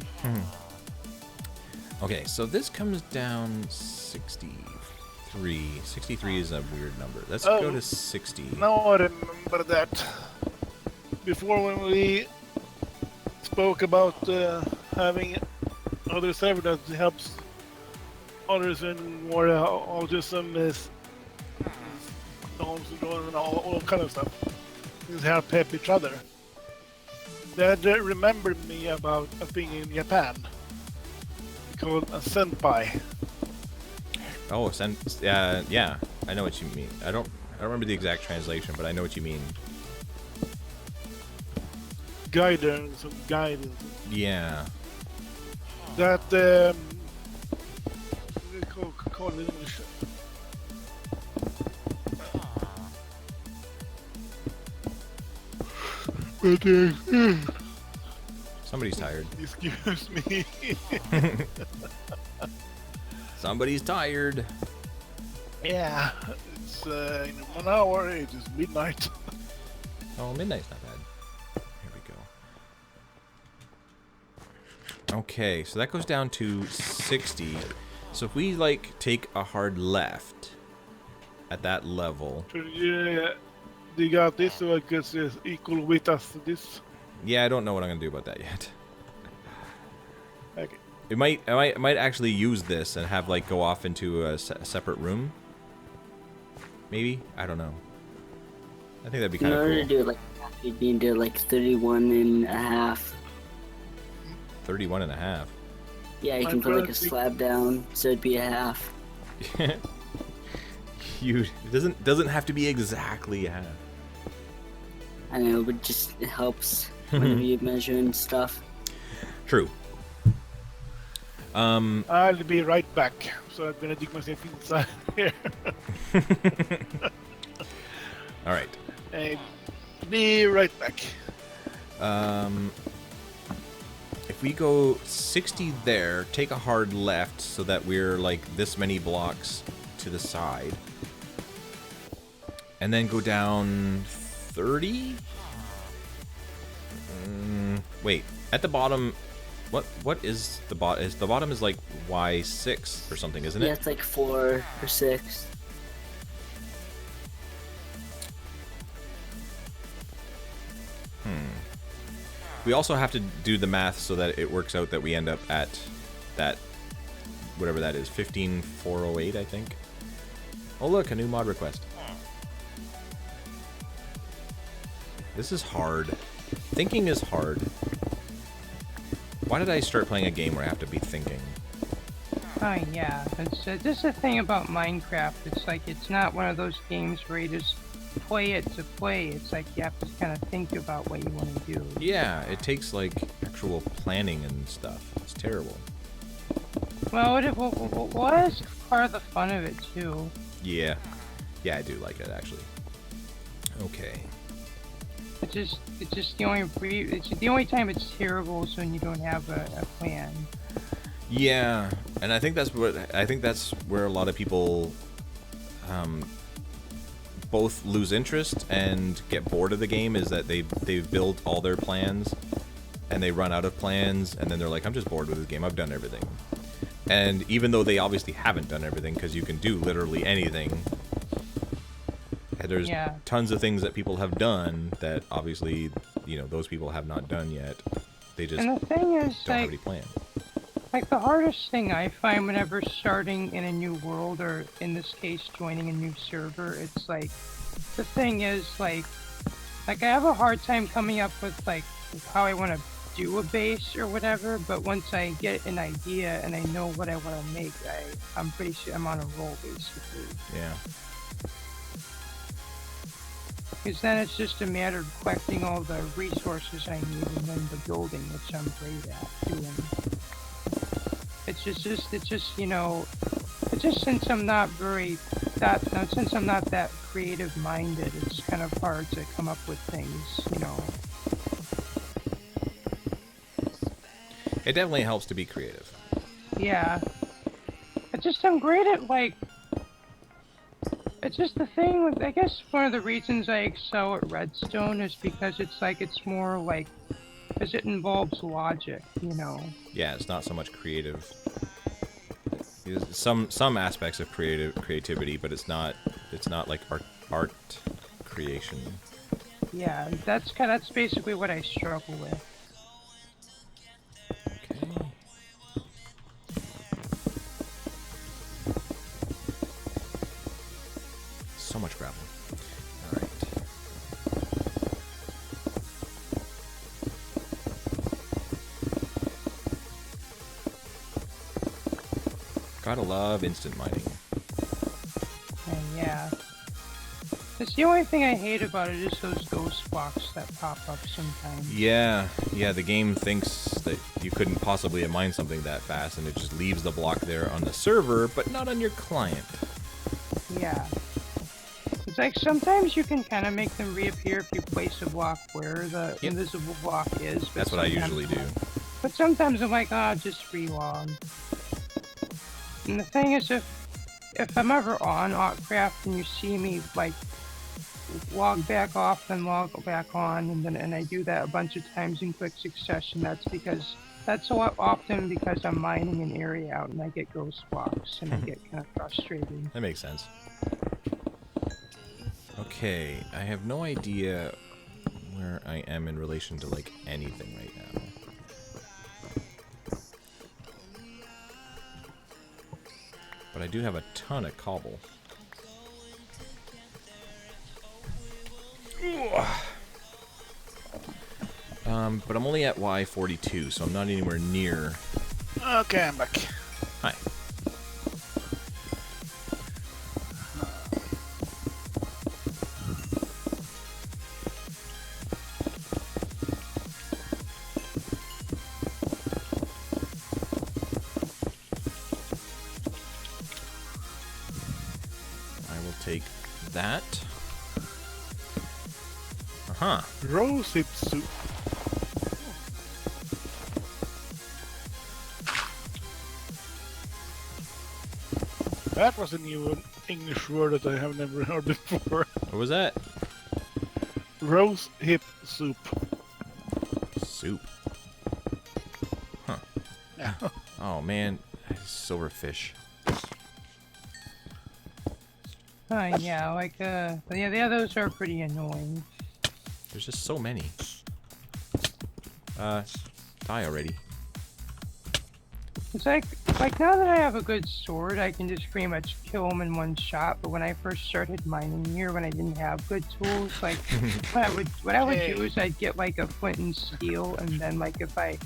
Okay, so this comes down 63. 63 is a weird number. Let's go to 60. Now I remember that. Before when we spoke about having other server that helps others in more autism is Down syndrome and all kind of stuff. Just help each other. That remembered me about a thing in Japan called a senpai. Oh, yeah, I know what you mean. I don't remember the exact translation, but I know what you mean. Guidance. Yeah. That call it in English. But, Somebody's tired. excuse me. Somebody's tired. Yeah, it's in 1 hour. It is midnight. Oh, midnight's not bad. Here we go. Okay, so that goes down to 60. So if we, like, take a hard left at that level... Should you dig out this so I guess it's equal weight as this? Yeah, I don't know what I'm going to do about that yet. Okay. I might actually use this and have, like, go off into a separate room. Maybe? I don't know. I think that'd be In kind of order cool. to do it like that, you'd need to do like 31 and a half. 31 and a half. Yeah, you can put like a slab down, so it'd be a half. It doesn't have to be exactly a half. I know, but just it helps whenever you measure and stuff. True. I'll be right back. So I'm gonna dig myself inside here. All right. Be right back. If we go 60 there, take a hard left so that we're like this many blocks to the side. And then go down 30? Wait, at the bottom, what is the bottom? The bottom is like Y6 or something, isn't it? Yeah, it's like 4 or 6. We also have to do the math so that it works out that we end up at that, whatever that is, 15408, I think. Oh look, a new mod request. This is hard. Thinking is hard. Why did I start playing a game where I have to be thinking? Oh yeah, this is the thing about Minecraft. It's like it's not one of those games where you just play it to play. It's like you have to kind of think about what you want to do. Yeah, it takes like actual planning and stuff. It's terrible. Well, that's part of the fun of it too. Yeah. Yeah, I do like it actually. Okay. It's just the only time it's terrible is when you don't have a plan. Yeah, and I think that's where a lot of people both lose interest and get bored of the game, is that they've built all their plans and they run out of plans, and then they're like, I'm just bored with this game, I've done everything. And even though they obviously haven't done everything, because you can do literally anything, there's tons of things that people have done that obviously, you know, those people have not done yet. They just and the thing is, don't have any plan. Like the hardest thing I find whenever starting in a new world, or in this case joining a new server, it's like, the thing is like I have a hard time coming up with like how I want to do a base or whatever, but once I get an idea and I know what I want to make, I'm pretty sure I'm on a roll basically. Yeah. Because then it's just a matter of collecting all the resources I need and then the building, which I'm great at doing. It's just you know, it's just since I'm not that creative minded, it's kind of hard to come up with things, you know. It definitely helps to be creative. Yeah. I'm great at like, it's just the thing with, I guess one of the reasons I excel at Redstone is because it's more like, because it involves logic, you know. Yeah, it's not so much creative. Some aspects of creativity, but it's not like art creation. Yeah, that's basically what I struggle with. Okay. So much gravel. All right. Gotta love instant mining. Yeah. It's the only thing I hate about it is those ghost blocks that pop up sometimes. Yeah, the game thinks that you couldn't possibly mine something that fast, and it just leaves the block there on the server, but not on your client. Yeah. It's like sometimes you can kind of make them reappear if you place a block where the Yep. invisible block is. But That's what I sometimes- usually do. But sometimes I'm like, oh, just relog. And the thing is, if I'm ever on Autcraft and you see me like log back off, then log back on, and I do that a bunch of times in quick succession, that's a lot often because I'm mining an area out and I get ghost blocks and I get kind of frustrated. That makes sense. Okay, I have no idea where I am in relation to, like, anything right now. But I do have a ton of cobble. But I'm only at Y42, so I'm not anywhere near. Okay, I'm back. Hi. I will take that. Uh-huh. Rosehip soup. That was a new English word that I have never heard before. What was that? Rosehip soup. Soup. Huh. Yeah. Oh man, silverfish. Yeah, like yeah, those are pretty annoying. There's just so many. Die already. It's like now that I have a good sword, I can just pretty much kill them in one shot. But when I first started mining here, when I didn't have good tools, like what I would do is I'd get like a flint and steel, and then like if I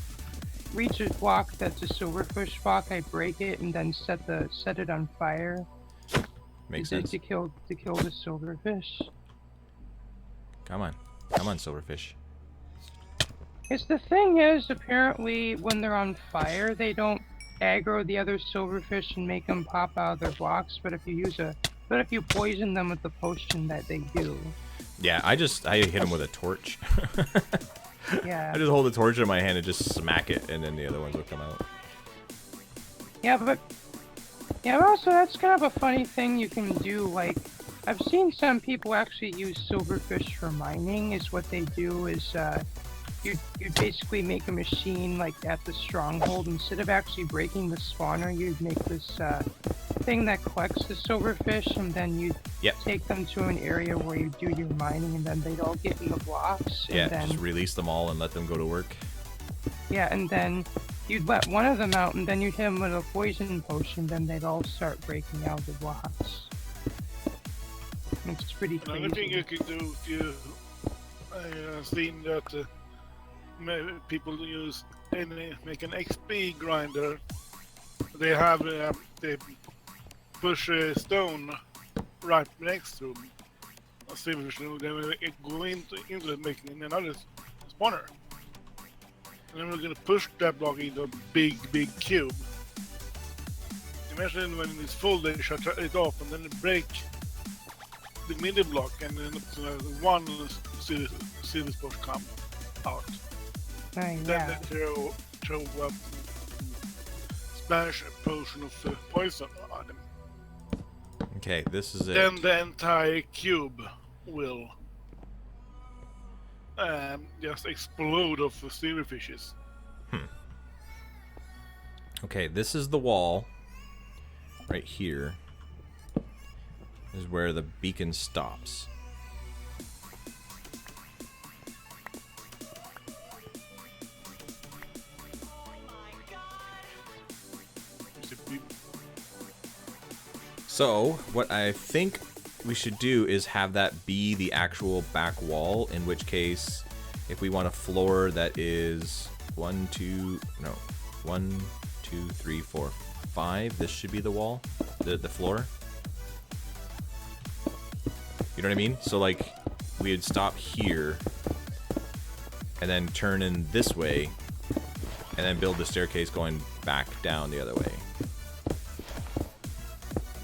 reach a block that's a silverfish block, I break it and then set it on fire. Makes sense. To kill the silverfish. Come on, silverfish. Because the thing is, apparently, when they're on fire, they don't aggro the other silverfish and make them pop out of their blocks. But if you poison them with the potion, that they do. Yeah, I hit him with a torch. Yeah. I just hold the torch in my hand and just smack it, and then the other ones will come out. Yeah, but also that's kind of a funny thing you can do. Like, I've seen some people actually use silverfish for mining. Is what they do is you basically make a machine like at the stronghold. Instead of actually breaking the spawner, you'd make this thing that collects the silverfish, and then you take them to an area where you do your mining, and then they'd all get in the blocks. Yeah, and then, just release them all and let them go to work. Yeah, and then you'd let one of them out, and then you'd hit them with a poison potion, then they'd all start breaking out the blocks. It's pretty crazy. Another thing you can do if you I've seen that people use make an XP grinder. They have they push a stone right next to them. A silverfish, then we go into it, making another spawner. And then we're gonna push that block into a big cube. Imagine when it's full, they shut it off and then they break the middle block, and then one silver spot come out. Then they throw up splash a potion of poison on them. Okay, this is it. Then the entire cube will just explode of silverfishes. Okay, this is the wall. Right here is where the beacon stops. So, what I think we should do is have that be the actual back wall, in which case, if we want a floor that is 1, 2, 3, 4, 5, this should be the wall, the floor. You know what I mean? So like, we would stop here, and then turn in this way, and then build the staircase going back down the other way.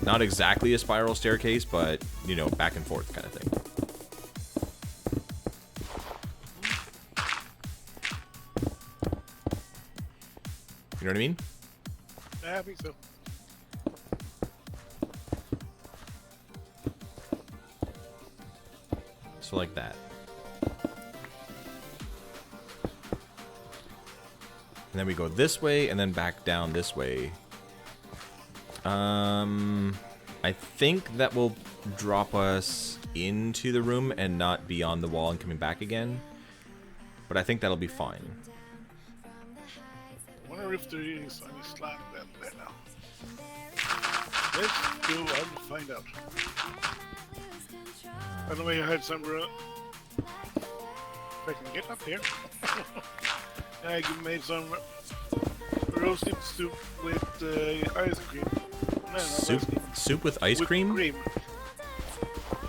Not exactly a spiral staircase, but, you know, back and forth kind of thing. You know what I mean? Yeah, I think so. So like that. And then we go this way, and then back down this way. I think that will drop us into the room and not beyond the wall and coming back again. But I think that'll be fine. I wonder if there is any slime down there now. Let's go and find out. By the way, I had some if I can get up here. I made some roasted soup with ice cream. No, not Soup, ice cream. soup with ice Whipped cream? cream.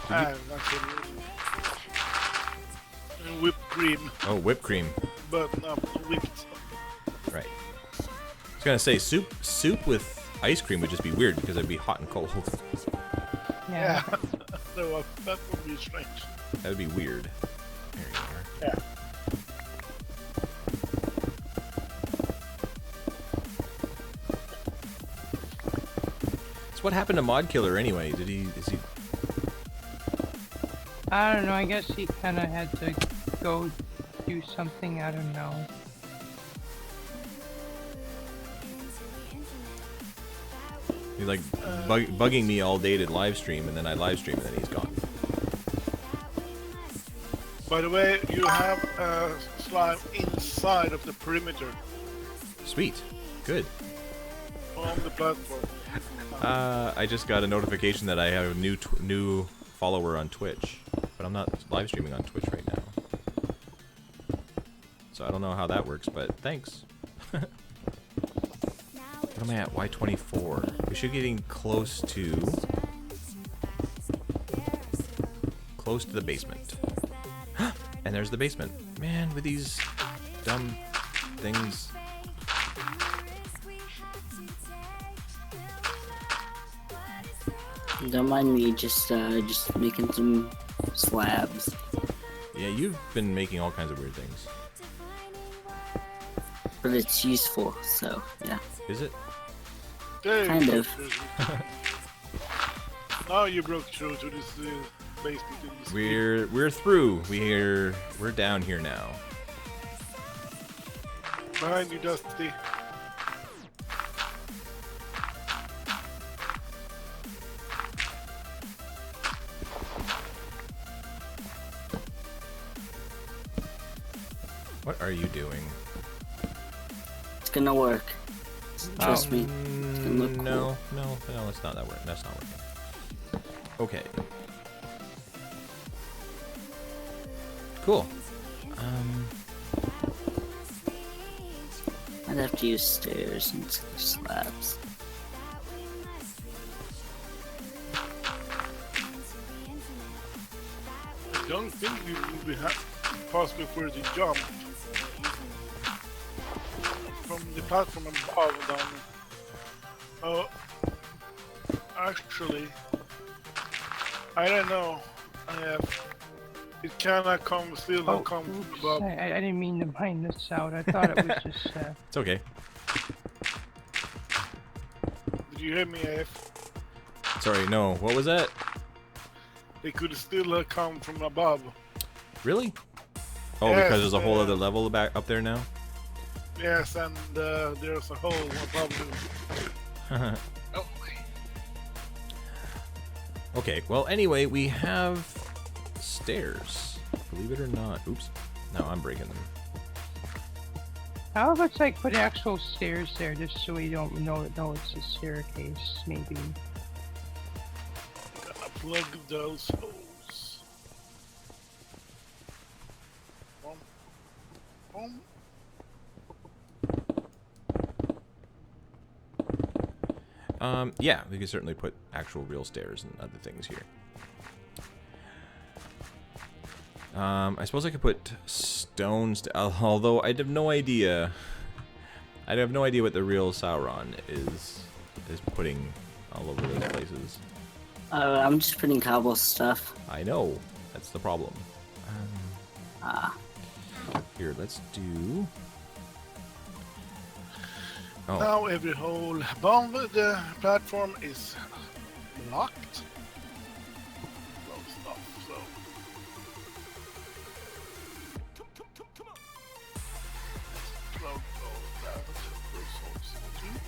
Not really. And whipped cream, Oh, whipped cream. but not whipped. Right. I was gonna say soup with ice cream would just be weird because it'd be hot and cold. Yeah. So that would be strange. That would be weird. There you are. Yeah. So what happened to Mod Killer anyway? Is he? I don't know. I guess he kind of had to go do something. I don't know. He's like bugging me all day to live stream, and then I live stream, and then he's gone. By the way, you have slime inside of the perimeter Sweet. Good. on the platform. I just got a notification that I have a new follower on Twitch, but I'm not live streaming on Twitch right now. So I don't know how that works, but thanks. What am I at? Y24. We should be getting close to the basement. And there's the basement. Man, with these dumb things. Don't mind me, just making some slabs. Yeah, you've been making all kinds of weird things. But it's useful, so yeah. Is it? There you Kind go. of. Now you broke through to this basement. In this We're through. We're down here now. behind you, Dusty. What are you doing? It's gonna work. Trust me. It's gonna look No, it's not that work. That's not working. Okay. Cool. I'd have to use stairs instead of slabs. I don't think we will be possible for you to jump from the platform above down. Oh, actually, I don't know. It cannot come, still not come from Oops. above. I didn't mean to find this out. I thought it was just. It's okay. Did you hear me, AF? Sorry, no. What was that? They could still come from above. Really? Oh, Yes, because there's a whole other level back up there now? Yes, and there's a hole above them. Oh, Okay, well, anyway, we have stairs. Believe it or not. Oops. No, I'm breaking them. How about I put actual stairs there, just so we don't know it's a staircase, maybe. gotta plug those holes. Boom. Boom. Yeah, we could certainly put actual real stairs and other things here. I suppose I could put stones, although I'd have no idea. I'd have no idea what the real Sauron is putting all over those places. I'm just putting cobble stuff. I know. That's the problem. Ah. Here, let's do... Oh, Now every hole above the platform is locked. Low stuff, so. Let's plug all that, those holes too.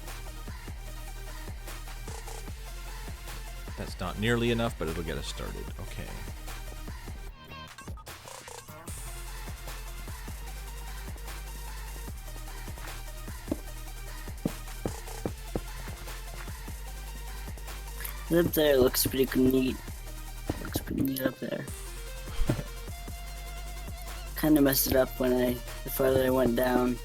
that's not nearly enough, but it'll get us started. Okay. Up there looks pretty neat. Looks pretty neat up there. Kind of messed it up when the farther I went down.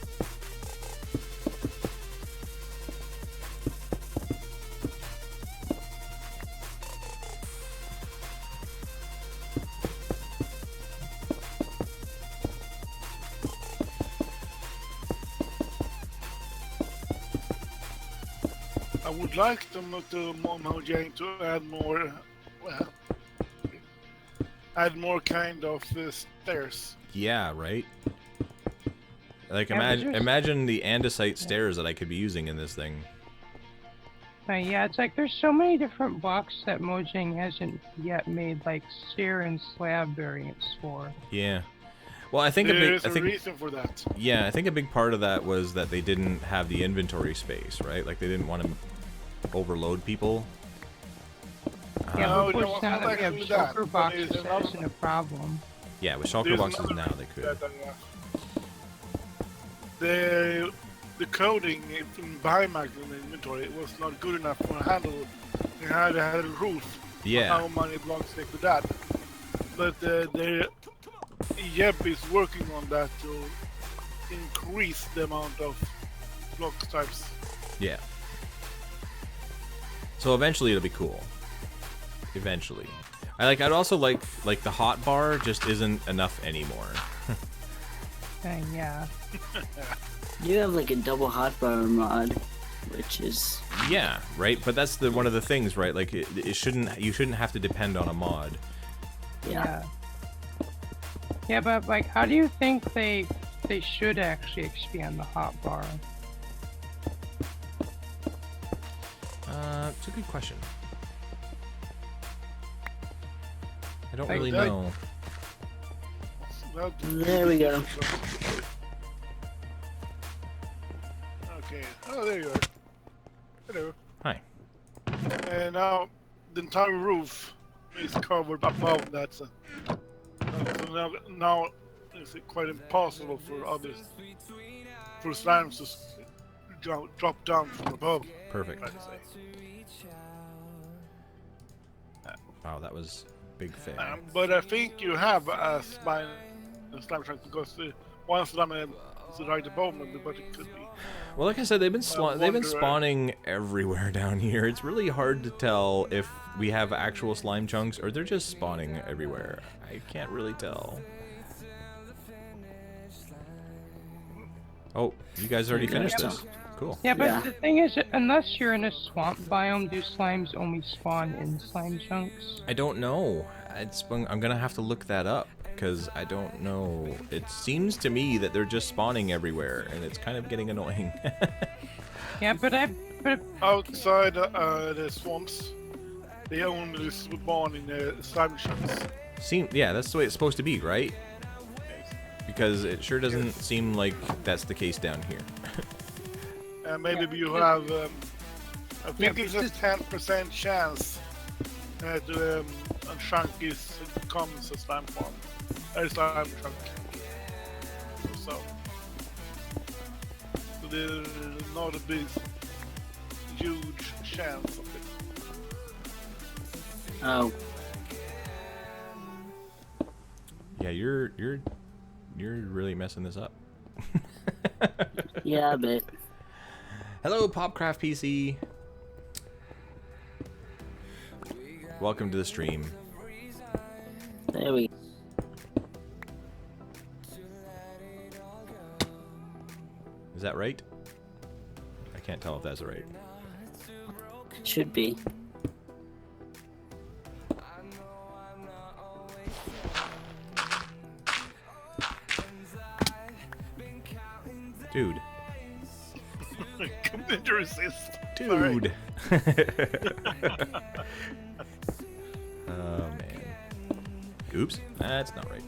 I would like them to Mojang to add more, well, add more kind of stairs. Yeah, right? Like, Yeah, but there's- imagine the andesite stairs that I could be using in this thing. Yeah, it's like there's so many different blocks that Mojang hasn't yet made like stair and slab variants for. Yeah. Well, I think There's I a think reason for that. yeah, I think a big part of that was that they didn't have the inventory space, right? Like they didn't want to overload people. Yeah, No, but no, of course now not that we have actually that, shulker but boxes, there's that another- isn't a problem. Yeah, with shulker There's boxes another now they could. The coding in Biomax in the inventory was not good enough for a handle. They had a roof. Yeah. How many blocks they could add. But Yep is working on that to increase the amount of block types. Yeah. So eventually it'll be cool. Eventually. I'd also like the hot bar just isn't enough anymore. Yeah. You have like a double hotbar mod, which is Yeah, right? But that's one of the things, right? Like you shouldn't have to depend on a mod. Yeah. Yeah, but like, how do you think they should actually expand the hotbar? It's a good question. I don't Like really that- know. There we go. Okay. Oh, there you are. Hello. Hi. And now the entire roof is covered above that. So now it's quite impossible for slimes to drop down from above. Perfect. I'd say. Wow, that was big fail. But I think you have a slime chunk because one slime is right above me, but it could be. Well, like I said, they've been wonder- spawning everywhere down here. It's really hard to tell if we have actual slime chunks or they're just spawning everywhere. I can't really tell. Oh, you guys already finished this. Cool. Yeah, but Yeah. the thing is, unless you're in a swamp biome, do slimes only spawn in slime chunks? I don't know. I'm gonna have to look that up because I don't know. It seems to me that they're just spawning everywhere, and it's kind of getting annoying. Yeah, but Outside the swamps, they only spawn in the slime chunks. Yeah, that's the way it's supposed to be, right? Because it sure doesn't seem like that's the case down here. Maybe you have, I think it's a 10% chance that a chunk becomes a slime farm. A slime chunk. So there's not a big, huge chance of it. oh, Yeah, you're really messing this up. yeah, a bit. Hello, Popcraft PC. Welcome to the stream. There we. Is that right? I can't tell if that's right. should be. Dude. Couldn't resist. Dude. Oh, man. Oops. That's not right.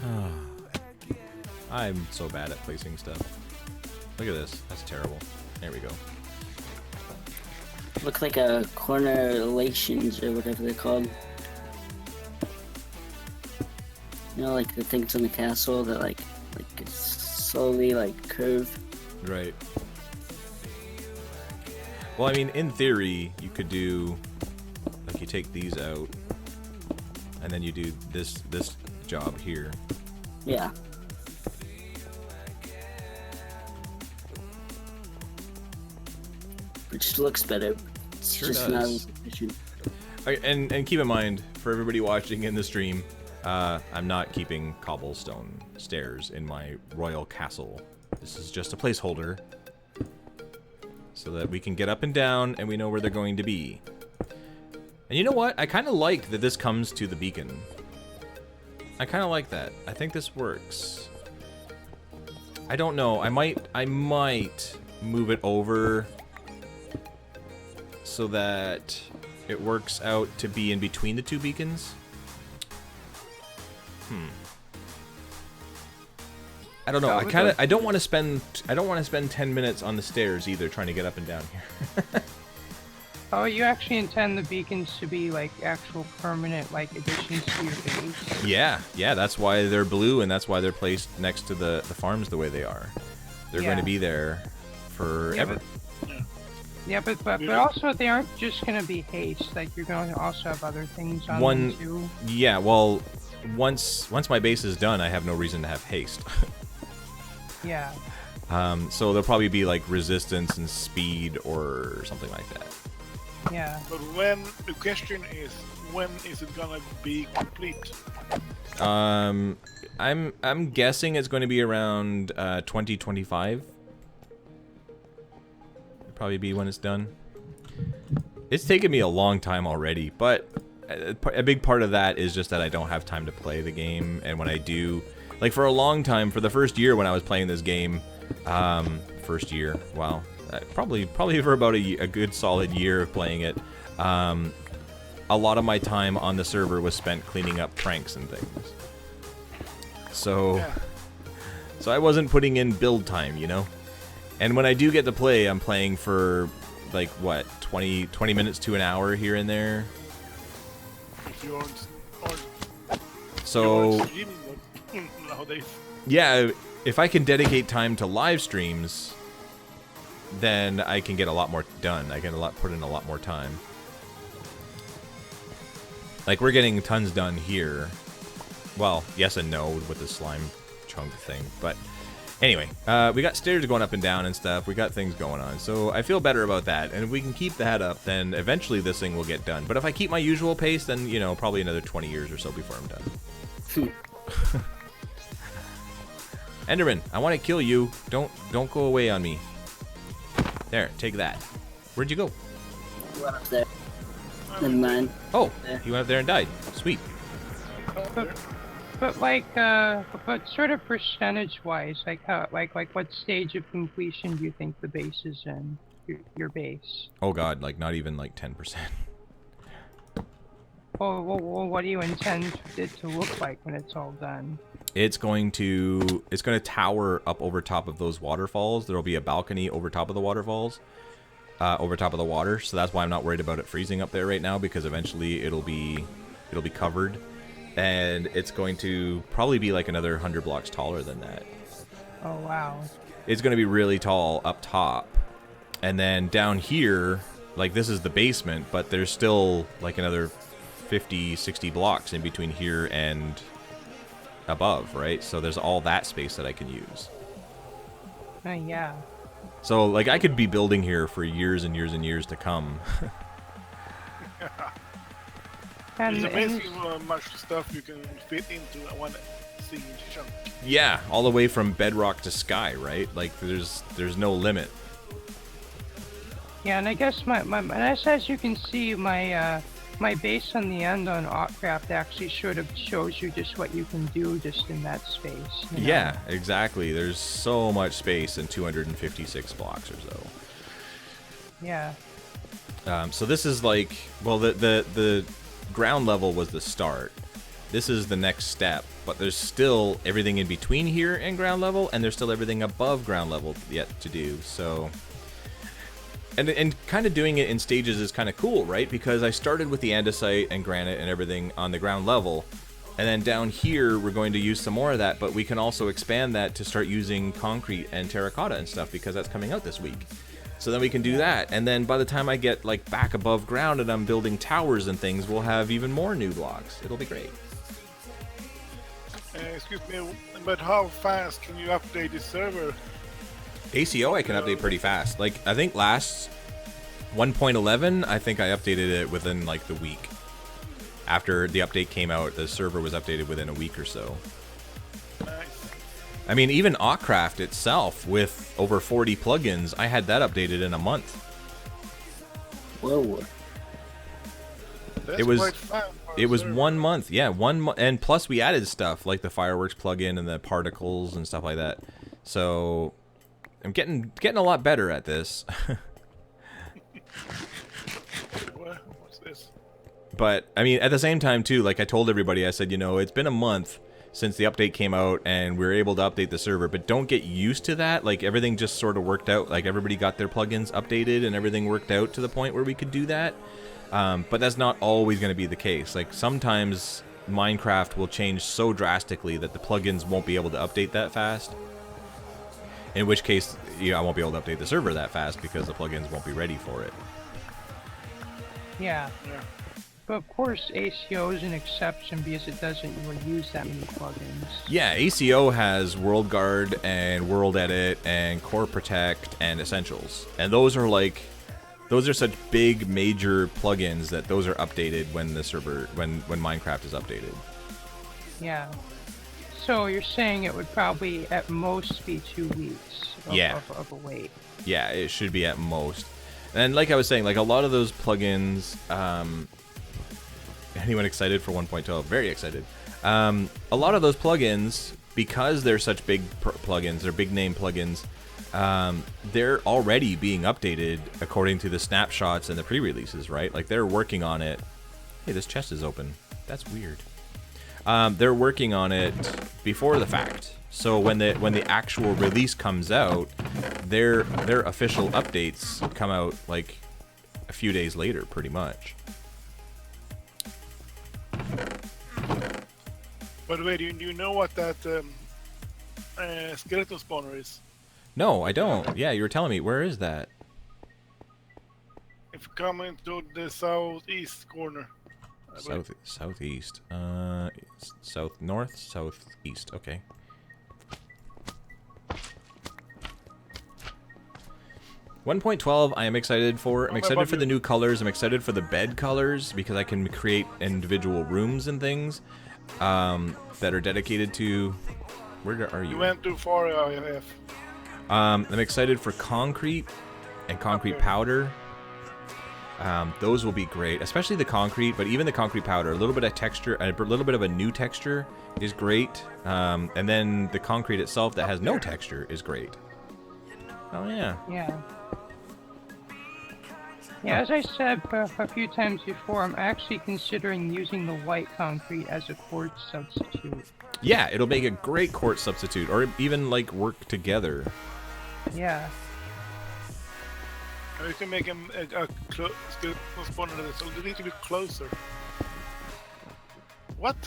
Oh. I'm so bad at placing stuff. Look at this. That's terrible. There we go. Look like a correlations or whatever they're called. You know, like the things in the castle that like slowly like curve. Right. Well, I mean, in theory, you could do like you take these out, and then you do this job here. Yeah. Which looks better. It's Sure just does. not as efficient. And keep in mind, for everybody watching in the stream, I'm not keeping cobblestone stairs in my royal castle. This is just a placeholder, so that we can get up and down and we know where they're going to be. And you know what? I kind of like that this comes to the beacon. I kind of like that. I think this works. I don't know. I might move it over so that it works out to be in between the two beacons. I don't know. I don't want to spend 10 minutes on the stairs either trying to get up and down here. Oh, you actually intend the beacons to be like actual permanent like additions to your base? Yeah, that's why they're blue and that's why they're placed next to the farms the way they are. They're going to be there forever. Yeah, but also they aren't just gonna be haste. Like you're going to also have other things on them too. Yeah, well, once my base is done, I have no reason to have haste. Yeah. So there'll probably be like resistance and speed or something like that. Yeah. But the question is, when is it gonna be complete? I'm guessing it's going to be around 2025. Probably be when it's done. It's taken me a long time already, but a big part of that is just that I don't have time to play the game, and when I do, like for a long time, for the first year when I was playing this game, first year, wow, probably for about a good solid year of playing it, a lot of my time on the server was spent cleaning up pranks and things. So I wasn't putting in build time, you know? And when I do get to play, I'm playing for, like, what, 20 minutes to an hour here and there? If you aren't So, streaming nowadays. yeah, if I can dedicate time to live streams, then I can get a lot more done. I can put in a lot more time. Like, we're getting tons done here. Well, yes and no with the slime chunk thing, but... Anyway, we got stairs going up and down and stuff. We got things going on. So I feel better about that. And if we can keep that up, then eventually this thing will get done. But if I keep my usual pace, then, you know, probably another 20 years or so before I'm done. Enderman, I want to kill you. Don't go away on me. There, take that. Where'd you go? One up there. Never mind. Oh, he went up there and died. Sweet. But like, but sort of percentage-wise, like how, like what stage of completion do you think the base is in? Your base? Oh God, like not even like 10%. Well, what do you intend it to look like when it's all done? It's going to tower up over top of those waterfalls. There'll be a balcony over top of the waterfalls, over top of the water. So that's why I'm not worried about it freezing up there right now, because eventually it'll be covered. And it's going to probably be like another 100 blocks taller than that. Oh, wow. It's going to be really tall up top. And then down here, like this is the basement, but there's still like another 50, 60 blocks in between here and above, right? So there's all that space that I can use. Yeah. So like I could be building here for years and years and years to come. It's amazing how much stuff you can fit into sea chunk. Yeah, all the way from bedrock to sky, right? Like there's no limit. Yeah, and I guess and as you can see, my my base on the end on Autcraft actually sort of shows you just what you can do just in that space. You know? Yeah, exactly. There's so much space in 256 blocks or so. Yeah. So this is like, well, the ground level was the start. This is the next step, but there's still everything in between here and ground level, and there's still everything above ground level yet to do. So, and kind of doing it in stages is kind of cool, right? Because I started with the andesite and granite and everything on the ground level, and then down here we're going to use some more of that, but we can also expand that to start using concrete and terracotta and stuff because that's coming out this week. So then we can do that, and then by the time I get like back above ground and I'm building towers and things, we'll have even more new blocks. It'll be great. Excuse me, but how fast can you update the server? ACO I can update pretty fast. Like, I think last 1.11, I think I updated it within like the week. After the update came out, the server was updated within a week or so. Nice. I mean, even Autcraft itself, with over 40 plugins, I had that updated in a month. Whoa. That's It was- quite fast for a It was server. 1 month, yeah, 1 month, and plus we added stuff like the fireworks plugin and the particles and stuff like that. So I'm getting a lot better at this. What's this? But I mean, at the same time too, like I told everybody, I said, you know, it's been a month since the update came out and we were able to update the server, but don't get used to that. Like everything just sort of worked out. Like everybody got their plugins updated and everything worked out to the point where we could do that. But that's not always going to be the case. Like sometimes Minecraft will change so drastically that the plugins won't be able to update that fast. In which case, I won't be able to update the server that fast because the plugins won't be ready for it. Yeah. Yeah. But of course, ACO is an exception because it doesn't really use that many plugins. Yeah, ACO has World Guard and World Edit and Core Protect and Essentials. And those are like, those are such big major plugins that those are updated when the server, when Minecraft is updated. Yeah. So you're saying it would probably at most be 2 weeks of a wait. Yeah, it should be at most. And like I was saying, like a lot of those plugins, anyone excited for 1.12? Very excited. A lot of those plugins, because they're such big plugins, they're big name plugins, they're already being updated according to the snapshots and the pre-releases, right? Like they're working on it. Hey, this chest is open. That's weird. They're working on it before the fact. So when the actual release comes out, their official updates come out like a few days later, pretty much. By the way, do you know what that skeleton spawner is? No, I don't. Yeah, you were telling me. Where is that? If you come into the southeast corner. I believe. Southeast. South north, southeast. Okay. .12 I am excited for. I'm excited for the new colors. I'm excited for the bed colors because I can create individual rooms and things that are dedicated to... Where are you? You went too far, IF. I'm excited for concrete and concrete powder. Those will be great, especially the concrete, but even the concrete powder. A little bit of texture, a little bit of a new texture is great. And then the concrete itself that has no texture is great. Oh, yeah. Yeah. Yeah, as I said a few times before, I'm actually considering using the white concrete as a quartz substitute. Yeah, it'll make a great quartz substitute, or even, like, work together. Yeah. And you can make a skeleton spawner so they need to be closer. What?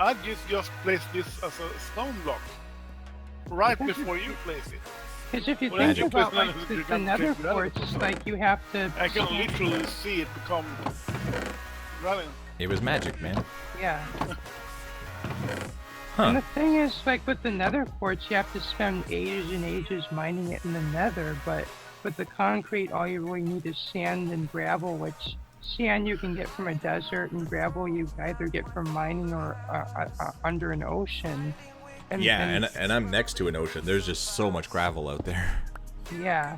I just placed this as a stone block. Right before you place it. Because if you Well, think you about put like you the can nether take that. quartz, like you have to... I can literally see it become running. It was magic, man. Yeah. Huh. And the thing is, like with the nether quartz, you have to spend ages and ages mining it in the nether, but with the concrete, all you really need is sand and gravel, which sand you can get from a desert, and gravel you either get from mining or under an ocean. And I'm next to an ocean. There's just so much gravel out there. Yeah.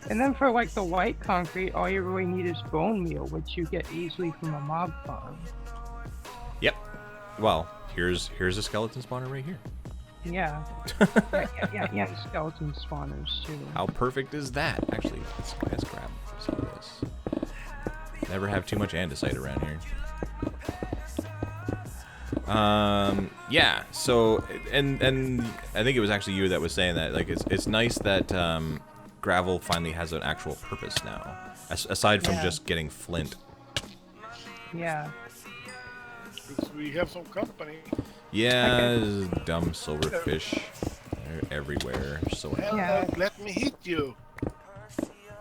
And then for like the white concrete, all you really need is bone meal, which you get easily from a mob farm. Yep. Well, here's a skeleton spawner right here. Yeah. yeah, the skeleton spawners too. How perfect is that? Actually, let's grab some of this. Never have too much andesite around here. Yeah. So, and I think it was actually you that was saying that. Like, it's nice that gravel finally has an actual purpose now, aside from just getting flint. Yeah. Because we have some company. Yeah, dumb silverfish. They're everywhere. So Yeah. Let me hit you.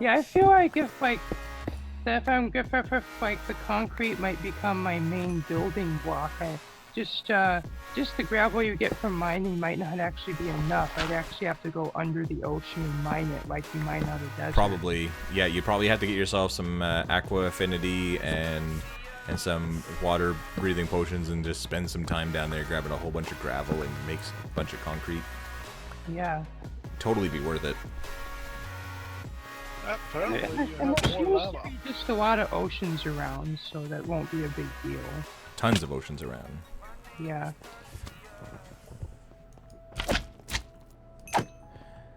Yeah, I feel like if like the concrete might become my main building block, just the gravel you get from mining might not actually be enough. I'd actually have to go under the ocean and mine it like you mine out a desert. probably, yeah, you probably have to get yourself some aqua affinity and some water breathing potions and just spend some time down there grabbing a whole bunch of gravel and make a bunch of concrete. Yeah. Totally be worth it. Apparently, you And have there more seems to lava. be just a lot of oceans around, so that won't be a big deal. Tons of oceans around. Yeah.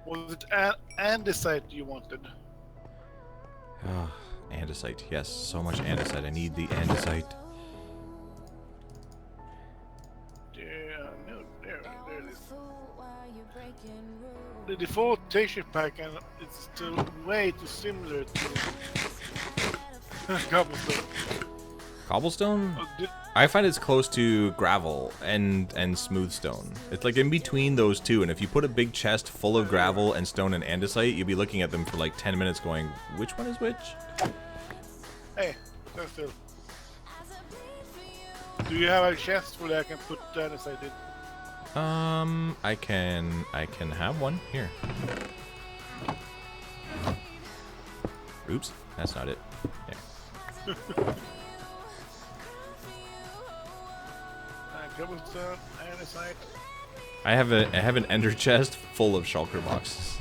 Was it andesite you wanted? Oh, andesite. Yes, so much andesite. I need the andesite. Yeah, no, there it is. The default texture pack and it's still way too similar to cobblestone. Cobblestone? Oh, I find it's close to gravel and smooth stone. It's like in between those two, and if you put a big chest full of gravel and stone and andesite, you'll be looking at them for like 10 minutes going, which one is which? Hey, stand still. Do you have a chest where I can put andesite in? I can have one here. Oops, that's not it. There. Cobblestone, andesite. I have an ender chest full of shulker boxes.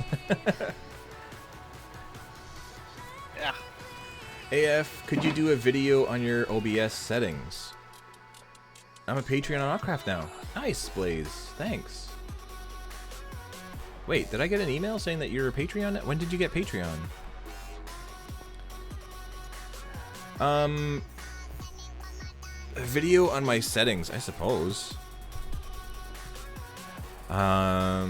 Yeah. AF, could you do a video on your OBS settings? I'm a Patreon on Autcraft now. Nice, Blaze. Thanks. Wait, did I get an email saying that you're a Patreon? When did you get Patreon? A video on my settings, I suppose. I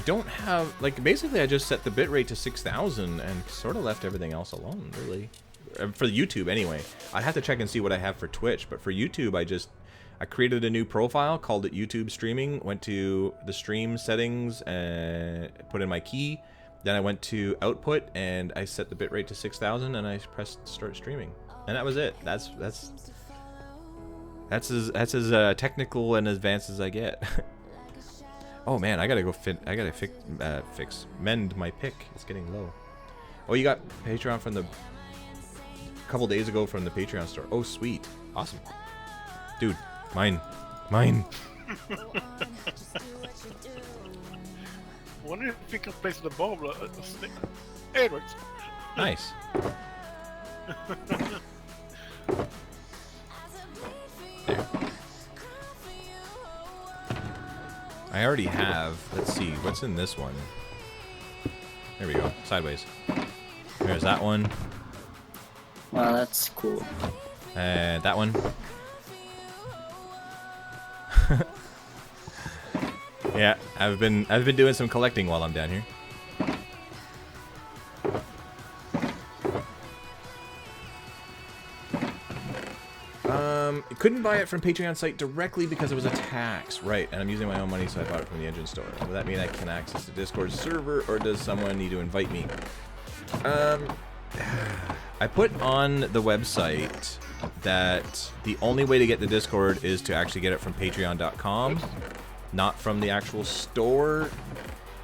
don't have, like, basically I just set the bitrate to 6,000 and sort of left everything else alone, really. For YouTube, anyway. I have to check and see what I have for Twitch, but for YouTube, I created a new profile, called it YouTube Streaming, went to the stream settings, and put in my key, then I went to output, and I set the bitrate to 6,000, and I pressed start streaming. And that was it. That's as technical and advanced as I get. Oh man, I gotta go mend my pick. It's getting low. Oh, you got Patreon from a couple days ago from the Patreon store. Oh, sweet. Awesome. Dude, mine. Wonder if we can place the bomb. Hey, it works. Nice. There. I already have. Let's see. What's in this one? There we go. Sideways. There's that one. Wow, that's cool. And that one. Yeah, I've been doing some collecting while I'm down here. Couldn't buy it from Patreon site directly because it was a tax, right? And I'm using my own money, so I bought it from the engine store. Does that mean I can access the Discord server, or does someone need to invite me? I put on the website that the only way to get the Discord is to actually get it from patreon.com, not from the actual store.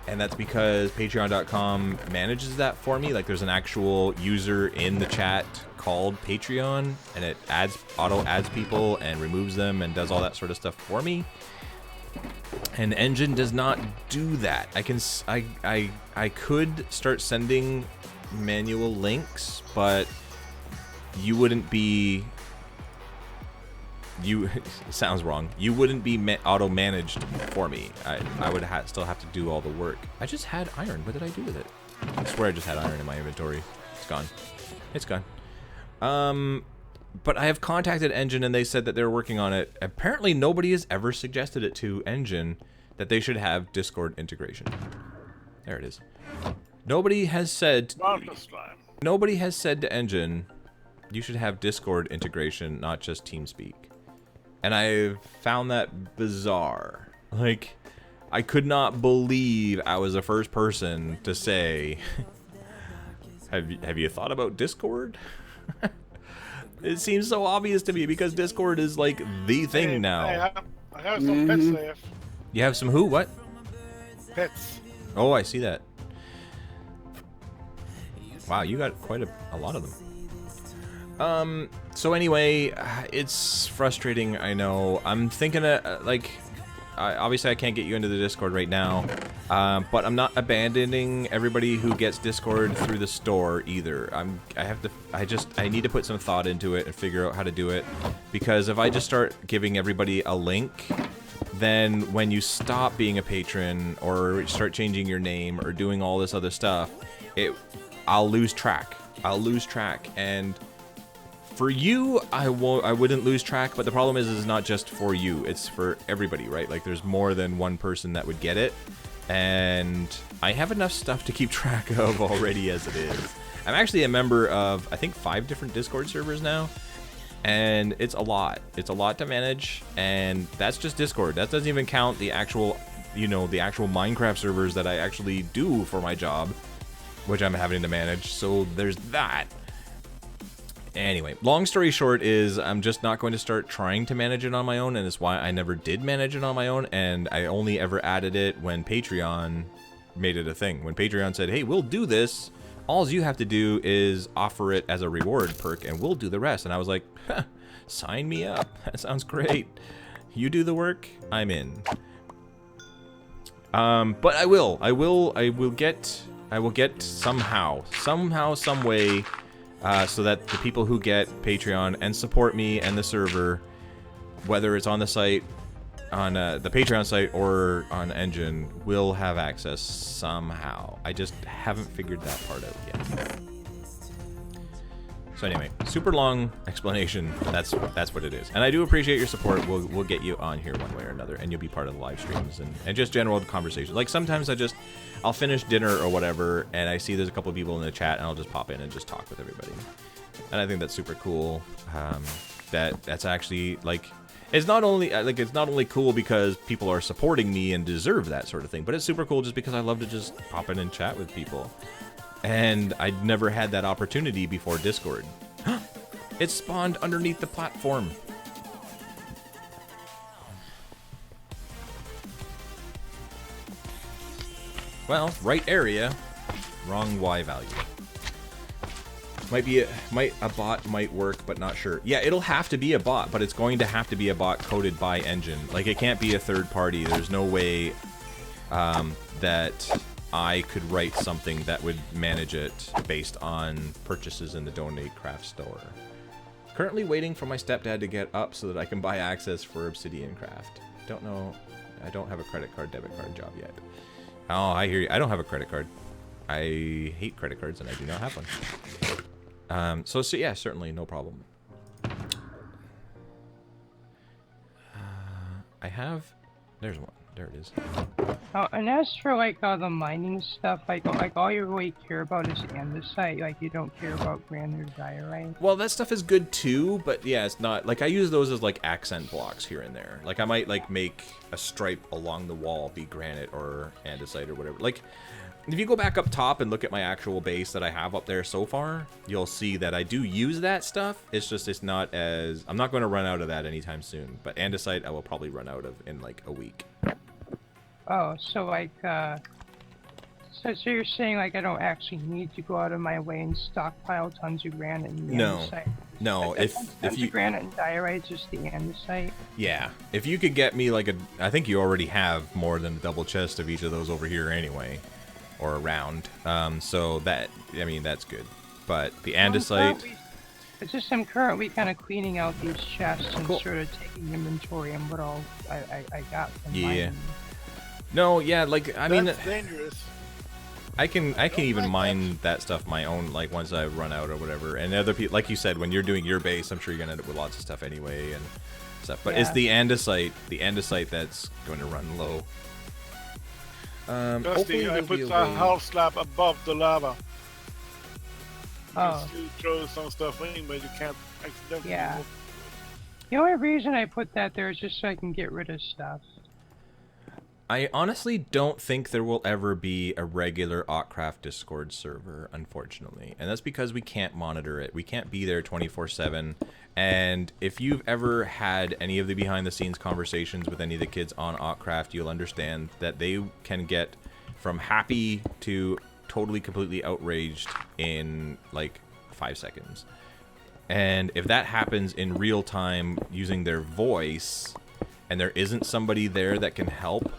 and that's because Patreon.com manages that for me. Like, there's an actual user in the chat called Patreon, and it auto adds people and removes them and does all that sort of stuff for me. And Engine does not do that. I could start sending manual links, but you wouldn't be. It sounds wrong. You wouldn't be auto-managed for me. I would still have to do all the work. I just had iron. What did I do with it? I swear I just had iron in my inventory. It's gone. It's gone. But I have contacted Engine, and they said that they're working on it. Apparently, nobody has ever suggested it to Engine that they should have Discord integration. There it is. Nobody has said... Nobody has said to Engine, you should have Discord integration, not just TeamSpeak. And I found that bizarre. Like, I could not believe I was the first person to say, have you thought about Discord? It seems so obvious to me because Discord is like the thing now. I have some pets there. You have some who? What? Pets. Oh, I see that. Wow, you got quite a lot of them. So anyway, it's frustrating, I know. I'm thinking obviously I can't get you into the Discord right now, but I'm not abandoning everybody who gets Discord through the store either. I need to put some thought into it and figure out how to do it, because if I just start giving everybody a link, then when you stop being a patron or start changing your name or doing all this other stuff, I'll lose track. And for you, I wouldn't lose track, but the problem is it's not just for you, it's for everybody, right? Like, there's more than one person that would get it, and I have enough stuff to keep track of already as it is. I'm actually a member of, I think, 5 different Discord servers now, and it's a lot. It's a lot to manage, and that's just Discord. That doesn't even count the actual, the actual Minecraft servers that I actually do for my job, which I'm having to manage, so there's that. Anyway, long story short is I'm just not going to start trying to manage it on my own, and it's why I never did manage it on my own, and I only ever added it when Patreon made it a thing. When Patreon said, hey, we'll do this, all you have to do is offer it as a reward perk, and we'll do the rest. And I was like, huh, sign me up. That sounds great. You do the work, I'm in. But I will get somehow, some way, so that the people who get Patreon and support me and the server, whether it's on the site, on the Patreon site or on Engine, will have access somehow. I just haven't figured that part out yet. So anyway, super long explanation. That's what it is. And I do appreciate your support. We'll get you on here one way or another, and you'll be part of the live streams and just general conversation. Like, sometimes I'll finish dinner or whatever, and I see there's a couple of people in the chat, and I'll just pop in and just talk with everybody. And I think that's super cool. That's actually, like, it's not only cool because people are supporting me and deserve that sort of thing, but it's super cool just because I love to just pop in and chat with people. And I'd never had that opportunity before Discord. It spawned underneath the platform. Well, right area, wrong Y value. A bot might work, but not sure. Yeah, it'll have to be a bot, but it's going to have to be a bot coded by Engine. Like, it can't be a third party. There's no way that I could write something that would manage it based on purchases in the Donate Craft store. Currently waiting for my stepdad to get up so that I can buy access for Obsidian Craft. Don't know. I don't have a credit card, debit card job yet. Oh, I hear you. I don't have a credit card. I hate credit cards, and I do not have one. So yeah, certainly, no problem. I have... There's one. There it is. Oh, and as for like all the mining stuff, like all you really care about is andesite. Like, you don't care about granite or diorite. Well, that stuff is good too, but yeah, it's not like I use those as like accent blocks here and there. Like, I might like make a stripe along the wall be granite or andesite or whatever. Like, if you go back up top and look at my actual base that I have up there so far, you'll see that I do use that stuff. It's just, it's not as... I'm not going to run out of that anytime soon, but andesite I will probably run out of in like a week. Oh, so like, So you're saying like I don't actually need to go out of my way and stockpile tons of granite and No. andesite? No, Like, if tons you of granite and diorite, just the andesite. yeah, if you could get me like a, I think you already have more than a double chest of each of those over here anyway, or around. So that, I mean, that's good. But the andesite. It's just I'm currently kind of cleaning out these chests and Cool. sort of taking inventory on what all I got from Yeah. mining. No, yeah, like I mean, That's dangerous. I can even mine that stuff my own, like once I run out or whatever. And other people, like you said, when you're doing your base, I'm sure you're gonna end up with lots of stuff anyway and stuff. But it's the andesite that's going to run low. Hopefully I there'll put be a a way- half slab above the lava. Oh. You throw some stuff in, but you can't accidentally. Yeah. The only reason I put that there is just so I can get rid of stuff. I honestly don't think there will ever be a regular Autcraft Discord server, unfortunately. And that's because we can't monitor it. We can't be there 24/7. And if you've ever had any of the behind-the-scenes conversations with any of the kids on Autcraft, you'll understand that they can get from happy to totally, completely outraged in, like, 5 seconds. And if that happens in real time using their voice, and there isn't somebody there that can help,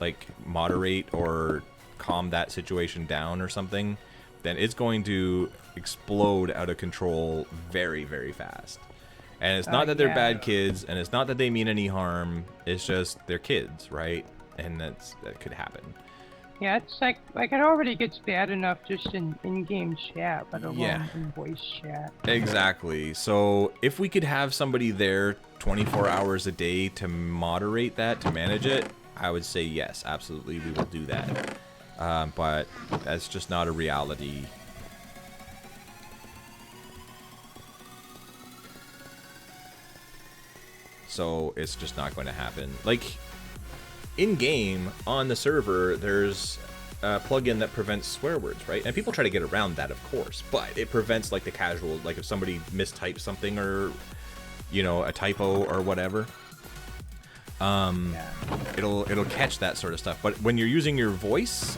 like moderate or calm that situation down or something, then it's going to explode out of control very, very fast. And it's not that they're bad kids, and it's not that they mean any harm, it's just they're kids, right? And that could happen. Yeah, it's like it already gets bad enough just in in-game chat, let alone in voice chat. Exactly. So if we could have somebody there 24 hours a day to moderate that, to manage it, I would say yes, absolutely, we will do that. But that's just not a reality. So it's just not going to happen. Like, in-game, on the server, there's a plugin that prevents swear words, right? And people try to get around that, of course, but it prevents, like, the casual, like, if somebody mistypes something or, you know, a typo or whatever, it'll catch that sort of stuff. But when you're using your voice,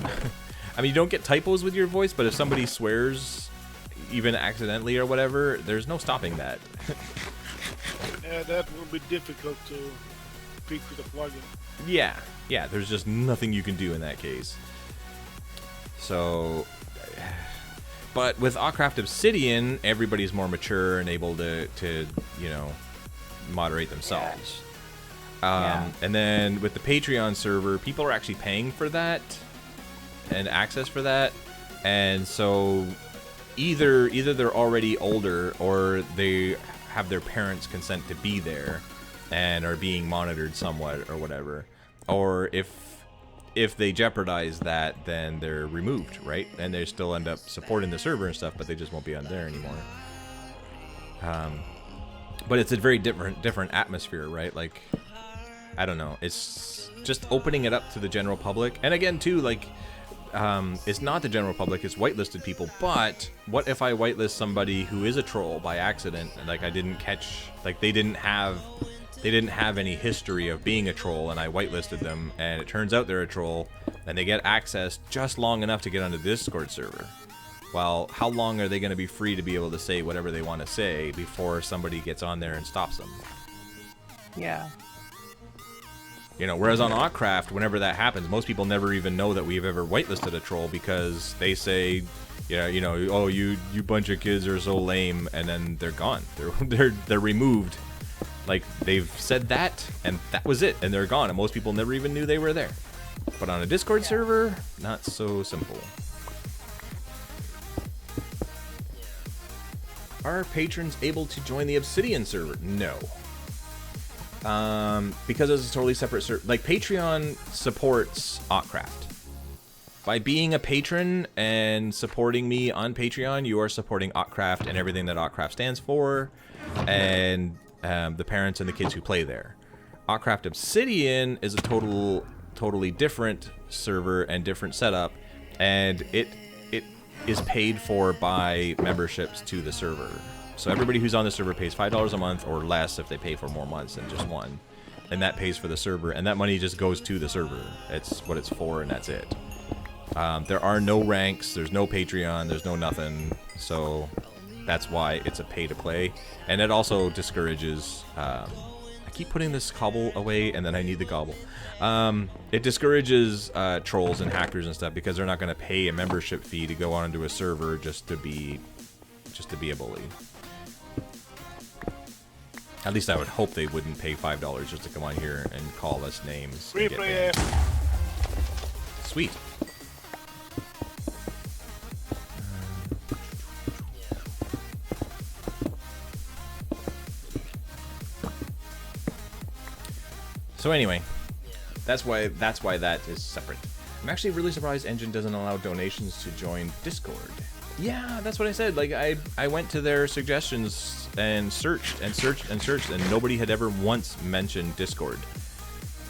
I mean, you don't get typos with your voice, but if somebody swears, even accidentally or whatever, there's no stopping that. Yeah, that will be difficult to fix with a plugin. Yeah, there's just nothing you can do in that case. So, but with Autcraft Obsidian, everybody's more mature and able to you know, moderate themselves. And then with the Patreon server, people are actually paying for that and access for that, and so either they're already older or they have their parents' consent to be there and are being monitored somewhat or whatever, or if they jeopardize that, then they're removed, right? And they still end up supporting the server and stuff, but they just won't be on there anymore. But it's a very different atmosphere, right? Like, I don't know, it's just opening it up to the general public. And again, too, like, it's not the general public, it's whitelisted people. But what if I whitelist somebody who is a troll by accident, and like I didn't catch, like they didn't have any history of being a troll, and I whitelisted them, and it turns out they're a troll, and they get access just long enough to get onto the Discord server. Well, how long are they going to be free to be able to say whatever they want to say before somebody gets on there and stops them? Yeah. You know, whereas on Autcraft, whenever that happens, most people never even know that we've ever whitelisted a troll, because they say, you know, oh, you bunch of kids are so lame, and then they're gone. They're removed. Like, they've said that, and that was it, and they're gone, and most people never even knew they were there. But on a Discord server, not so simple. Are patrons able to join the Obsidian server? No. Because it's a totally separate server. Like, Patreon supports Autcraft. By being a patron and supporting me on Patreon, you are supporting Autcraft and everything that Autcraft stands for, and the parents and the kids who play there. Autcraft Obsidian is a totally different server and different setup, and it is paid for by memberships to the server. So everybody who's on the server pays $5 a month or less if they pay for more months than just one. And that pays for the server, and that money just goes to the server. It's what it's for, and that's it. There are no ranks, there's no Patreon, there's no nothing, so that's why it's a pay-to-play. And it also discourages... I keep putting this cobble away, and then I need the gobble. It discourages trolls and hackers and stuff because they're not going to pay a membership fee to go onto a server just to be a bully. At least I would hope they wouldn't pay $5 just to come on here and call us names. And get banned. Sweet. So anyway, that's why that is separate. I'm actually really surprised Engine doesn't allow donations to join Discord. Yeah, that's what I said. Like I went to their suggestions and searched and searched and searched, and nobody had ever once mentioned Discord.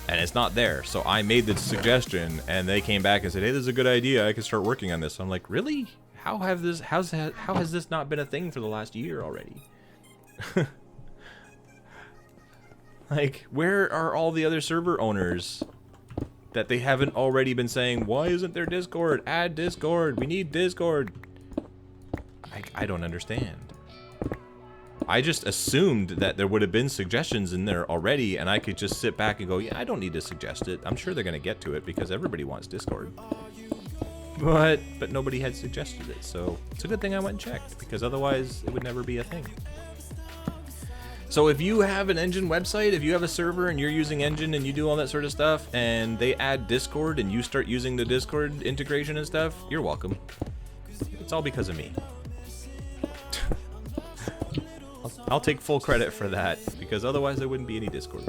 And it's not there. So I made the suggestion, and they came back and said, "Hey, this is a good idea. I can start working on this." I'm like, "Really? How has this not been a thing for the last year already?" Like, where are all the other server owners that they haven't already been saying, "Why isn't there Discord? Add Discord. We need Discord." I don't understand. I just assumed that there would have been suggestions in there already, and I could just sit back and go, "Yeah, I don't need to suggest it. I'm sure they're going to get to it because everybody wants Discord." But nobody had suggested it, so it's a good thing I went and checked, because otherwise it would never be a thing. So if you have an Engine website, if you have a server and you're using Engine and you do all that sort of stuff, and they add Discord and you start using the Discord integration and stuff, you're welcome. It's all because of me. I'll take full credit for that, because otherwise there wouldn't be any Discord.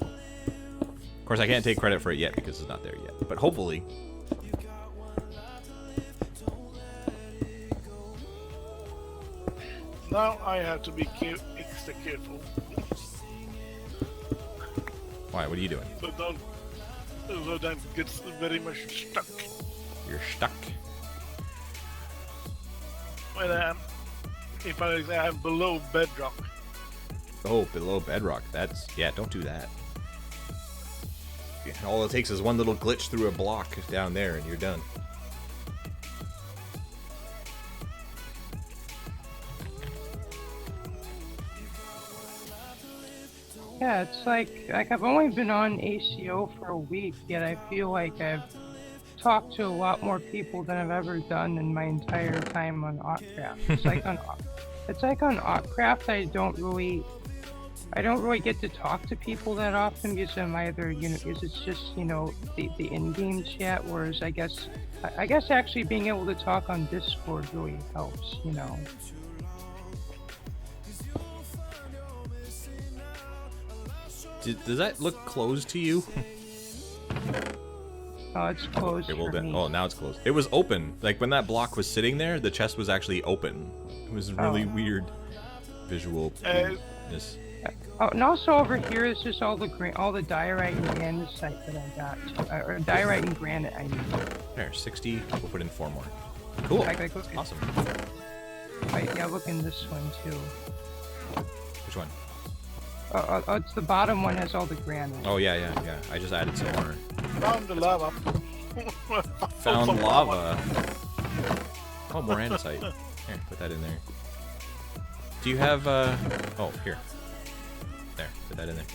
Of course, I can't take credit for it yet because it's not there yet, but hopefully. Now I have to be extra careful. Why? What are you doing? So don't get very much stuck. You're stuck. When if I'm below bedrock. Oh, below bedrock. That's... yeah, don't do that. Yeah, all it takes is one little glitch through a block down there and you're done. Yeah, it's like I've only been on ACO for a week, yet I feel like I've talked to a lot more people than I've ever done in my entire time on Autcraft. It's like on Autcraft, I don't really get to talk to people that often because I'm either, because it's just, the in-game chat, whereas I guess actually being able to talk on Discord really helps, Does that look closed to you? Oh, it's closed for me. Oh, now it's closed. It was open. Like, when that block was sitting there, the chest was actually open. It was really weird visual. Oh, and also over here is just all the diorite and andesite that I got, or diorite and granite I need. There, 60. We'll put in 4 more. Cool. Awesome. Yeah, look in this one too. Which one? It's the bottom one has all the granite. Oh yeah. I just added some more. Found the lava. Found lava. Oh, more andesite. Here, put that in there. Do you have oh, here. There, put that in there.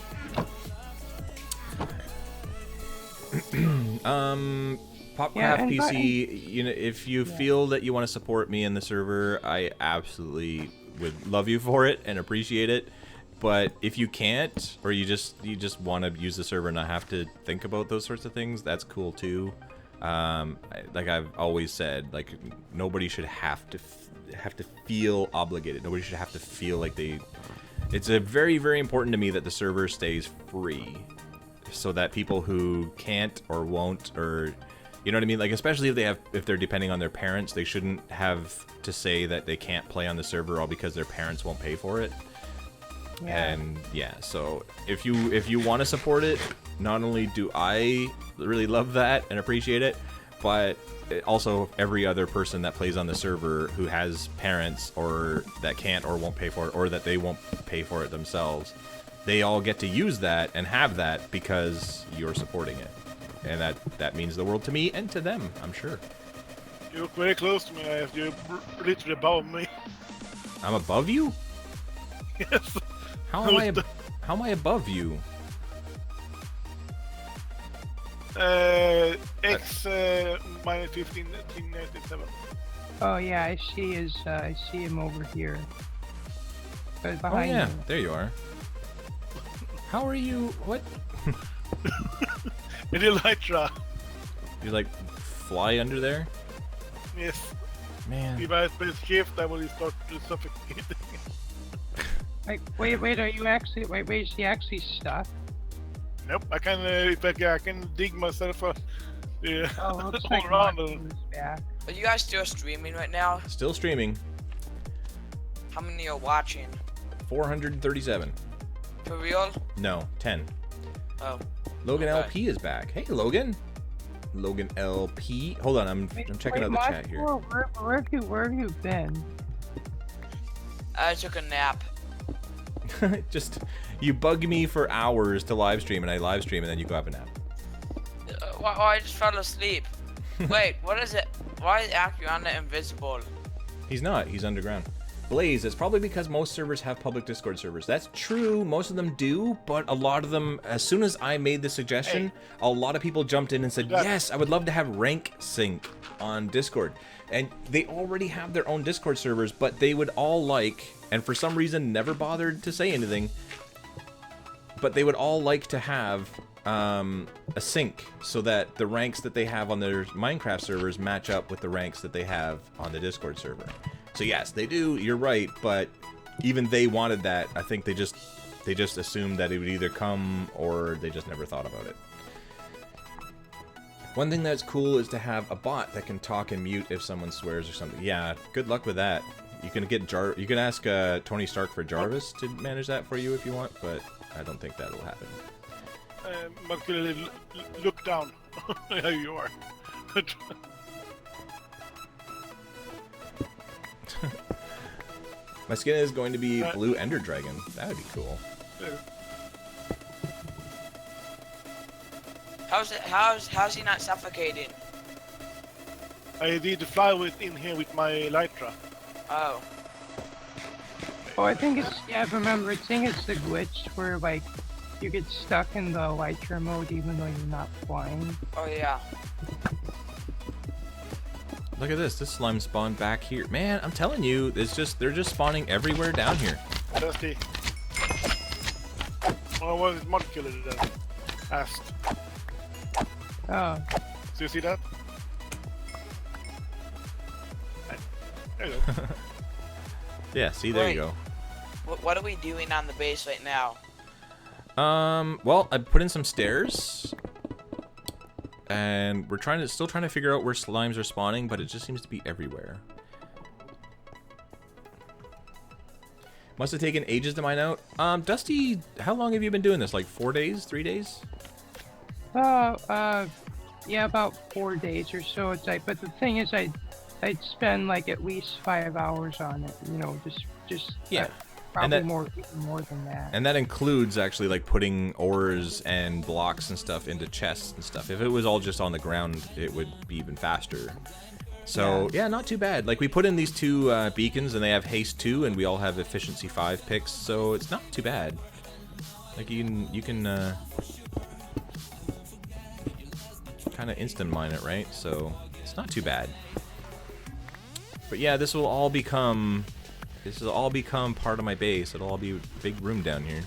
Popcraft PC, if you feel that you want to support me in the server, I absolutely would love you for it and appreciate it. But if you can't, or you just want to use the server and not have to think about those sorts of things, that's cool too. Like I've always said, like nobody should have to feel obligated. Nobody should have to feel like they. It's very, very important to me that the server stays free, so that people who can't or won't, or you know what I mean, like especially if they're depending on their parents, they shouldn't have to say that they can't play on the server all because their parents won't pay for it. Yeah. And yeah, so if you want to support it, not only do I really love that and appreciate it, but also every other person that plays on the server who has parents or that can't or won't pay for it, or that they won't pay for it themselves, they all get to use that and have that because you're supporting it. and that means the world to me and to them, I'm sure. You look very close to me, IF. You're literally above me. I'm above you? Yes. How am I above you? X minus 1597. Oh yeah, I see him over here. Oh Behind yeah, you. there you are. How are you? What? In Elytra. You like fly under there? Yes. Man. If I press shift, I will start suffocating. Wait, are you actually, wait, is he actually stuck? Nope, I can, if I can dig myself Oh, looks all like around. Marco's back. Are you guys still streaming right now? Still streaming. How many are watching? 437. For real? No, 10. Oh. Logan Okay. LP is back. Hey, Logan. Logan LP. Hold on, I'm checking out the chat here. Where have you been? I took a nap. Just, you bug me for hours to live stream, and I live stream, and then you go have a nap. I just fell asleep. Wait, what is it? Why is Acciona invisible? He's not. He's underground. Blaze, it's probably because most servers have public Discord servers. That's true. Most of them do, but a lot of them, as soon as I made the suggestion, a lot of people jumped in and said, yes, I would love to have rank sync on Discord. And they already have their own Discord servers, but they would all like, and for some reason never bothered to say anything, but they would all like to have a sync so that the ranks that they have on their Minecraft servers match up with the ranks that they have on the Discord server. So yes, they do, you're right, but even they wanted that. I think they just assumed that it would either come or they just never thought about it. One thing that's cool is to have a bot that can talk and mute if someone swears or something. Yeah, good luck with that. You can you can ask Tony Stark for Jarvis to manage that for you if you want, but I don't think that'll happen. But look down. How you are. My skin is going to be blue Ender Dragon. That would be cool. How's he not suffocating? I did fly in here with my Elytra. Oh. Oh, I think it's, yeah, I remember, I think it's the glitch where, like, you get stuck in the Elytra mode even though you're not flying. Oh, yeah. Look at this. This slime spawned back here. Man, I'm telling you, it's just, they're just spawning everywhere down here. Dusty. Well, what is mod killer then? Asked. Oh. So you see that? There you go. Yeah, see, there you go. What are we doing on the base right now? Well, I put in some stairs. And we're still trying to figure out where slimes are spawning, but it just seems to be everywhere. Must have taken ages to mine out. Dusty, how long have you been doing this? Like 4 days? 3 days? Yeah, about 4 days or so. It's like, but the thing is, I'd spend like at least 5 hours on it. You know, just yeah. Probably more than that. And that includes actually like putting ores and blocks and stuff into chests and stuff. If it was all just on the ground, it would be even faster. So yeah, not too bad. Like we put in these 2 beacons and they have haste 2 and we all have efficiency 5 picks, so it's not too bad. Like you can kind of instant mine it, right? So it's not too bad. But yeah, this will all become part of my base. It'll all be a big room down here.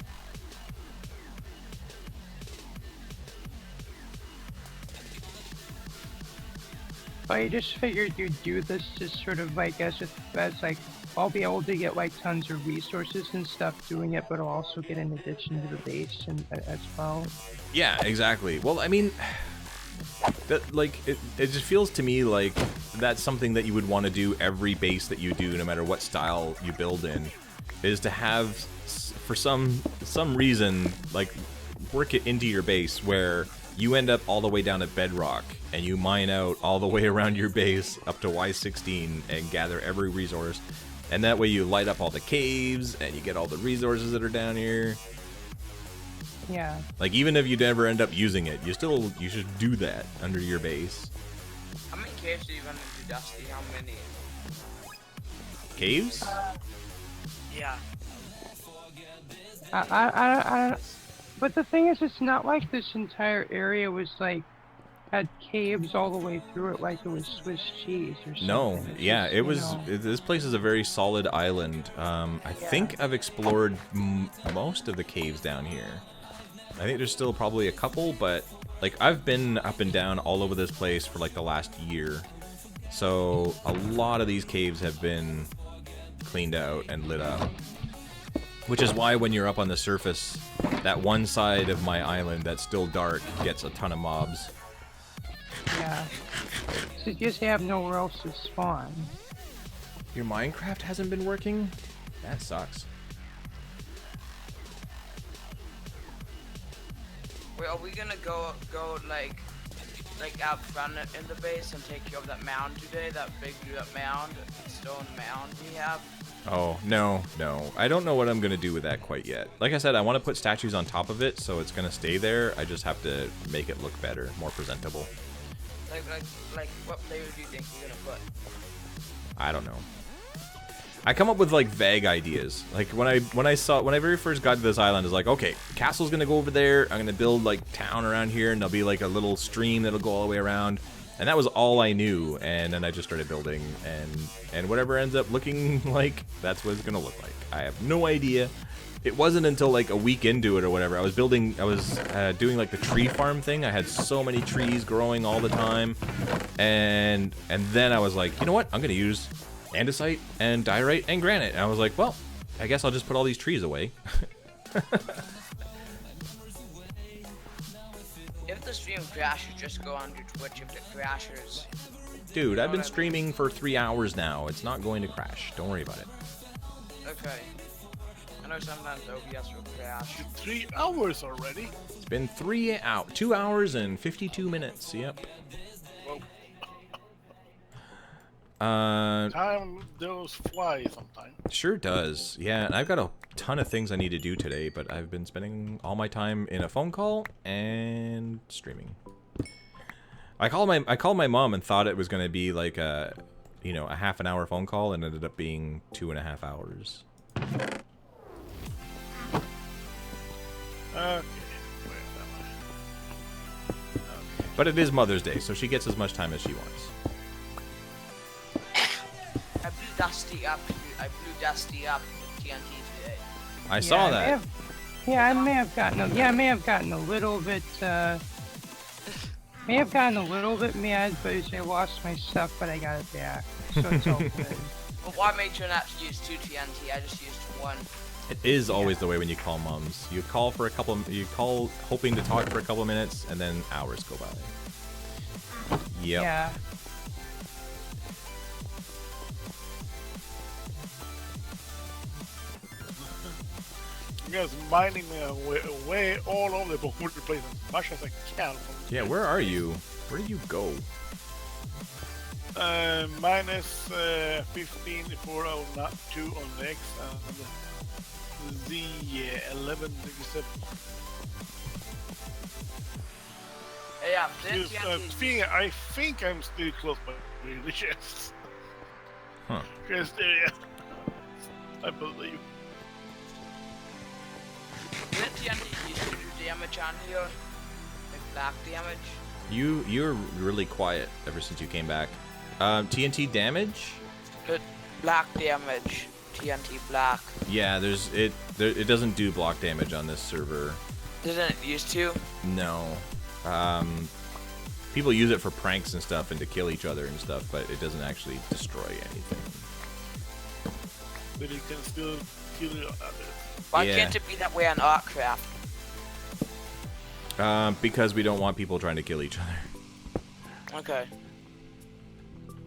I just figured you'd do this just sort of like as like I'll be able to get like tons of resources and stuff doing it, but I'll also get an addition to the base and as well. Yeah, exactly. Well, I mean, that like it just feels to me like that's something that you would want to do every base that you do, no matter what style you build in, is to have for some reason like work it into your base where you end up all the way down at bedrock and you mine out all the way around your base up to Y16 and gather every resource, and that way you light up all the caves and you get all the resources that are down here. Yeah. Like, even if you never end up using it, you should do that under your base. How many caves do you run into, Dusty? How many? Caves? Yeah. But the thing is, it's not like this entire area was like had caves all the way through it, like it was Swiss cheese or something. No, It's yeah, just, it you was. know. This place is a very solid island. I think I've explored most of the caves down here. I think there's still probably a couple, but like I've been up and down all over this place for like the last year. So a lot of these caves have been cleaned out and lit up. Which is why when you're up on the surface, that one side of my island that's still dark gets a ton of mobs. Yeah. So you just have nowhere else to spawn. Your Minecraft hasn't been working? That sucks. Wait, are we gonna go like out front in the base and take care of that mound today? That big mound, stone mound we have? Oh, no. I don't know what I'm gonna do with that quite yet. Like I said, I want to put statues on top of it, so it's gonna stay there. I just have to make it look better, more presentable. Like what flavor do you think you're gonna put? I don't know. I come up with like vague ideas. Like when I very first got to this island, I was like, okay, castle's gonna go over there. I'm gonna build like town around here, and there'll be like a little stream that'll go all the way around. And that was all I knew. And then I just started building, and whatever ends up looking like, that's what it's gonna look like. I have no idea. It wasn't until like a week into it or whatever, I was doing like the tree farm thing. I had so many trees growing all the time, and then I was like, you know what? I'm gonna use andesite and diorite and granite. And I was like, well, I guess I'll just put all these trees away. If the stream crashes, just go on to Twitch if it crashes. Dude, I've been streaming for 3 hours now. It's not going to crash. Don't worry about it. Okay. I know sometimes OBS will crash. 3 hours already? It's been 2 hours and 52 minutes. Yep. Time does fly sometimes. Sure does. Yeah, and I've got a ton of things I need to do today, but I've been spending all my time in a phone call and streaming. I called my mom and thought it was going to be like a half an hour phone call, and ended up being 2.5 hours. Okay. But it is Mother's Day, so she gets as much time as she wants. I blew Dusty up with TNT today. I saw that. I may have gotten a little bit mad, but I lost my stuff, but I got it back, so it's all good. Well, why made sure not to use 2 TNT? I just used 1. It is always the way when you call moms. You call hoping to talk for a couple of minutes, and then hours go by. Yep. Yeah. You guys mining me away all over the place as much as I can. Yeah, where are you? Where did you go? Minus 15 for 2 on the X and the 11 except. Yeah, I think I'm still close by the chest. Huh. Chest area. I believe. Didn't TNT used to do damage on here? Like black damage? You're really quiet ever since you came back. TNT damage? Black damage. TNT black. Yeah, it doesn't do block damage on this server. Didn't it used to? No. People use it for pranks and stuff and to kill each other and stuff, but it doesn't actually destroy anything. But it can still kill others. Why can't it be that way on Autcraft? Because we don't want people trying to kill each other. Okay.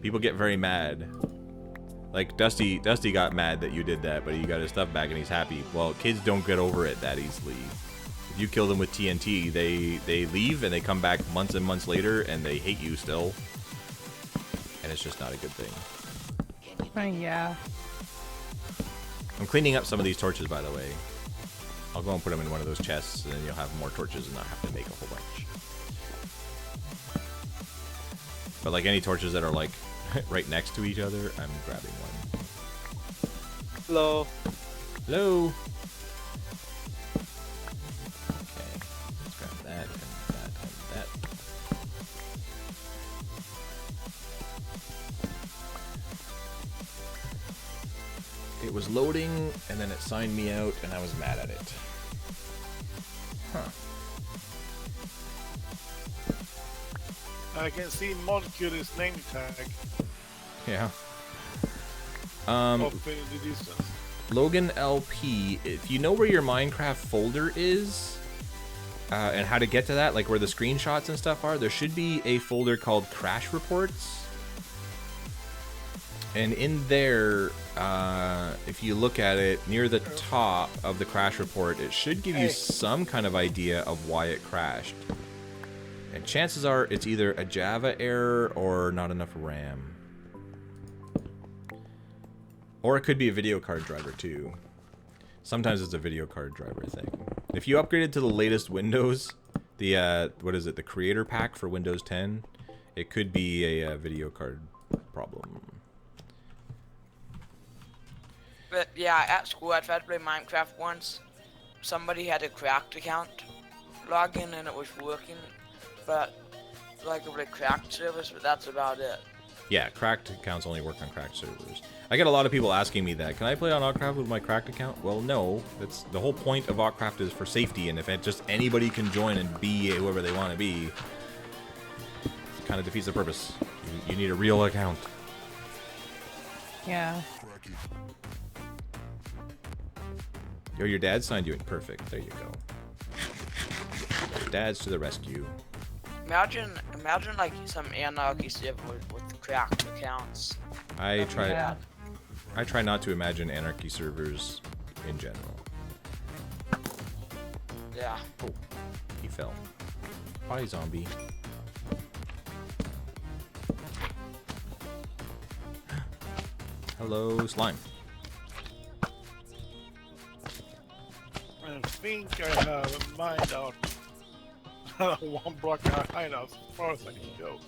People get very mad. Like Dusty got mad that you did that, but he got his stuff back and he's happy. Well, kids don't get over it that easily. If you kill them with TNT, they leave and they come back months and months later and they hate you still. And it's just not a good thing. Yeah. I'm cleaning up some of these torches, by the way. I'll go and put them in one of those chests, and then you'll have more torches and not have to make a whole bunch. But like any torches that are like right next to each other, I'm grabbing one. Hello. Hello. Okay, let's grab that and that and that. It was loading, and then it signed me out, and I was mad at it. Huh. I can see Molecule's name tag Yeah. off in the distance. Logan LP, if you know where your Minecraft folder is, and how to get to that, like where the screenshots and stuff are, there should be a folder called Crash Reports. And in there, if you look at it, near the top of the crash report, it should give you some kind of idea of why it crashed. And chances are it's either a Java error or not enough RAM. Or it could be a video card driver too. Sometimes it's a video card driver thing. If you upgraded to the latest Windows, the, what is it, the Creator Pack for Windows 10, it could be a video card problem. But yeah, at school I tried to play Minecraft once. Somebody had a cracked account login and it was working, but like a really cracked service, but that's about it. Yeah, cracked accounts only work on cracked servers. I get a lot of people asking me that. Can I play on Autcraft with my cracked account? Well, no. That's the whole point of Autcraft is for safety, and if it just anybody can join and be whoever they want to be, it kind of defeats the purpose. You need a real account. Yeah. Yo, your dad signed you in. Perfect. There you go. Dads to the rescue. Imagine like some anarchy server with cracked accounts. I try not to imagine anarchy servers in general. Yeah. Oh, he fell. Bye, zombie. Hello, slime. I think I have a mined out one block hideout as far as I can go.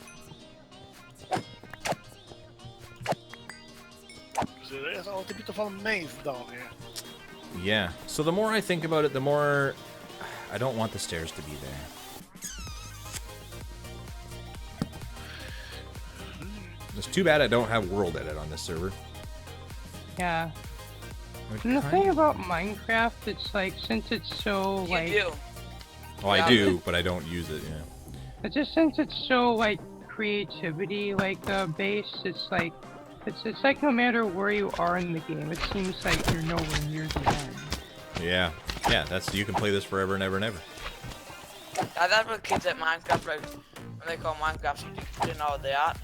So there's a little bit of a maze down here. Yeah. So the more I think about it, the more I don't want the stairs to be there. It's too bad I don't have world edit on this server. Yeah. Like, And the thing about Minecraft, it's like, since it's so, You like... do. Oh, I do, but I don't use it, yeah. It's just since it's so, like, creativity, like, base, it's like... It's like no matter where you are in the game, it seems like you're nowhere near the end. Yeah. Yeah, that's, you can play this forever and ever and ever. That's what kids at Minecraft, like, when they call Minecraft and all that.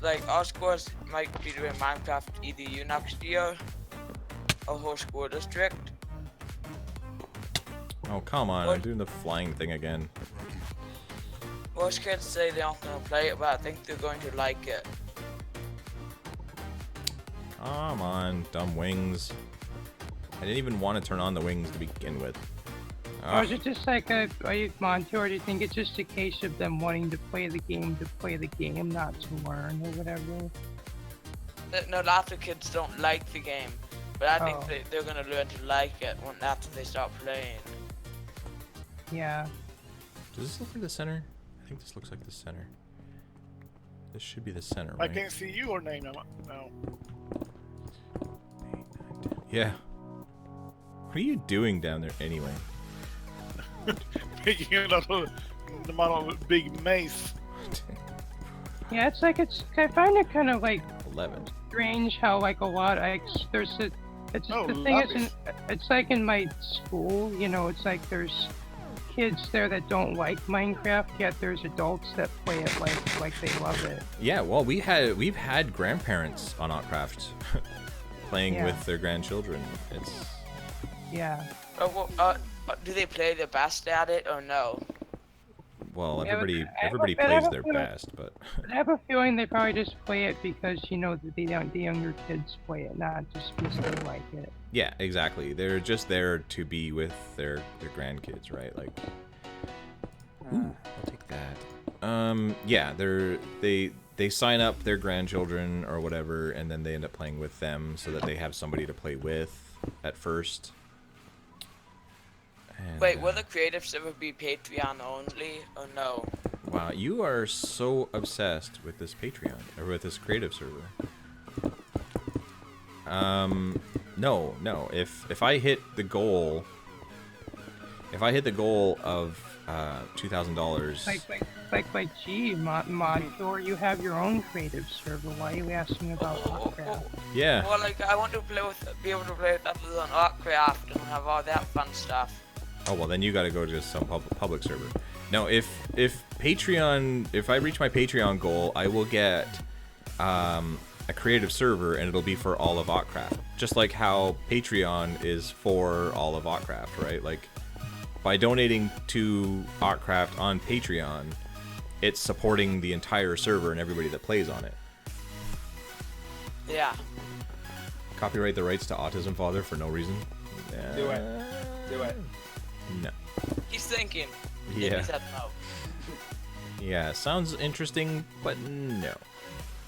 Like, our schools might be doing Minecraft EDU next year. A whole school district. Oh, come on, I'm doing the flying thing again. Most kids say they aren't gonna play it, but I think they're going to like it. Come on, dumb wings. I didn't even want to turn on the wings to begin with. Or is it just like a Monty, or do you think it's just a case of them wanting to play the game, not to learn or whatever? No, lots of kids don't like the game, but I think they're gonna learn to like it after they start playing. Yeah. Does this look like the center? I think this looks like the center. This should be the center, I right? can't see your name now. Yeah. What are you doing down there anyway? Picking it up the amount of big maze. Yeah, it's like I find it kind of like 11. strange how like a lot there's a it's just the thing is it's like in my school, you know, it's like there's kids there that don't like Minecraft, yet there's adults that play it like they love it. Yeah, well, we've had grandparents on Autcraft playing with their grandchildren. It's do they play the best at it or no? well, Yeah, but everybody I have plays a their feeling- best, but I have a feeling they probably just play it because that the younger kids play it, not just because they like it. yeah, exactly. They're just there to be with their grandkids, right? Like, ooh, I'll take that. Yeah, they sign up their grandchildren or whatever, and then they end up playing with them so that they have somebody to play with at first. And, Wait, will the creative server be Patreon only, or no? wow, you are so obsessed with this Patreon or with this creative server. No. If I hit the goal, of $2,000, Gee, Modcore, you have your own creative server. Why are you asking about Autcraft? yeah. Well, like, I want to be able to play with others on Autcraft and have all that fun stuff. Oh well, then you got to go to some public server. No, if I reach my Patreon goal, I will get a creative server, and it'll be for all of Autcraft. Just like how Patreon is for all of Autcraft, right? Like, by donating to Autcraft on Patreon, it's supporting the entire server and everybody that plays on it. Yeah. Copyright the rights to Autism Father for no reason. Do it. No. He's thinking. Yeah. He said no. Yeah, sounds interesting, but no.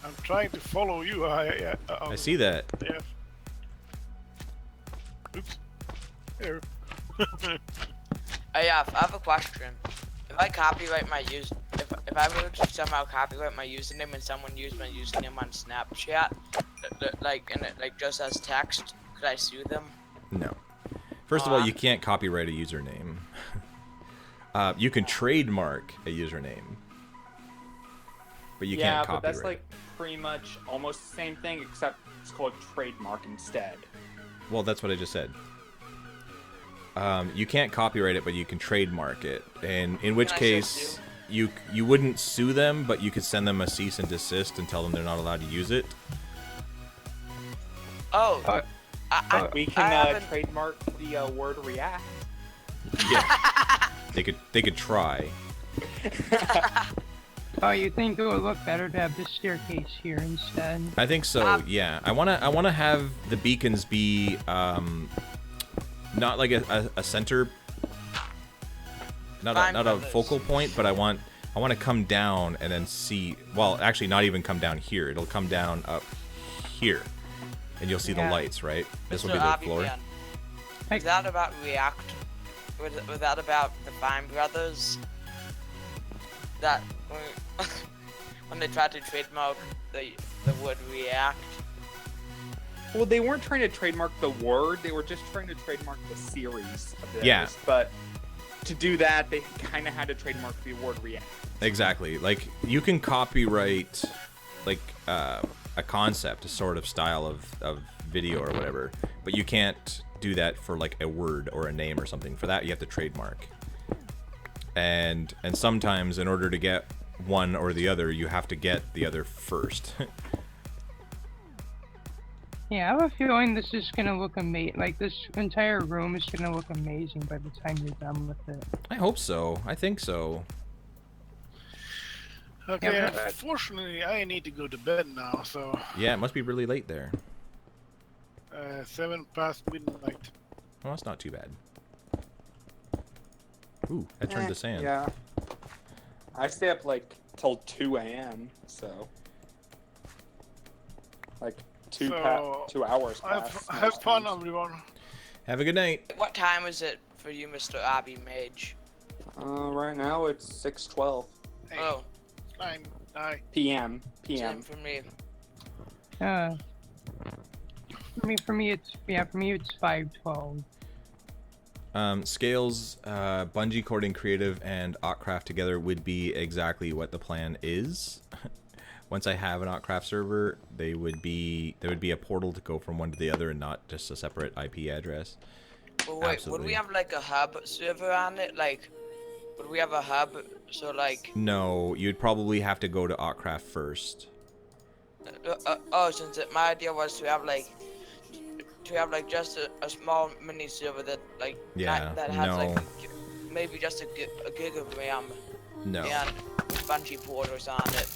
I'm trying to follow you. I see that. Yeah. Oops. Here. I have a question. If I copyright my if I were to somehow copyright my username and someone used my username on Snapchat, like just as text, could I sue them? No. First of all, you can't copyright a username. You can trademark a username, but you can't copyright. Yeah, but that's like pretty much almost the same thing, except it's called trademark instead. Well, that's what I just said. You can't copyright it, but you can trademark it, and in which case you wouldn't sue them, but you could send them a cease and desist and tell them they're not allowed to use it. Oh. We can trademark the word react. Yeah. They could try. Oh, you think it would look better to have this staircase here instead? I think so. Yeah. I wanna have the beacons be not like a center, not a focal point, but I want to come down and then see. Well, actually, not even come down here. It'll come down up here, and you'll see the lights. Right. This will be the floor. Was that about React? Was that about the Fine Brothers? That when they tried to trademark the word React. Well, they weren't trying to trademark the word, they were just trying to trademark the series of this. Yeah. But to do that, they kind of had to trademark the word React. Exactly. Like, you can copyright, like, a concept, a sort of style of video or whatever, but you can't do that for, like, a word or a name or something. For that, you have to trademark. And sometimes, in order to get one or the other, you have to get the other first. Yeah, I have a feeling this is gonna look amazing. Like, this entire room is gonna look amazing by the time you're done with it. I hope so. I think so. Okay, Yeah, but- unfortunately, I need to go to bed now, so... Yeah, it must be really late there. 7 past midnight. Well, that's not too bad. Ooh, I turned to sand. Yeah. I stay up, like, till 2 a.m., so... Like, 2 hours past. Have fun, everyone. Have a good night. What time is it for you, Mr. Abby Mage? Right now it's 6:12 Hey, Oh, 9. p.m. same for me. For me it's 5:12. Scales, Bungie Cording Creative, and Autcraft together would be exactly what the plan is. Once I have an Autcraft server, there would be a portal to go from one to the other and not just a separate IP address. Well, wait, Absolutely. would we have like a hub server on it? Like, would we have a hub? So like. No, you'd probably have to go to Autcraft first. Since my idea was to have like just a small mini server that like Yeah, that has no. like maybe just a gig of RAM. No. And bungee borders on it.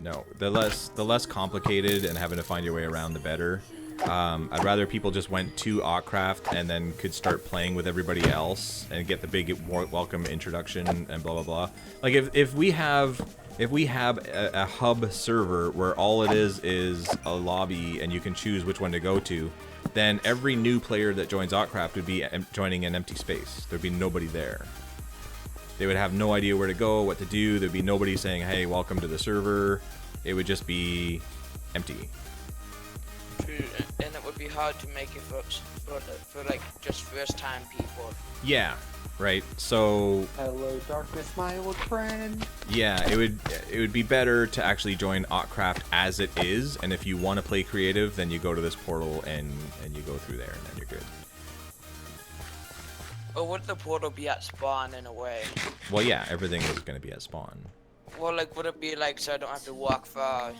No. The less complicated and having to find your way around, the better. I'd rather people just went to Autcraft and then could start playing with everybody else and get the big welcome introduction and blah blah blah. Like if we have a hub server where all it is a lobby and you can choose which one to go to, then every new player that joins Autcraft would be joining an empty space. There'd be nobody there. They would have no idea where to go, what to do. There'd be nobody saying, "Hey, welcome to the server." It would just be empty. And it would be hard to make it for like just first time people. Yeah, right. So Hello, darkness, my old friend. yeah, it would be better to actually join Autcraft as it is, and if you want to play creative, then you go to this portal and you go through there, and then you're good. Or would the portal be at spawn in a way? Well, yeah, everything is going to be at spawn. Well, like, would it be like so I don't have to walk far?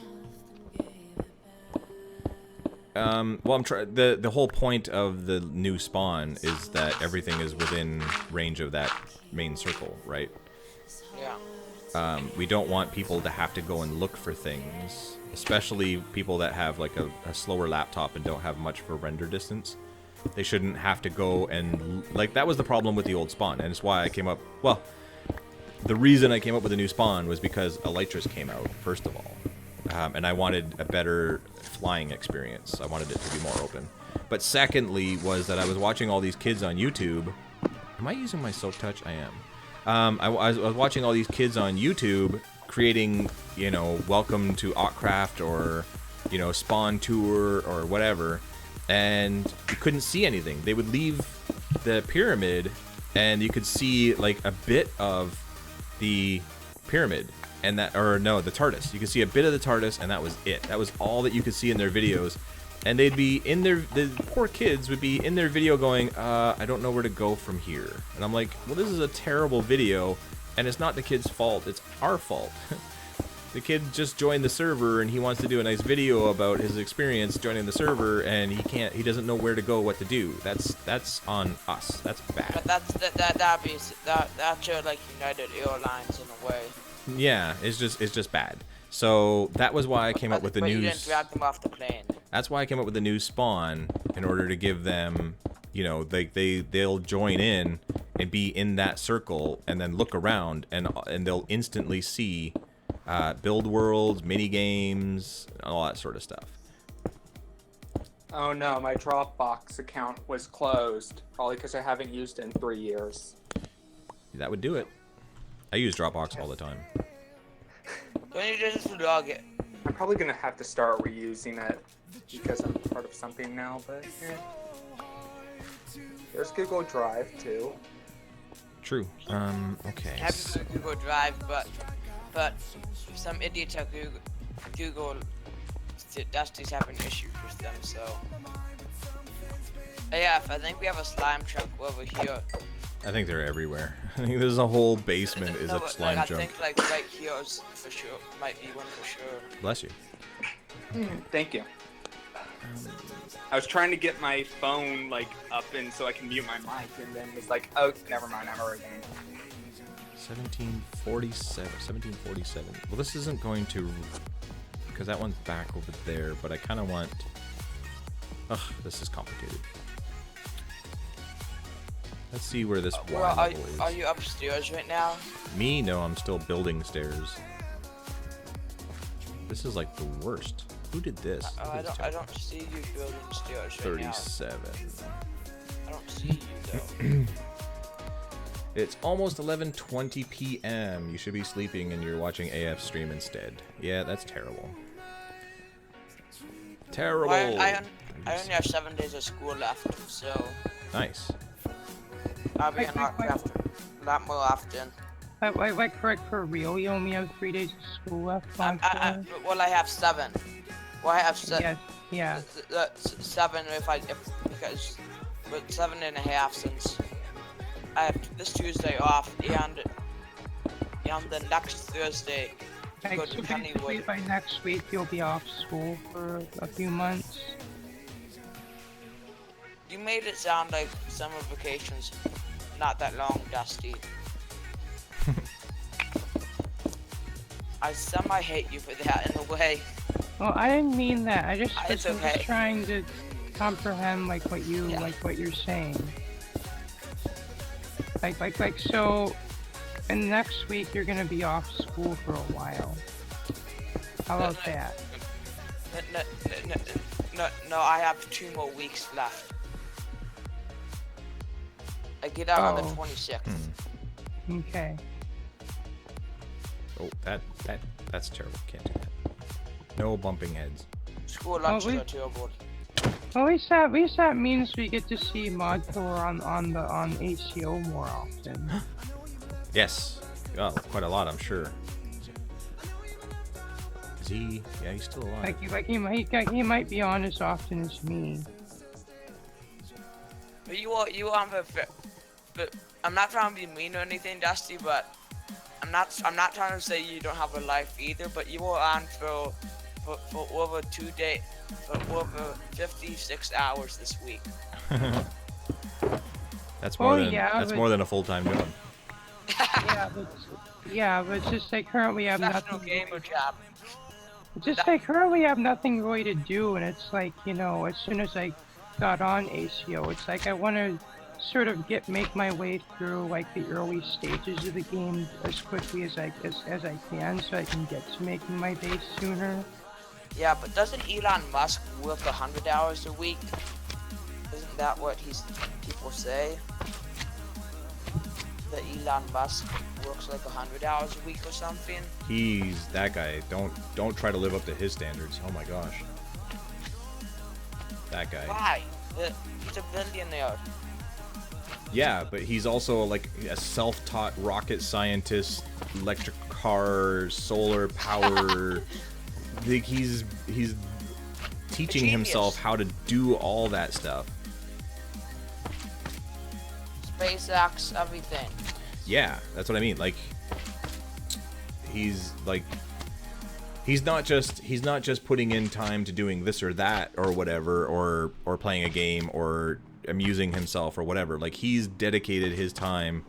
Well, I'm trying. The whole point of the new spawn is that everything is within range of that main circle, right? Yeah. We don't want people to have to go and look for things, especially people that have like a slower laptop and don't have much for render distance. They shouldn't have to go and like that was the problem with the old spawn, and it's why I came up. Well, the reason I came up with a new spawn was because Elytras came out first of all, and I wanted a better flying experience. I wanted it to be more open. But secondly was that I was watching all these kids on YouTube. Am I using my Silk Touch? I am. I was watching all these kids on YouTube creating, you know, welcome to Autcraft or, you know, spawn tour or whatever, and you couldn't see anything. They would leave the pyramid and you could see like a bit of the pyramid and that, or no, the TARDIS. You could see a bit of the TARDIS and that was it. That was all that you could see in their videos. And they'd be in their, the poor kids would be in their video going, I don't know where to go from here. And I'm like, well, this is a terrible video and it's not the kid's fault, it's our fault. The kid just joined the server and he wants to do a nice video about his experience joining the server and he doesn't know where to go, what to do. That's on us. That's bad. But that's your like United Airlines in a way. Yeah, it's just bad. So that was why I came up with the But new. you didn't drag them off the plane. That's why I came up with the new spawn in order to give them, you know, they'll join in and be in that circle and then look around and they'll instantly see build worlds, mini games, all that sort of stuff. Oh no, my Dropbox account was closed. Probably because I haven't used it in 3 years. That would do it. I use Dropbox all the time. Don't you just log it? I'm probably gonna have to start reusing it because I'm part of something now, but yeah. There's Google Drive too. True. Okay. I have Google Drive, but some idiots at Google Dusty's having issues with them, so. Yeah, I think we have a slime chunk over here. I think they're everywhere. I think there's a whole basement is a slime like, junk. I think like right here is for sure, might be one for sure. Bless you. Thank you. I was trying to get my phone like up and so I can mute my mic, and then it's like, oh, never mind, I'm already in. 1747. Well, this isn't going to, because that one's back over there, but I kind of want, ugh, this is complicated. Let's see where this water level is. Are you upstairs right now? Me? No, I'm still building stairs. This is like the worst. Who did this? I don't see you building stairs right now. 37. I don't see you though. It's almost 11:20 p.m. You should be sleeping and you're watching AF stream instead. Yeah, that's terrible. Terrible. I only have 7 days of school left, so. Nice. I'll be in Autcraft a lot more often. Like for real, you only have 3 days of school left. Well, I have 7. Well, I have 7. Yeah. 7 because, but 7.5 since I have this Tuesday off and the next Thursday go to Kennywood. By next week, you'll be off school for a few months. You made it sound like summer vacations not that long, Dusty. I semi hate you for that in a way. Well, I didn't mean that. I just It's was okay. just trying to comprehend like what you're saying. Like so. And next week you're gonna be off school for a while. How about that? No, I have 2 more weeks left. I get out on the 26th. Okay. Oh, that's terrible. Can't do that. No bumping heads. School lunches are terrible. Well, at least that means we get to see Mod Tour on ACO more often. Yes. Oh, quite a lot, I'm sure. Is he? Yeah, he's still alive. He might be on as often as me. But you on but I'm not trying to be mean or anything, Dusty, but I'm not trying to say you don't have a life either, but you were on for over 2 days, for over 56 hours this week. That's more than a full-time job. Yeah, but just I currently have Professional nothing. gamer job. I currently have nothing really to do, and it's like, you know, as soon as I got on ACO, it's like I want to sort of make my way through like the early stages of the game as quickly as I can, so I can get to making my base sooner. Yeah, but doesn't Elon Musk work 100 hours a week? Isn't that what people say? That Elon Musk works like 100 hours a week or something? He's that guy. Don't try to live up to his standards. Oh my gosh. That guy. Why? He's a billionaire. Yeah, but he's also like a self-taught rocket scientist, electric car, solar power. He's teaching himself how to do all that stuff. SpaceX, everything. Yeah, that's what I mean. Like, he's not just putting in time to doing this or that or whatever, or playing a game or amusing himself or whatever. Like, he's dedicated his time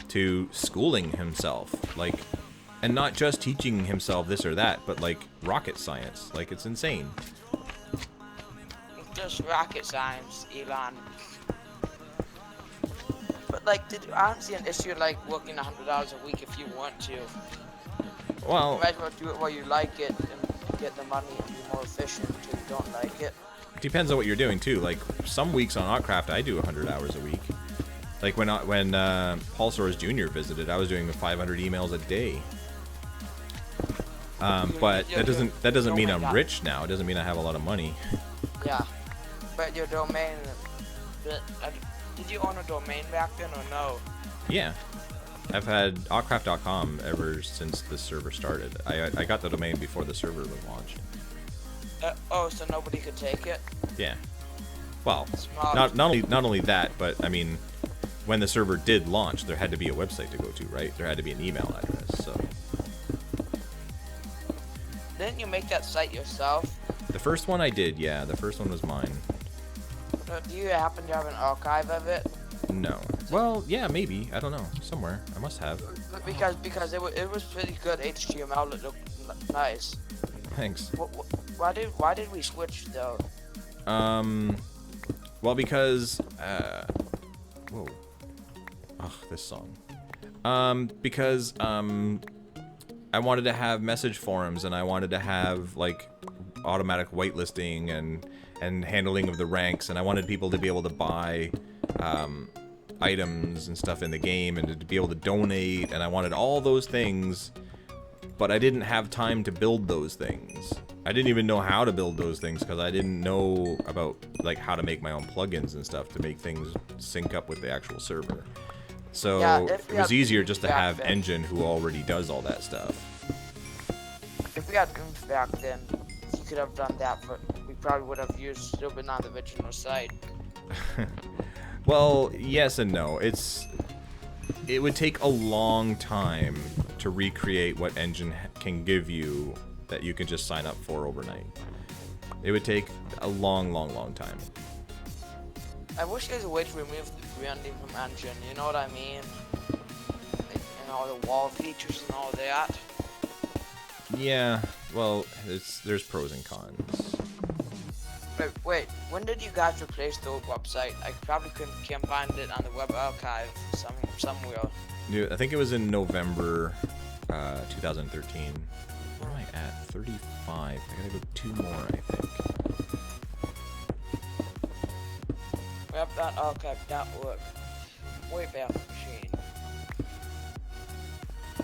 to schooling himself, like, and not just teaching himself this or that, but like rocket science. Like, it's insane. It's just rocket science, Elon. But like, I don't see an issue like working 100 hours a week if you want to. Well, you might as well do it while you like it and get the money and be more efficient until you don't like it. Depends on what you're doing too. Like, some weeks on Autcraft, I do 100 hours a week. Like when Paul Soares Jr. visited, I was doing 500 emails a day. But that doesn't mean I'm rich now. It doesn't mean I have a lot of money. Yeah, but your domain. Did you own a domain back then or no? Yeah, I've had Autcraft.com ever since the server started. I got the domain before the server was launched. So nobody could take it? Yeah. Well, not only that, but I mean, when the server did launch, there had to be a website to go to, right? There had to be an email address. So. Didn't you make that site yourself? The first one I did, yeah. The first one was mine. Do you happen to have an archive of it? No. Well, yeah, maybe. I don't know. Somewhere. I must have. Because it was pretty good HTML. It looked nice. Thanks. Why did we switch though? Well, because whoa. Ugh, this song. Because I wanted to have message forums, and I wanted to have like automatic whitelisting and handling of the ranks, and I wanted people to be able to buy items and stuff in the game, and to be able to donate, and I wanted all those things, but I didn't have time to build those things. I didn't even know how to build those things because I didn't know about like how to make my own plugins and stuff to make things sync up with the actual server. So yeah, it was easier just to have Engine, who already does all that stuff. If we had Gooms back then, you could have done that, but we probably would have still been on the original site. Well, yes and no. It would take a long time to recreate what Engine can give you that you can just sign up for overnight. It would take a long time. I wish there was a way to remove the branding from Engine, you know what I mean? Like, and all the wall features and all that. Yeah, well, there's pros and cons. Wait, when did you guys replace the old website? I probably can't find it on the web archive somewhere. Yeah, I think it was in November 2013. Where am I at? 35. I gotta go 2 more, I think. Web.archive.org. Wayback Machine.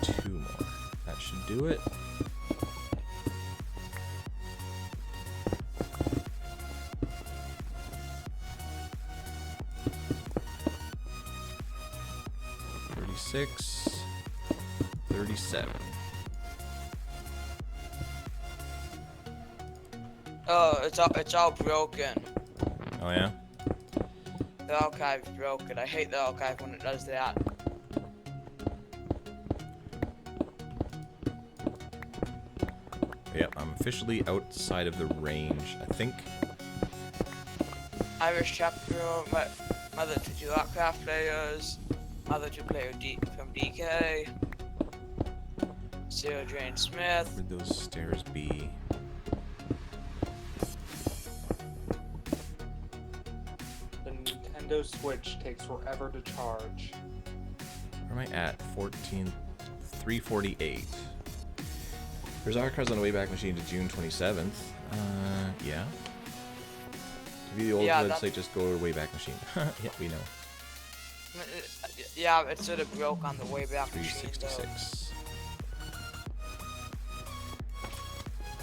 2 more. That should do it. $36, $37. Oh, it's all broken. Oh yeah? The archive's broken. I hate the archive when it does that. Yep, I'm officially outside of the range, I think. Irish chapter, mother to 2 Autcraft players, mother to player from DK, Sarah Jane Smith. Where'd those stairs be? The Nintendo Switch takes forever to charge. Where am I at? 348. There's archives on the Wayback Machine to June 27th. Yeah. To view the old website, just go to Wayback Machine. Yeah, we know. Yeah, it sort of broke on the Wayback Machine. 366.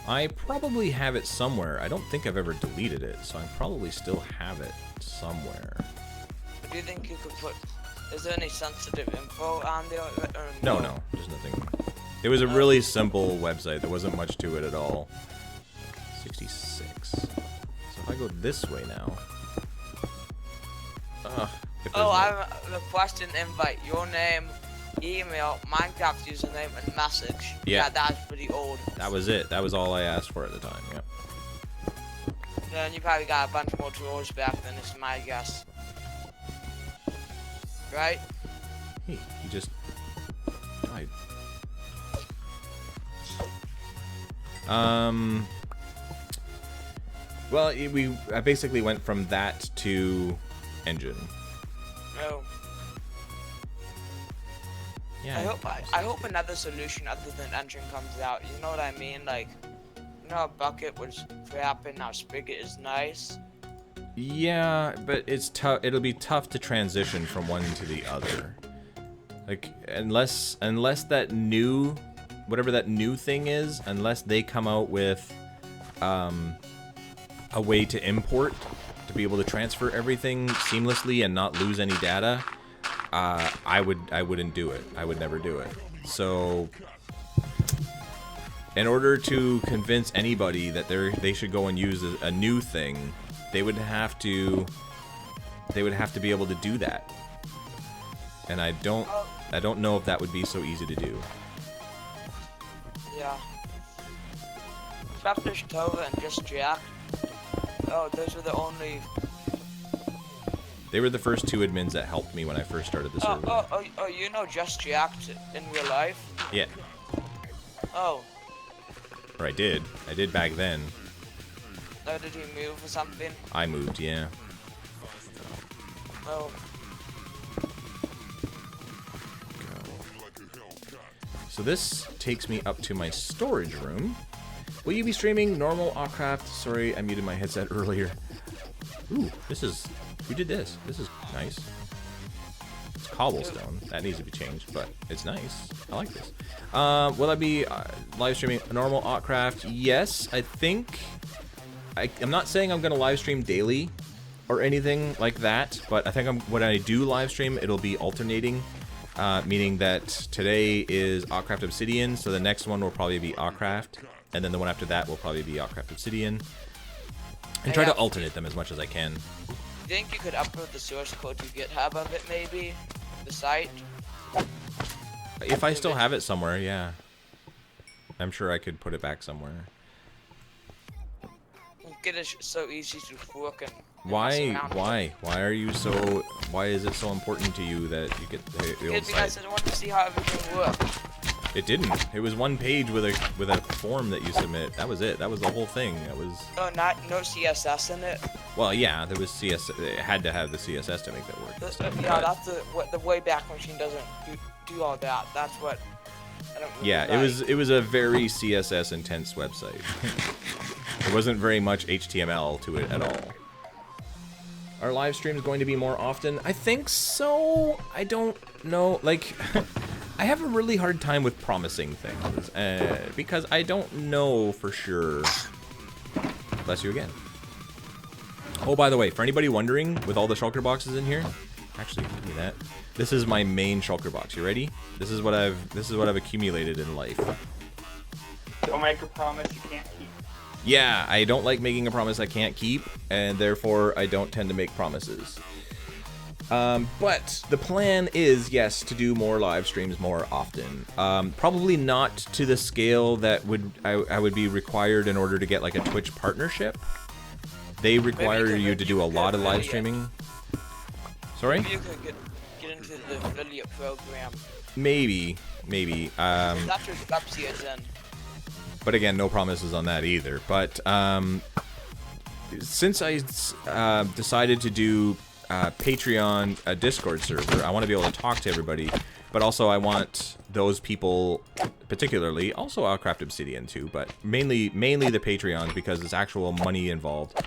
I probably have it somewhere. I don't think I've ever deleted it, so I probably still have it somewhere. Do you think you could put... Is there any sensitive info on there? No, there's nothing. It was a really simple website. There wasn't much to it at all. 66. So if I go this way now... I'm requesting invite. Your name, email, Minecraft username, and message. Yeah, that's pretty old. That was it. That was all I asked for at the time, yep. Then you probably got a bunch more drawers back then, is my guess. Right? Hey, he just died. Well, I basically went from that to engine. No. Yeah. I hope another solution other than engine comes out. You know what I mean? Like, you know, a bucket was crap and now spigot is nice. Yeah, but it's tough. It'll be tough to transition from one to the other. Like, unless that new, whatever that new thing is, unless they come out with a way to import to be able to transfer everything seamlessly and not lose any data, I wouldn't do it. I would never do it. So, in order to convince anybody that they should go and use a new thing, they would have to be able to do that. And I don't know if that would be so easy to do. Yeah. Raptors, Tova, and Just Jack. Oh, those were the only... They were the first 2 admins that helped me when I first started the server. Oh, you know Just Jack in real life? Yeah. Oh. Or I did back then. Oh, did he move or something? I moved, yeah. Oh. So this takes me up to my storage room. Will you be streaming normal Autcraft? Sorry, I muted my headset earlier. Ooh, who did this? This is nice. It's cobblestone. That needs to be changed, but it's nice. I like this. Will I be live streaming normal Autcraft? Yes, I think. I'm not saying I'm going to live stream daily or anything like that, but I think when I do live stream, it'll be alternating. Meaning that today is Autcraft Obsidian, so the next one will probably be Autcraft, and then the one after that will probably be Autcraft Obsidian. And try to alternate them as much as I can. You think you could upload the source code to GitHub of it, maybe? The site? If I still have it somewhere, yeah. I'm sure I could put it back somewhere. Get it so easy to fork and... Why is it so important to you that you get the old site? Because I want to see how everything works. It didn't. It was one page with a form that you submit. That was it. That was the whole thing. That was. Oh, no CSS in it. Well, yeah, there was CSS. It had to have the CSS to make that work. Yeah, that's the Wayback Machine doesn't do all that. That's what. I don't really Yeah, like. it was a very CSS intense website. There wasn't very much HTML to it at all. Are live streams going to be more often? I think so. I don't know. Like, I have a really hard time with promising things because I don't know for sure. Bless you again. Oh, by the way, for anybody wondering, with all the shulker boxes in here, actually, give me that. This is my main shulker box. You ready? This is what I've accumulated in life. Don't make a promise you can't keep. Yeah, I don't like making a promise I can't keep, and therefore I don't tend to make promises. But the plan is, yes, to do more live streams more often. Probably not to the scale that I would be required in order to get like a Twitch partnership. They require you to do a lot of live streaming. Sorry? Maybe you could get into the affiliate program. Maybe. That's your Obsidian then. But again, no promises on that either. But since I decided to do Patreon, a Discord server, I want to be able to talk to everybody. But also I want those people, particularly, also Autcraft Obsidian too, but mainly the Patreons because there's actual money involved,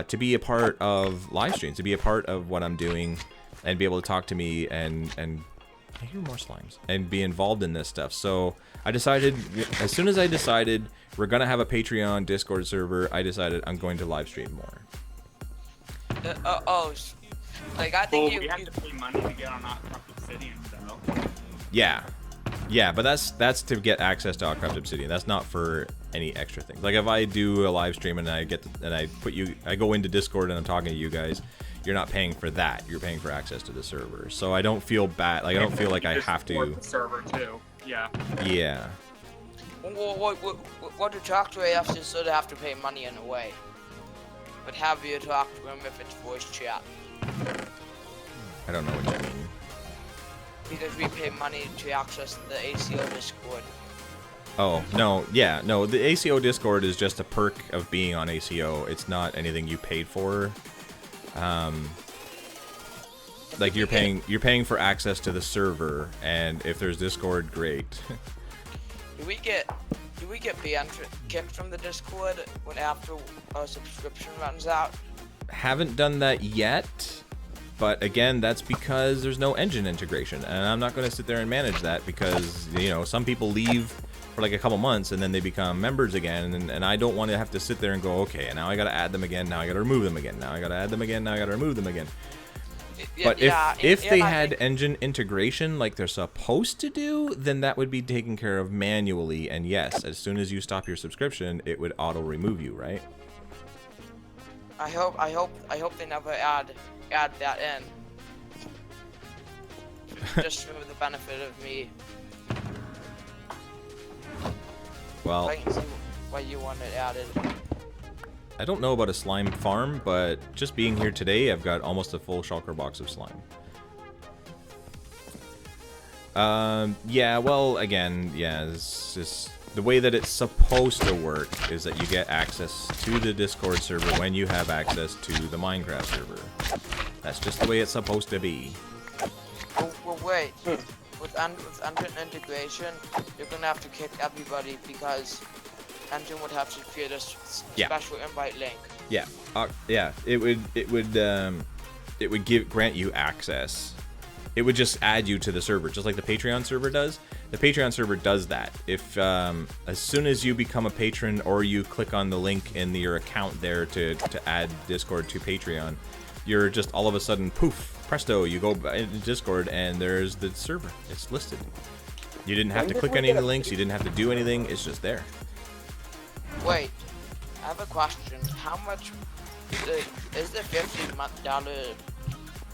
to be a part of live streams, to be a part of what I'm doing, and be able to talk to me and I hear more slimes, and be involved in this stuff. So I decided, as soon as I decided we're gonna have a Patreon Discord server, I decided I'm going to live stream more. Like I think we have to pay money to get on Autcraft Obsidian, though. Yeah, but that's to get access to Autcraft Obsidian. That's not for any extra things. Like if I do a live stream and I go into Discord and I'm talking to you guys, you're not paying for that. You're paying for access to the server. So I don't feel bad. Like I don't feel like I have to. The server too. Yeah. Yeah. What to talk to AF is sort of have to pay money in a way. But have you talk to him if it's voice chat? I don't know what you mean. Because we pay money to access the ACO Discord. Oh, no, yeah, no, the ACO Discord is just a perk of being on ACO. It's not anything you paid for. Like you're paying for access to the server, and if there's Discord, great. Do we get banned kicked from the Discord when after our subscription runs out? Haven't done that yet, but again, that's because there's no engine integration, and I'm not going to sit there and manage that because, you know, some people leave for like a couple months and then they become members again, and I don't want to have to sit there and go, okay, and now I got to add them again, now I got to remove them again, now I got to add them again, now I got to remove them again. But if they had engine integration like they're supposed to do, then that would be taken care of manually, and yes, as soon as you stop your subscription, it would auto remove you, right? I hope they never add that in. Just for the benefit of me. Well, I can see why you want it added. I don't know about a slime farm, but just being here today, I've got almost a full shulker box of slime. Yeah, well, again, yeah, it's just the way that it's supposed to work is that you get access to the Discord server when you have access to the Minecraft server. That's just the way it's supposed to be. Well wait. With engine integration, you're gonna have to kick everybody because engine would have to create a special invite link. Yeah, yeah. It would grant you access. It would just add you to the server, just like the Patreon server does. The Patreon server does that. If as soon as you become a patron or you click on the link in your account there to add Discord to Patreon, you're just all of a sudden, poof, presto, you go into Discord and there's the server. It's listed. You didn't have to click any of the links. You didn't have to do anything. It's just there. Wait, I have a question. How much is the $50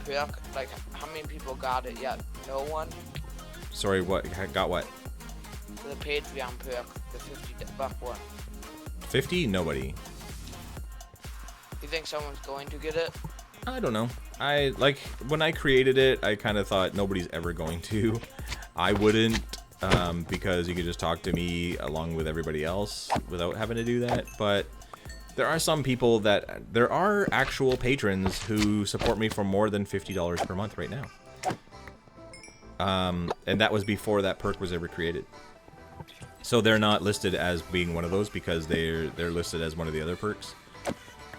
perk? Like, how many people got it yet? No one? Sorry, what? Got what? The Patreon perk, the $50 one. 50? Nobody. You think someone's going to get it? I don't know. When I created it, I kind of thought nobody's ever going to. I wouldn't. because you can just talk to me along with everybody else without having to do that. But there are some people there are actual patrons who support me for more than $50 per month right now. And that was before that perk was ever created. So they're not listed as being one of those because they're listed as one of the other perks,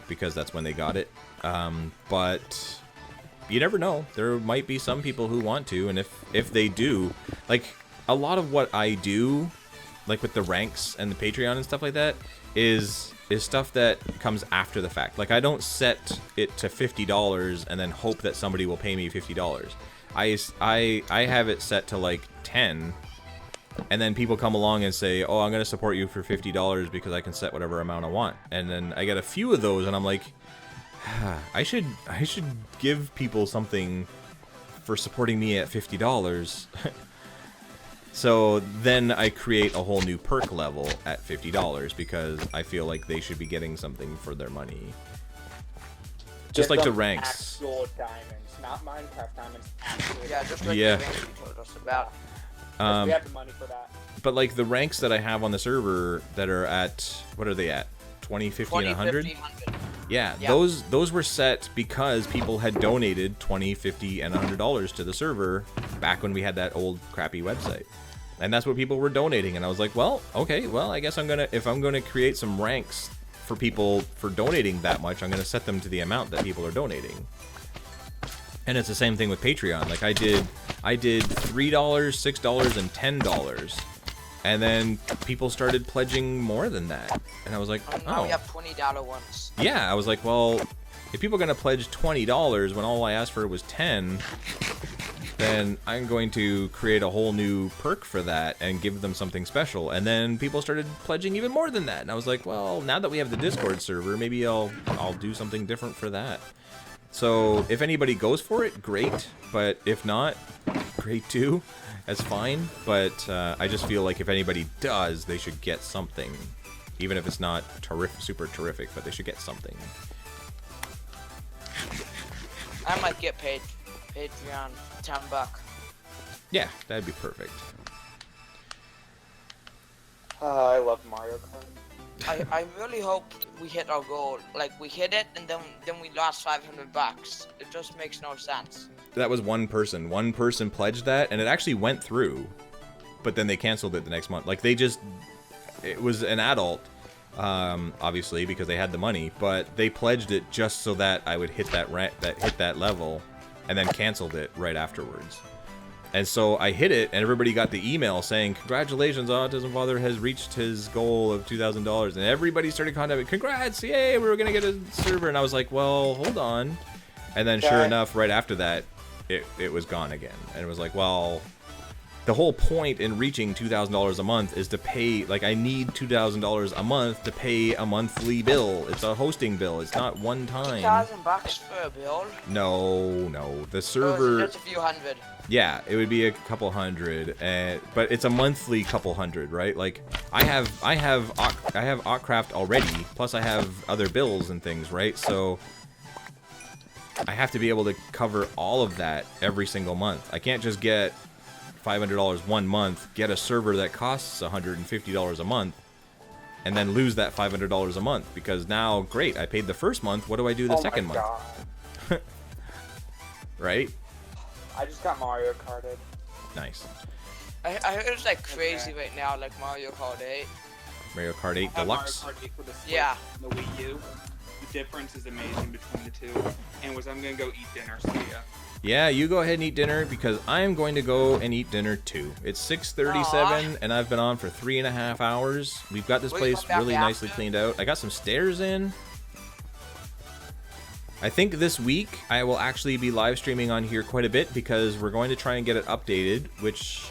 because that's when they got it. But you never know. There might be some people who want to, and if they do, like a lot of what I do, like with the ranks and the Patreon and stuff like that, is stuff that comes after the fact. Like I don't set it to $50 and then hope that somebody will pay me $50. I have it set to like 10. And then people come along and say, oh, I'm going to support you for $50 because I can set whatever amount I want. And then I get a few of those and I'm like, I should give people something for supporting me at $50. So then I create a whole new perk level at $50 because I feel like they should be getting something for their money. Just like the ranks. Actual diamonds, not Minecraft diamonds. Actual Yeah, just like Yeah. the ranks you told us about. we have the money for that. But like the ranks that I have on the server that are at, what are they at? 20, 50, 20, and 100? 50, 100. Yeah, Yeah. those were set because people had donated $20, $50, and $100 to the server back when we had that old crappy website. And that's what people were donating. And I was like, well, okay, well, I guess if I'm gonna create some ranks for people for donating that much, I'm gonna set them to the amount that people are donating. And it's the same thing with Patreon. Like I did $3, $6, and $10. And then people started pledging more than that. And I was like, Now oh. we have $20 ones. Yeah, I was like, well, if people are going to pledge $20 when all I asked for was 10, then I'm going to create a whole new perk for that and give them something special. And then people started pledging even more than that. And I was like, well, now that we have the Discord server, maybe I'll do something different for that. So if anybody goes for it, great. But if not, great too. That's fine. But I just feel like if anybody does, they should get something. Even if it's not super terrific, but they should get something. I might get paid Patreon $10. Yeah, that'd be perfect. I love Mario Kart. I really hope we hit our goal. Like we hit it and then we lost $500. It just makes no sense. That was one person. One person pledged that, and it actually went through. But then they canceled it the next month. Like it was an adult, obviously because they had the money, but they pledged it just so that I would hit that level, and then canceled it right afterwards. And so I hit it, and everybody got the email saying, congratulations, Autism Father has reached his goal of $2,000. And everybody started contacting, congrats, yay, we were going to get a server. And I was like, well, hold on. And then sure enough, right after that, it was gone again. And it was like, well, the whole point in reaching $2,000 a month is to pay, like, I need $2,000 a month to pay a monthly bill. It's a hosting bill. It's not one time. $2,000 for a bill? No. The server... Just a few hundred. Yeah, it would be a couple hundred, but it's a monthly couple hundred, right? Like I have Autcraft already, plus I have other bills and things, right? So I have to be able to cover all of that every single month. I can't just get $500 one month, get a server that costs $150 a month, and then lose that $500 a month because now, great, I paid the first month. What do I do the second month? Right? I just got Mario Karted. Nice. I heard it's like crazy right now, like Mario Kart 8. Mario Kart 8 Deluxe. Mario Kart 8 for the Switch, Yeah. and the Wii U. The difference is amazing between the two. And I'm gonna go eat dinner. See ya. Yeah, you go ahead and eat dinner because I'm going to go and eat dinner too. It's 6:37 and I've been on for 3.5 hours. We've got this Will you place come back really nicely after? cleaned out. I got some stairs in. I think this week I will actually be live streaming on here quite a bit because we're going to try and get it updated, which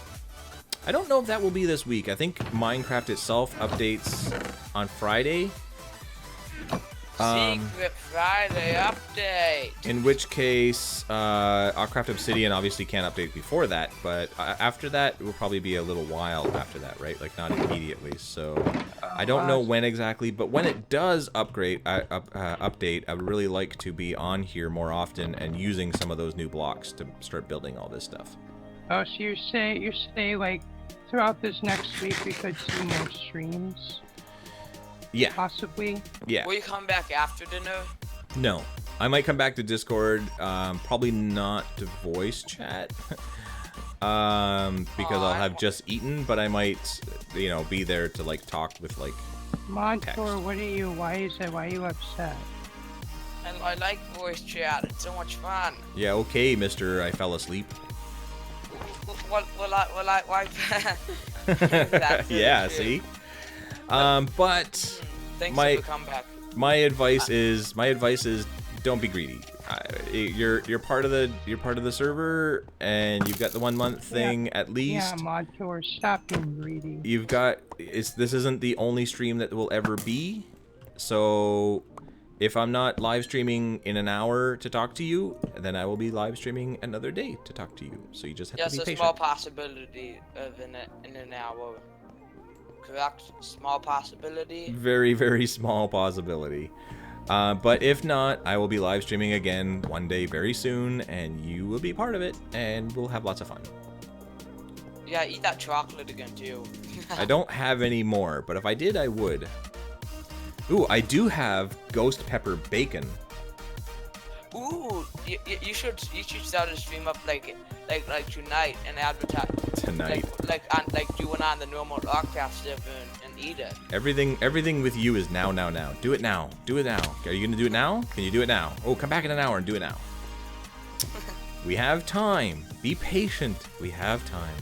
I don't know if that will be this week. I think Minecraft itself updates on Friday. Secret Friday update. In which case, Autcraft Obsidian obviously can't update before that, but after that, it will probably be a little while after that, right? Like, not immediately, so I don't know when exactly, but when it does update, I would really like to be on here more often and using some of those new blocks to start building all this stuff. Oh, so you say like throughout this next week we could see more streams. Yeah. Possibly. Yeah. Will you come back after dinner? No. I might come back to Discord, probably not to voice chat. Because I'll have just eaten, but I might, you know, be there to like talk with like Montour, what are you? Why are you upset? I like voice chat. It's so much fun. Yeah, okay, Mister. I fell asleep. Why? Yeah, see. But Thanks my for the comeback. my advice is don't be greedy. You're part of the server, and you've got the 1 month thing at least. Yeah, Montour, stop being greedy. You've got this isn't the only stream that will ever be, so if I'm not live streaming in an hour to talk to you, then I will be live streaming another day to talk to you. So you just have to be patient. Yes, a small possibility of in an hour. Correct? Small possibility? Very, very small possibility. But if not, I will be live streaming again one day very soon, and you will be part of it, and we'll have lots of fun. Yeah, eat that chocolate again, too. I don't have any more, but if I did, I would. Ooh, I do have ghost pepper bacon. Ooh, you should start a stream up like tonight and advertise Tonight. like do it on the normal Autcraft server and eat it. Everything with you is now. Do it now. Do it now. Are you gonna do it now? Can you do it now? Oh, come back in an hour and do it now. We have time. Be patient. We have time.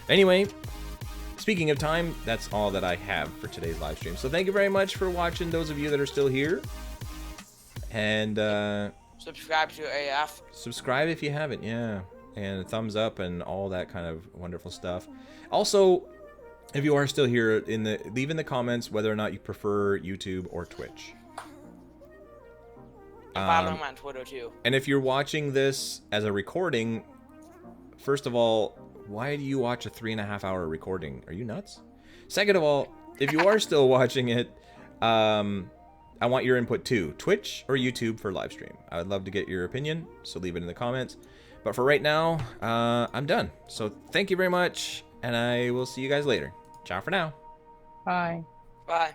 Anyway, speaking of time, that's all that I have for today's live stream. So thank you very much for watching, those of you that are still here. And Subscribe to AF. subscribe if you haven't, yeah. And thumbs up and all that kind of wonderful stuff. Also, if you are still here, leave in the comments whether or not you prefer YouTube or Twitch. Follow him on Twitter too. And if you're watching this as a recording, first of all, why do you watch a 3.5 hour recording? Are you nuts? Second of all, if you are still watching it, I want your input too. Twitch or YouTube for live stream. I would love to get your opinion, so leave it in the comments. But for right now, I'm done. So thank you very much, and I will see you guys later. Ciao for now. Bye. Bye.